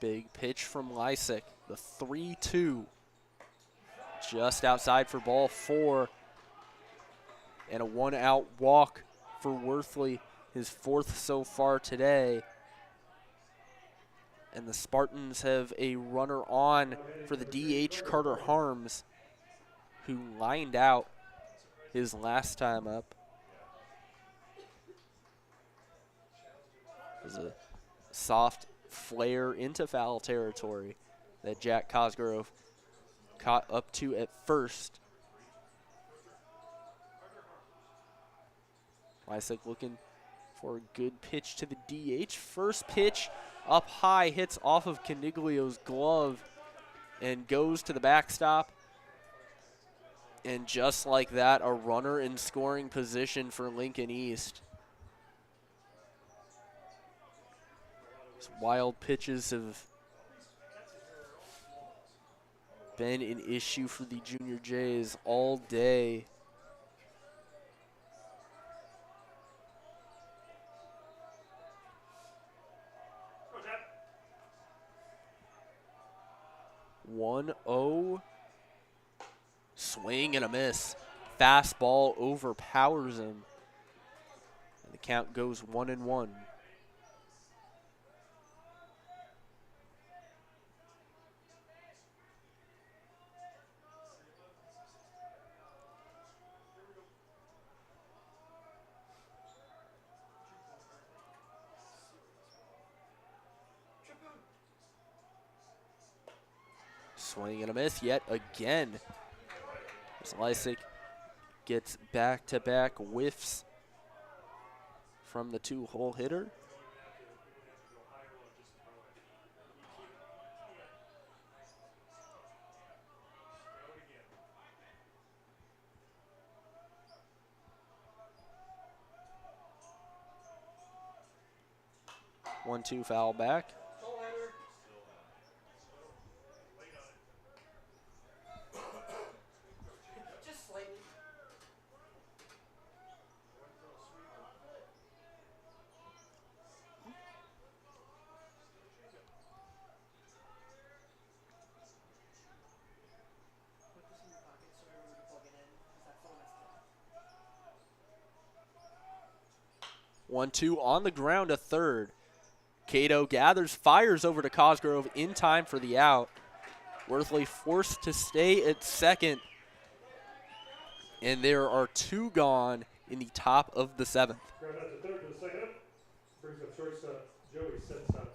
Big pitch from Lysick, the 3-2. Just outside for ball 4. And a 1-out walk for Worthley, his 4th so far today. And the Spartans have a runner on for the DH, Carter Harms, who lined out his last time up. It was a soft flare into foul territory that Jack Cosgrove caught up to at first. Lysick looking for a good pitch to the DH. First pitch up high, hits off of Caniglio's glove and goes to the backstop. And just like that, a runner in scoring position for Lincoln East. These wild pitches have been an issue for the Junior Jays all day. One 0. Swing and a miss. Fastball overpowers him. And the count goes 1-1. Swing and a miss yet again. As Lysick gets back-to-back whiffs from the two-hole hitter. One-two foul back. Just slightly. Put this in your pocket so I remember to plug it in, because that phone has 1-2 on the ground to third. Cato gathers, fires over to Cosgrove in time for the out. Worthley forced to stay at second. And there are two gone in the top of the seventh. Ground out to third for the second up. Brings up shortstop Joey Senstock.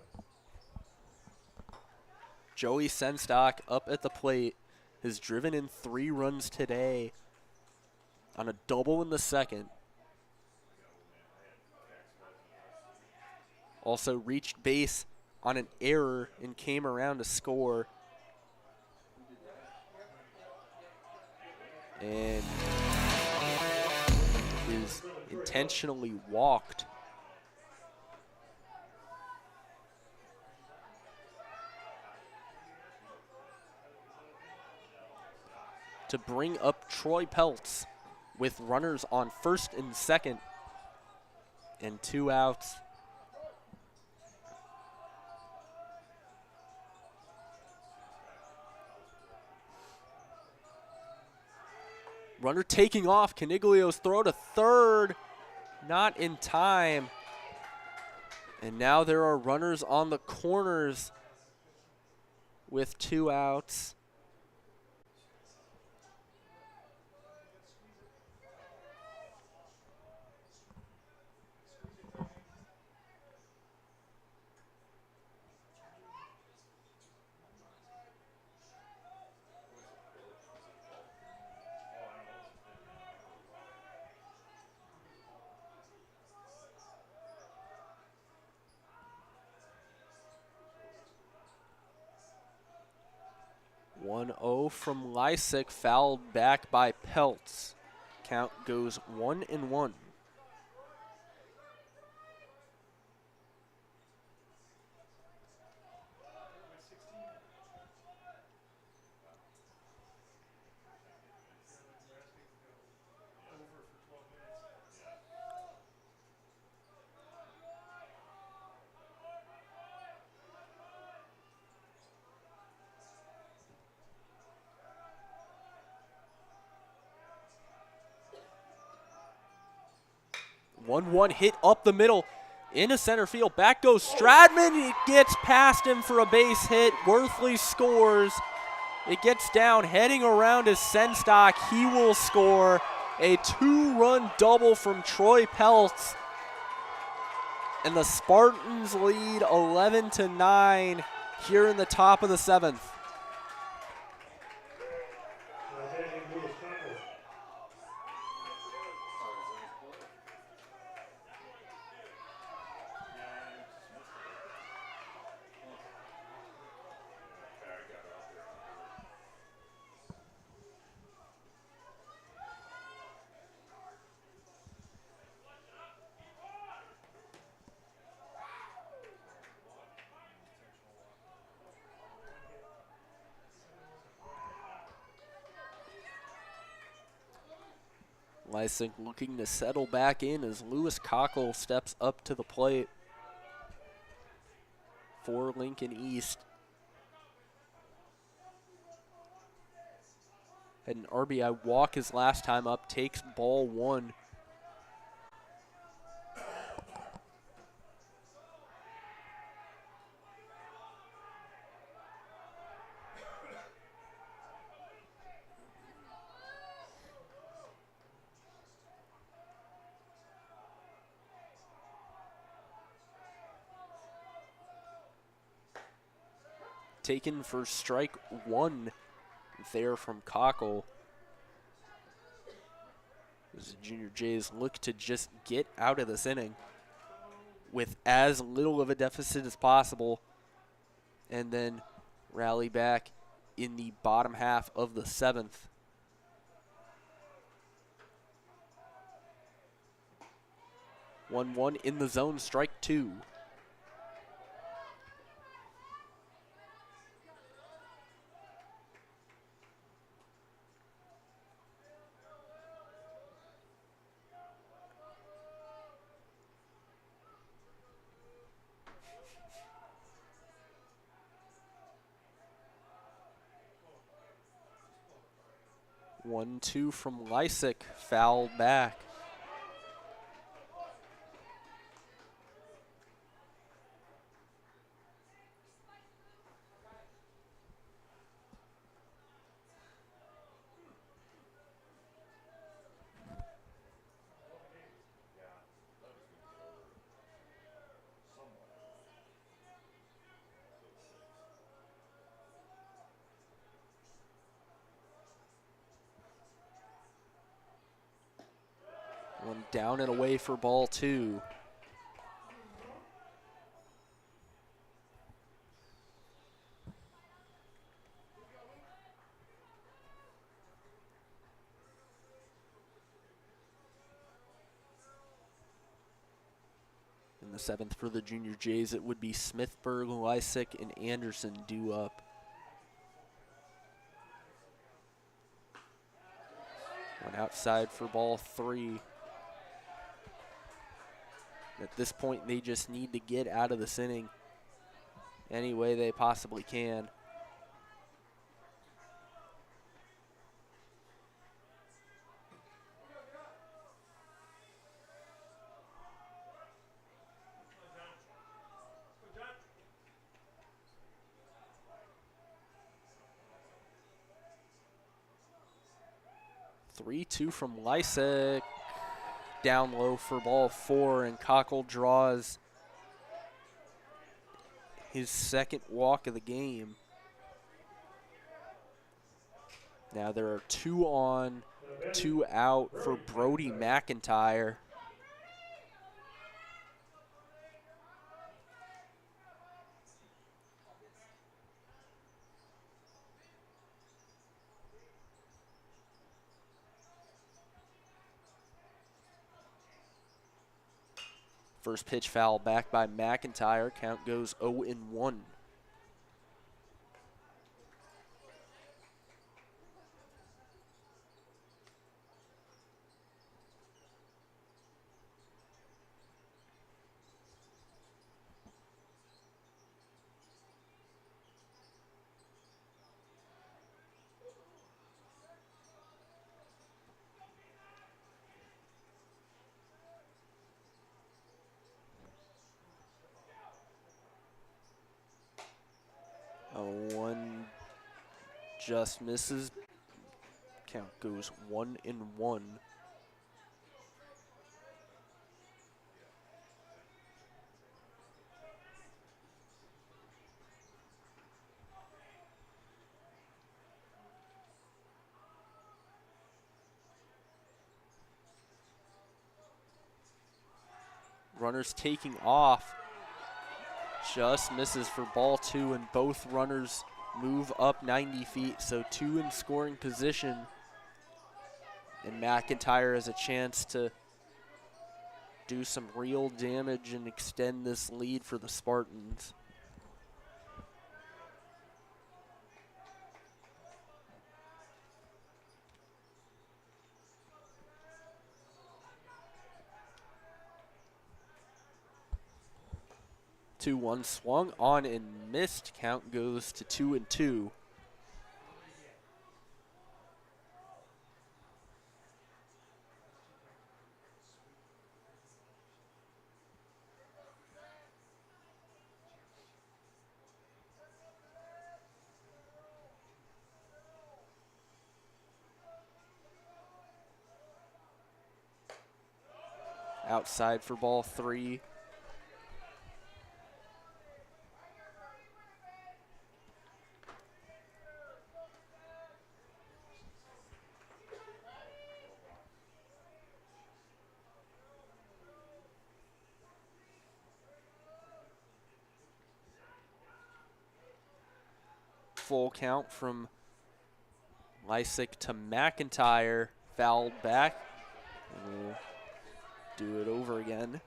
Joey Senstock up at the plate has driven in 3 runs today on a double in the second. Also reached base on an error and came around to score. And is intentionally walked. To bring up Troy Peltz with runners on first and second and 2 outs. Runner taking off. Caniglio's throw to third. Not in time. And now there are runners on the corners with 2 outs. One-0 from Lysick, fouled back by Peltz. Count goes 1-1. One hit up the middle into center field. Back goes Stradman. It gets past him for a base hit. Worthley scores. It gets down, heading around to Senstock. He will score a 2-run double from Troy Peltz. And the Spartans lead 11-9 here in the top of the 7th. Lysick looking to settle back in as Lewis Cockle steps up to the plate for Lincoln East. Had an RBI walk his last time up, takes ball 1. taken for strike one there from Cockle. As the Junior Jays look to just get out of this inning with as little of a deficit as possible and then rally back in the bottom half of the seventh. One in the zone, strike two. One, two from Lysick, fouled back. One down and away for ball two. In the seventh for the Junior Jays, it would be Smithburg, Lysick, and Anderson due up. One outside for ball three. At this point, they just need to get out of this inning any way they possibly can. Three-two from Lysick. Down low for ball four, and Cockle draws his second walk of the game. Now there are 2 on, 2 out for Brody McIntyre. First pitch foul back by McIntyre. Count goes 0-1. One just misses. Count goes 1-1. Runners taking off. Just misses for ball two, and both runners move up 90 feet, so 2 in scoring position. And McIntyre has a chance to do some real damage and extend this lead for the Spartans. Two one swung on and missed. Count goes to 2-2. Outside for ball three. full count from Lysick to McIntyre. Fouled back. And we'll do it over again.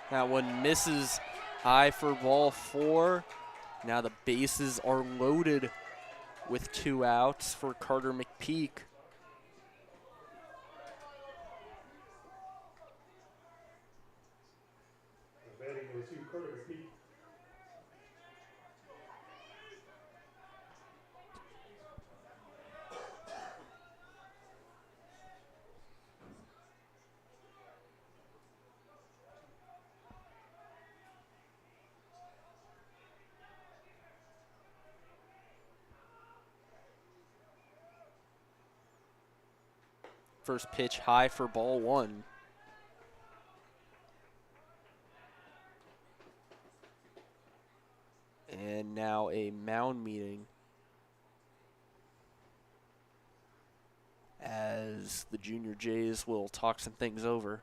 That one misses high for ball 4. Now the bases are loaded with 2 outs for Carter McPeak. Batting goes to Carter McPeak. First pitch high for ball 1. And now a mound meeting as the Junior Jays will talk some things over.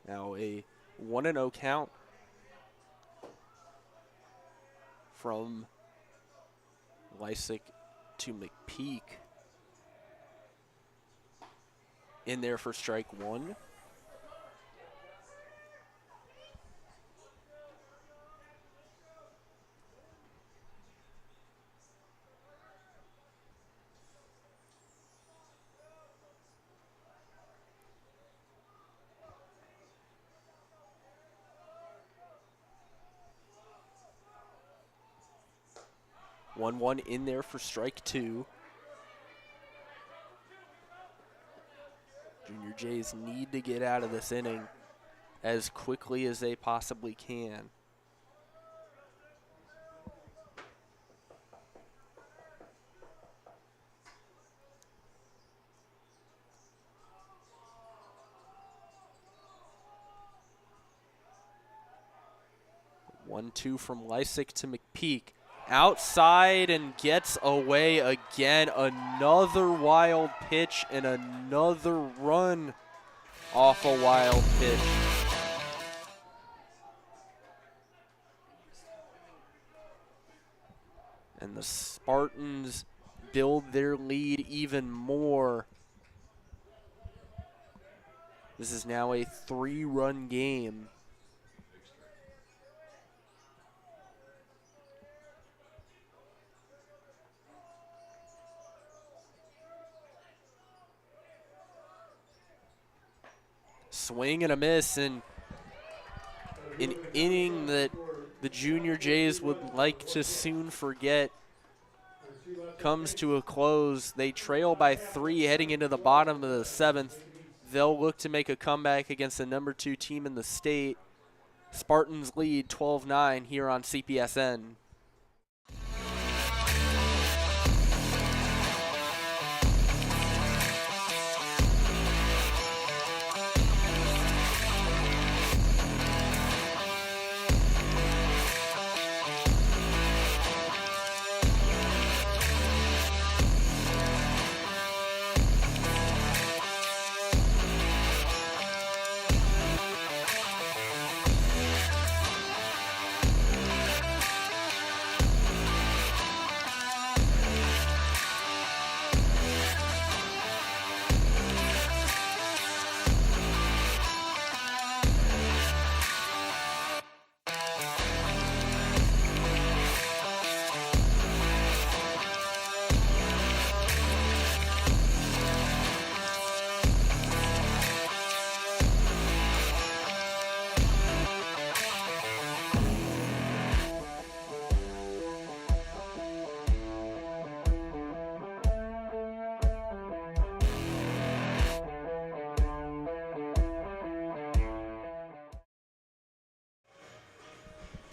Now a 1-0 count from Lysick to McPeak. In there for strike 1. One in there for strike 2. Junior Jays need to get out of this inning as quickly as they possibly can. One-two from Lysick to McPeak. Outside and gets away again. Another wild pitch and another run off a wild pitch. And the Spartans build their lead even more. This is now a 3-run game. Swing and a miss, and an inning that the Junior Jays would like to soon forget comes to a close. They trail by 3 heading into the bottom of the 7th. They'll look to make a comeback against the number 2 team in the state. Spartans lead 12-9 here on CPSN.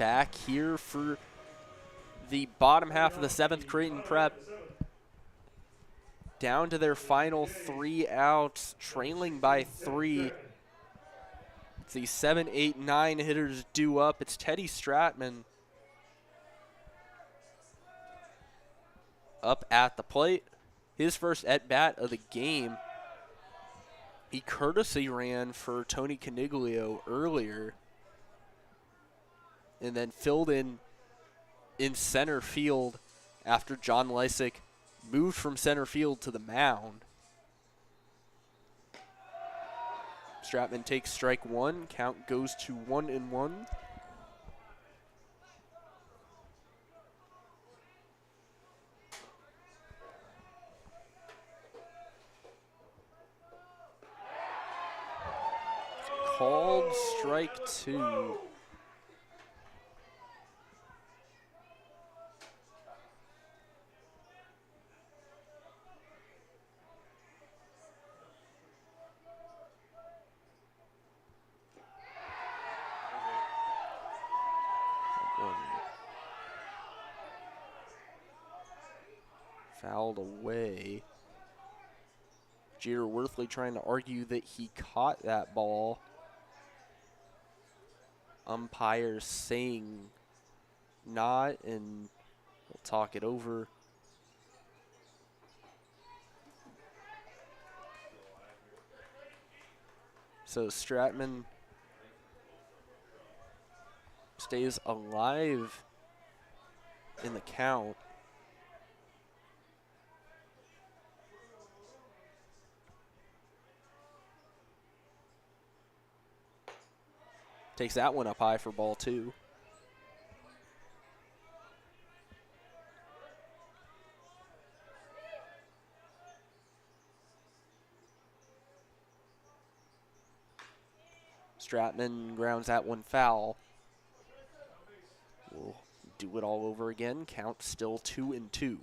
back here for the bottom half of the 7th. Creighton Prep down to their final 3 outs, trailing by 3. It's the 7, 8, 9 hitters due up. It's Teddy Stratman up at the plate. His first at-bat of the game. He courtesy ran for Tony Caniglio earlier and then filled in center field after John Lysick moved from center field to the mound. Stratman takes strike 1. Count goes to 1-1. Called strike 2. Fouled away. Jeter Worthley trying to argue that he caught that ball. Umpires saying not, and we'll talk it over. So Stratman stays alive in the count. Takes that one up high for ball 2. Stratman grounds that one foul. We'll do it all over again. Count still 2-2.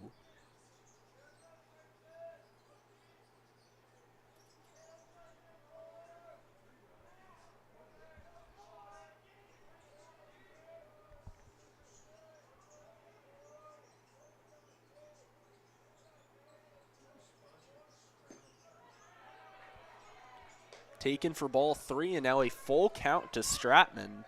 Taken for ball 3, and now a full count to Stratman.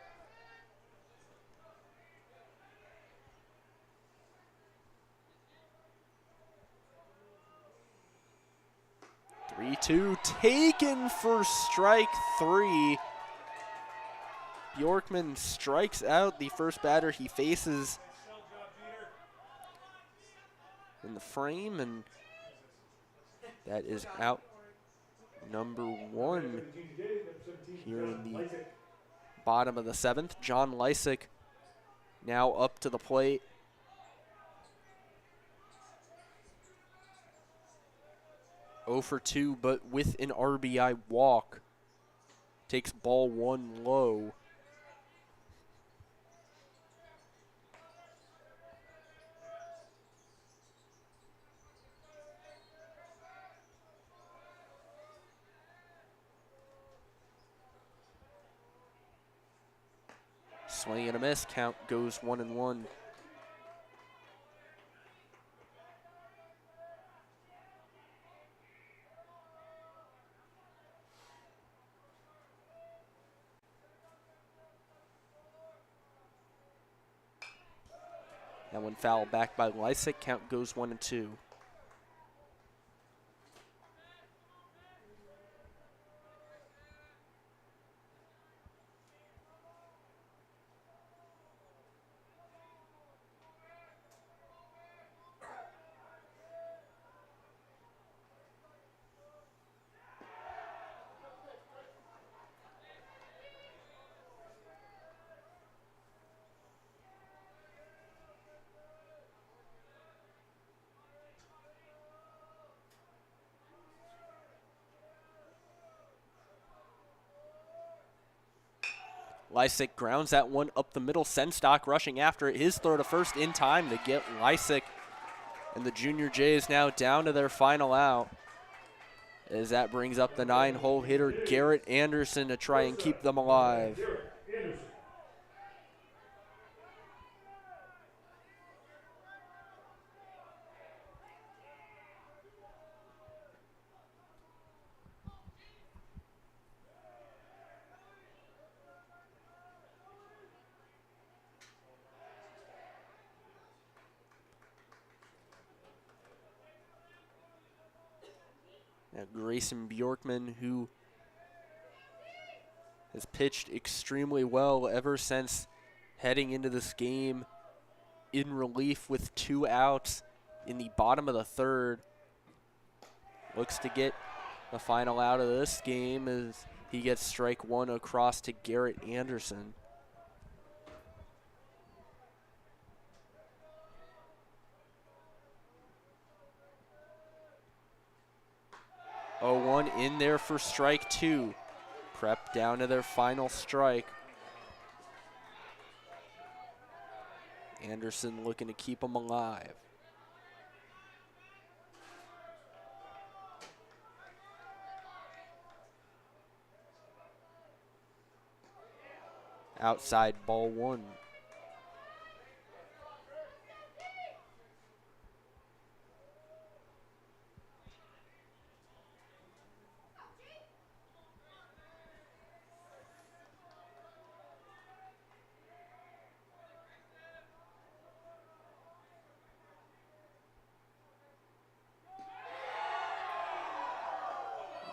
Three-two, taken for strike 3. Bjorkman strikes out the first batter he faces in the frame, and that is out number 1 here in the bottom of the 7th. John Lysick now up to the plate. Oh for 2, but with an RBI walk. Takes ball 1 low. Swing and a miss. Count goes 1-1. That one fouled back by Lysick. Count goes 1-2. Lysick grounds that one up the middle. Senstock rushing after it. His throw to first in time to get Lysick. And the Junior Jays now down to their final out, as that brings up the 9-hole hitter Garrett Anderson to try and keep them alive. Grayson Bjorkman, who has pitched extremely well ever since heading into this game in relief with 2 outs in the bottom of the 3rd. Looks to get the final out of this game as he gets strike 1 across to Garrett Anderson. Oh, 1 in there for strike 2. Prep down to their final strike. Anderson looking to keep them alive. Outside ball 1.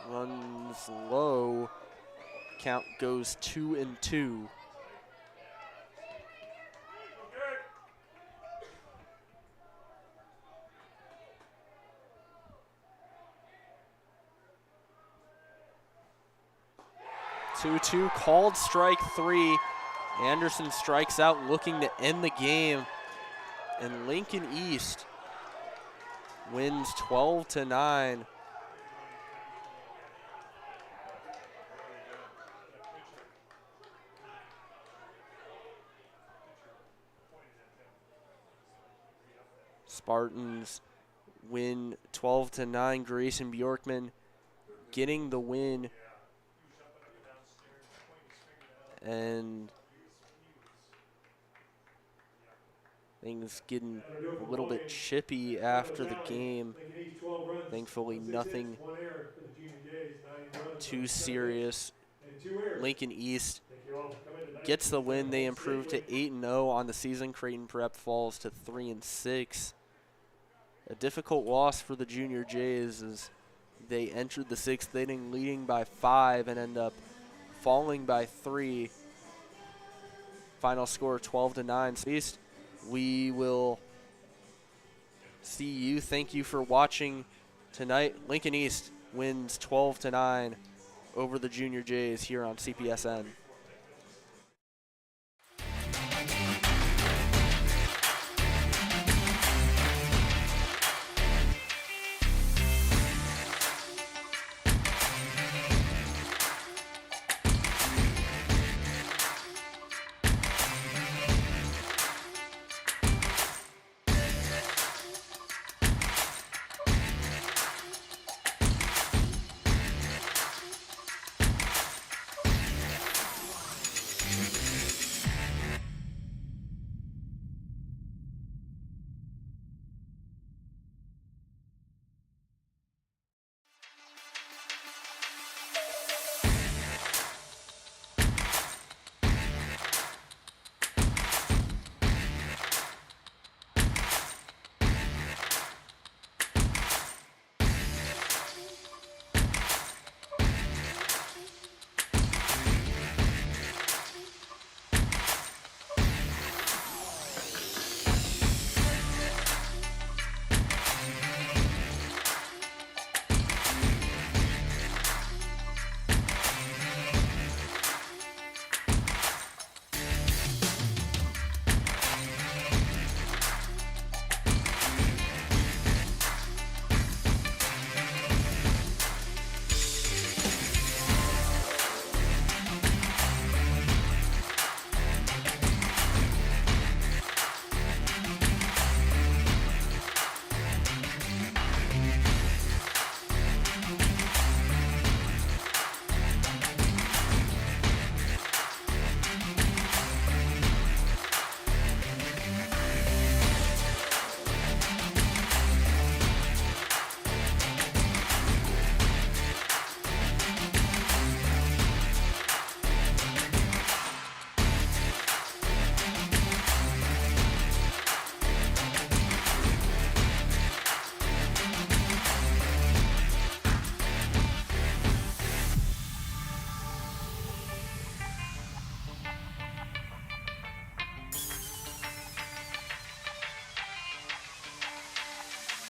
Runs low. Count goes 2-2. Two called strike 3. Anderson strikes out looking to end the game. And Lincoln East wins 12-9. Spartans win 12-9. Grayson Bjorkman getting the win. And things getting a little bit chippy after the game. Thankfully, nothing too serious. Lincoln East gets the win. They improve to 8-0 on the season. Creighton Prep falls to 3-6. A difficult loss for the Junior Jays as they entered the 6th inning leading by 5 and end up falling by 3. Final score 12-9. East. We will see you. Thank you for watching tonight. Lincoln East wins 12-9 over the Junior Jays here on CPSN.